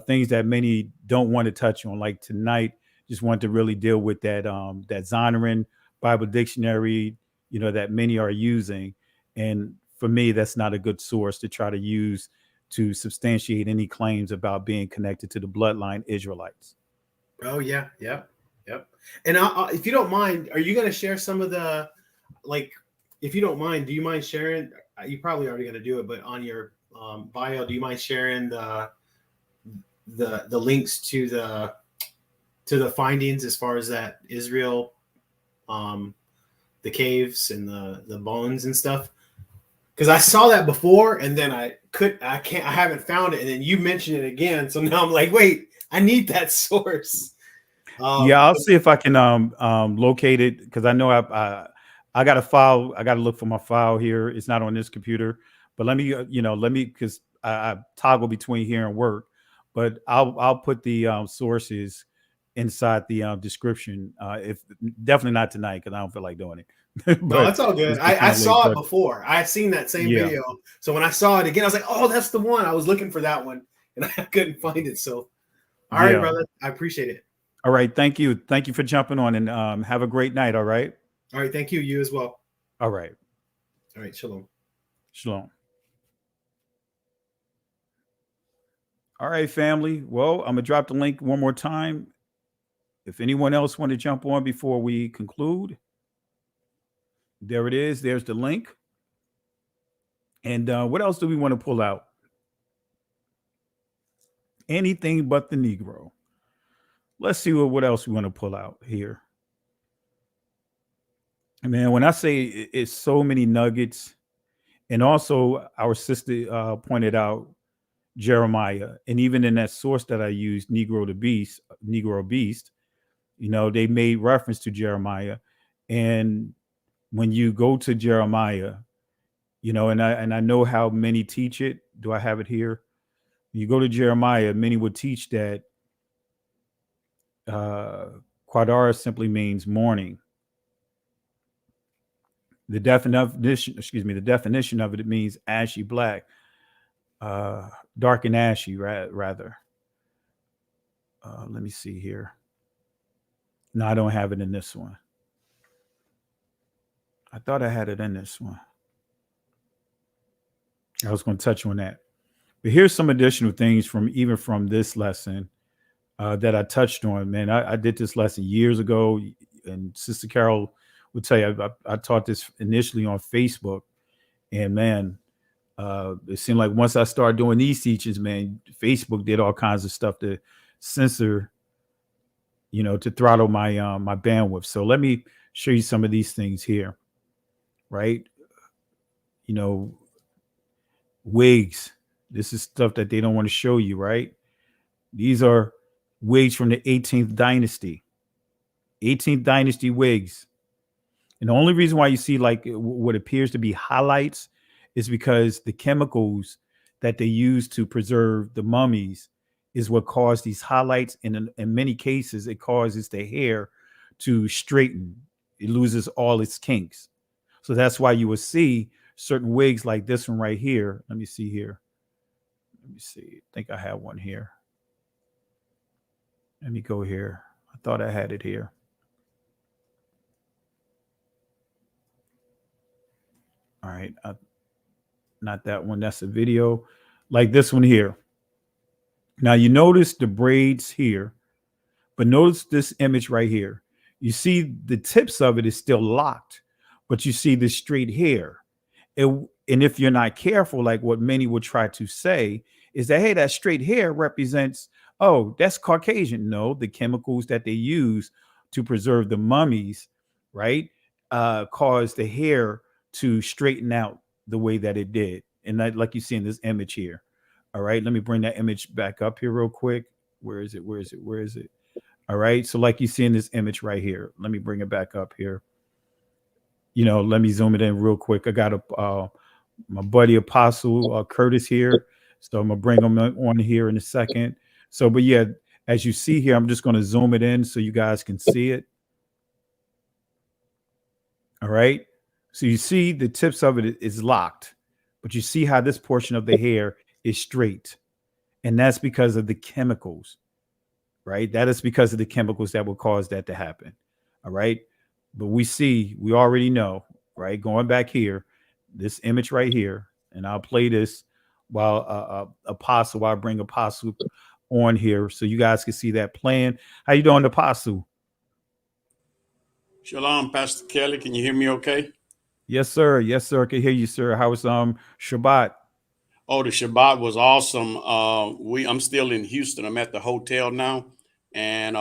things that many don't want to touch on. Like tonight, just want to really deal with that Zondervan Bible dictionary, that many are using, and for me, that's not a good source to try to use to substantiate any claims about being connected to the bloodline Israelites. Oh yeah, yep. And if you don't mind, are you going to share some of the, like, if you don't mind, do you mind sharing? You probably already going to do it, but on your bio, do you mind sharing the links to the findings as far as that Israel, the caves and the bones and stuff? Because I saw that before, and then I haven't found it, and then you mentioned it again, so now I'm like, wait, I need that source. Yeah, I'll see if I can locate it, because I know I got a file. I got to look for my file here. It's not on this computer, but let me because I toggle between here and work. But I'll put the sources inside the description. If definitely not tonight, because I don't feel like doing it. No, that's all good. I saw it before. I had seen that same video. So when I saw it again, I was like, oh, that's the one. I was looking for that one, and I couldn't find it. So, all right, brother. I appreciate it. All right. Thank you. Thank you for jumping on, and have a great night. All right. All right. Thank you. You as well. All right. All right. Shalom. Shalom. All right, family. Well, I'm going to drop the link one more time. If anyone else want to jump on before we conclude, there it is. There's the link. And what else do we want to pull out? Anything but the Negro. Let's see what else we want to pull out here. Man, when I say it's so many nuggets, and also our sister pointed out Jeremiah, and even in that source that I used, Negro Beast, they made reference to Jeremiah. And when you go to Jeremiah, and I know how many teach it. Do I have it here? When you go to Jeremiah, many would teach that Quadara simply means mourning. The definition of it means ashy black, dark and ashy, rather. Let me see here. No, I don't have it in this one. I thought I had it in this one. I was going to touch on that. But here's some additional things from this lesson that I touched on. Man, I did this lesson years ago, and Sister Carol would tell you I taught this initially on Facebook, and man, it seemed like once I started doing these teachings, man, Facebook did all kinds of stuff to censor, to throttle my my bandwidth. So let me show you some of these things here, right? Wigs. This is stuff that they don't want to show you, right? These are wigs from the 18th dynasty. 18th dynasty wigs. And the only reason why you see like what appears to be highlights is because the chemicals that they use to preserve the mummies is what caused these highlights. And in many cases, it causes the hair to straighten. It loses all its kinks. So that's why you will see certain wigs like this one right here. Let me see here. Let me see. I think I have one here. Let me go here. I thought I had it here. All right. Not that one. That's a video. Like this one here. Now you notice the braids here, but notice this image right here. You see the tips of it is still locked, but you see the straight hair. and if you're not careful, like what many would try to say, is that, hey, that straight hair represents, oh, that's Caucasian. No, the chemicals that they use to preserve the mummies, right, caused the hair to straighten out the way that it did. And that, like you see in this image here. All right, let me bring that image back up here real quick. Where is it? Where is it? Where is it? All right, so like you see in this image right here. Let me bring it back up here. Let me zoom it in real quick. I got my buddy Apostle Curtis here. So I'm going to bring him on here in a second. So, but yeah, as you see here, I'm just going to zoom it in so you guys can see it. All right. So you see the tips of it is locked, but you see how this portion of the hair is straight. And that's because of the chemicals, right? That is because of the chemicals that will cause that to happen. All right. But we already know, right? Going back here, this image right here, and I'll play this while I bring Apostle on here so you guys can see that playing. How you doing, Apostle? Shalom, Pastor Kelly. Can you hear me okay? Yes, sir. Yes, sir. I can hear you, sir. How was Shabbat? Oh, the Shabbat was awesome. I'm still in Houston. I'm at the hotel now, and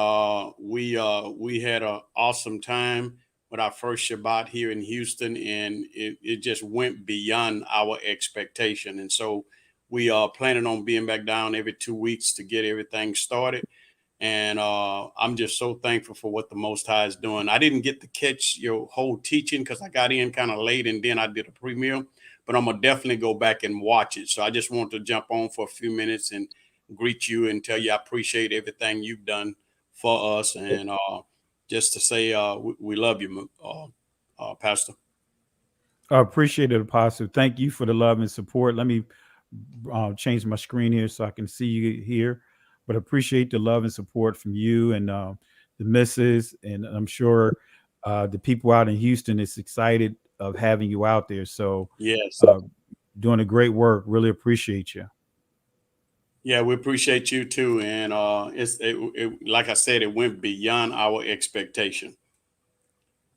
we had an awesome time with our first Shabbat here in Houston, and it just went beyond our expectation. And so we are planning on being back down every 2 weeks to get everything started. And I'm just so thankful for what the Most High is doing. I didn't get to catch your whole teaching because I got in kind of late, and then I did a premiere. But I'm going to definitely go back and watch it. So I just want to jump on for a few minutes and greet you and tell you I appreciate everything you've done for us. And just to say we love you, Pastor. I appreciate it, Apostle. Thank you for the love and support. Let me change my screen here so I can see you here. But appreciate the love and support from you and the missus. And I'm sure the people out in Houston is excited of having you out there. So yes, doing a great work. Really appreciate you. Yeah, we appreciate you too. And like I said, it went beyond our expectation.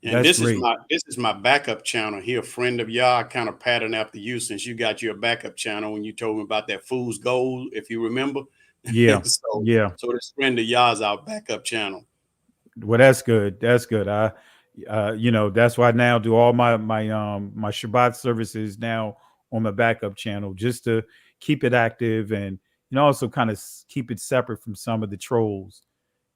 And That's this great. This is my backup channel here, friend of y'all. Kind of pattern after you since you got your backup channel when you told me about that fool's gold, if you remember. Yeah. So this friend of y'all's our backup channel. Well, that's good. That's good. That's why I now do all my my Shabbat services now on my backup channel just to keep it active and also kind of keep it separate from some of the trolls.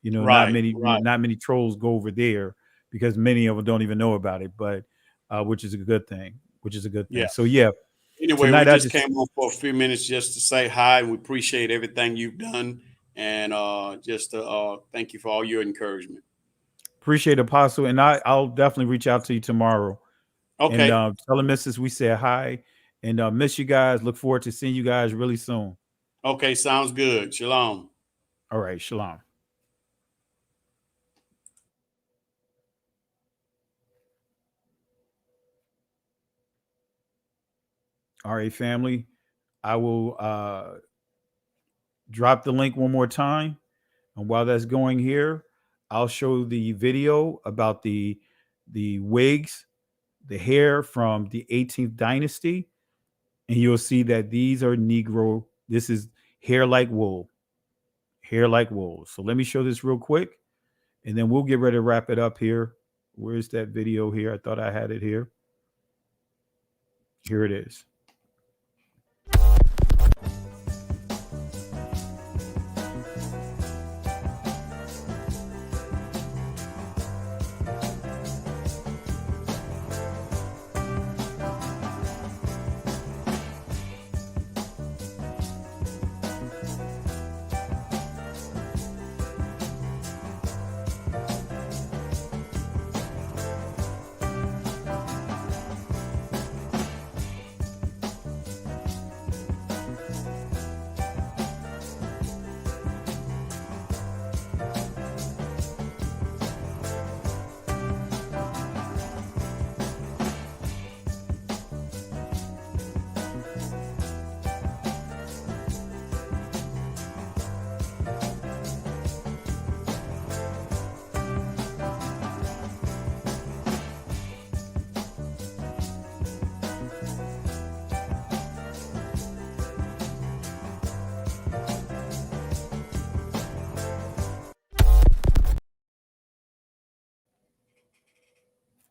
Not many trolls go over there because many of them don't even know about it, but which is a good thing. Yeah. So yeah. Anyway, we just came on for a few minutes just to say hi, and we appreciate everything you've done, and just to thank you for all your encouragement. Appreciate it, Apostle, and I'll definitely reach out to you tomorrow. Okay. And tell the missus we said hi, and miss you guys. Look forward to seeing you guys really soon. Okay, sounds good. Shalom. All right, shalom. All right, family. I will drop the link one more time. And while that's going here, I'll show the video about the wigs, the hair from the 18th dynasty. And you'll see that these are Negro. This is hair like wool. Hair like wool. So let me show this real quick. And then we'll get ready to wrap it up here. Where's that video here? I thought I had it here. Here it is.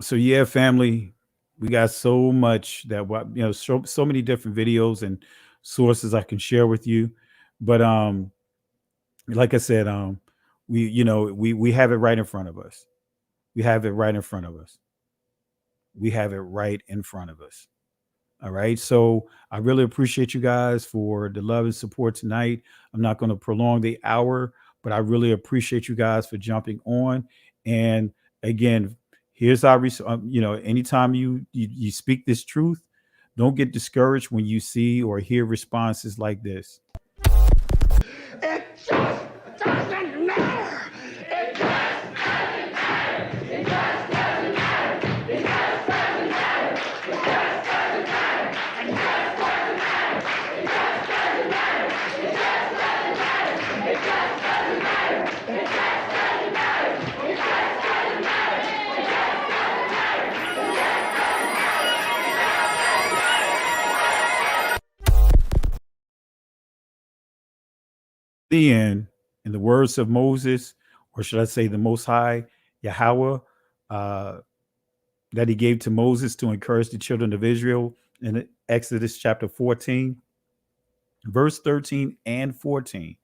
So yeah, family, we got so much that so many different videos and sources I can share with you. But like I said, we have it right in front of us. We have it right in front of us. We have it right in front of us. All right. So I really appreciate you guys for the love and support tonight. I'm not going to prolong the hour, but I really appreciate you guys for jumping on. And again, here's our, anytime you speak this truth, don't get discouraged when you see or hear responses like this. It just doesn't matter. It just doesn't matter. It just doesn't matter. It just doesn't matter. It just doesn't matter. It just doesn't matter. It just doesn't matter. It just doesn't matter. It just doesn't matter. It just doesn't matter. It just doesn't matter. It just doesn't The end, in the words of Moses, or should I say the Most High, Yahweh, that he gave to Moses to encourage the children of Israel in Exodus chapter 14, verse 13 and 14.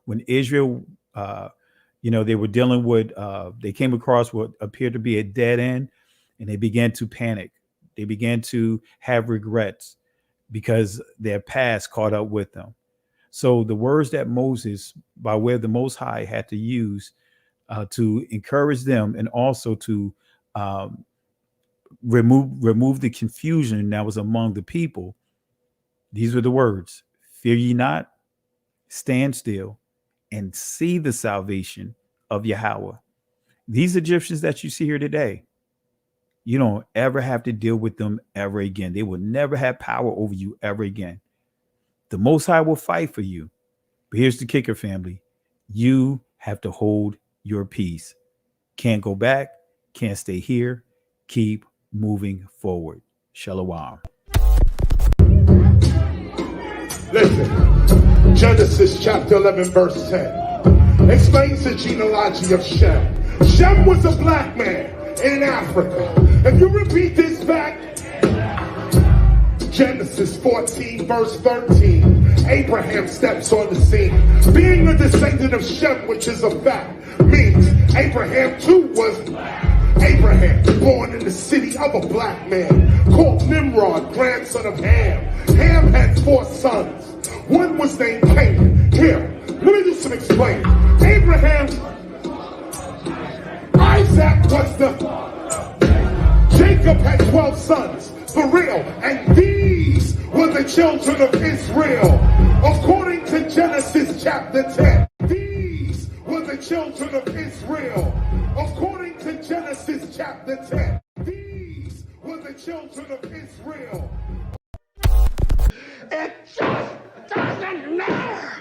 When Israel, they were dealing with, they came across what appeared to be a dead end, and they began to panic. They began to have regrets because their past caught up with them. So the words that Moses, by way of the Most High, had to use to encourage them and also to remove the confusion that was among the people. These were the words: fear ye not, stand still, and see the salvation of Yahweh. These Egyptians that you see here today, you don't ever have to deal with them ever again. They will never have power over you ever again. The Most High will fight for you. But here's the kicker, family. You have to hold your peace. Can't go back. Can't stay here. Keep moving forward. Shalom. Listen, Genesis chapter 11, verse 10 explains the genealogy of Shem. Shem was a black man in Africa. If you repeat this back, Genesis 14, verse 13, Abraham steps on the scene. Being a descendant of Shem, which is a fact, means Abraham too was black. Abraham, born in the city of a black man, called Nimrod, grandson of Ham. Ham had 4 sons. One was named Canaan. Here, let me do some explaining. Abraham, Isaac was the... Jacob had 12 sons. For real, and these were the children of Israel, according to Genesis chapter 10. These were the children of Israel, according to Genesis chapter 10. These were the children of Israel. It just doesn't matter.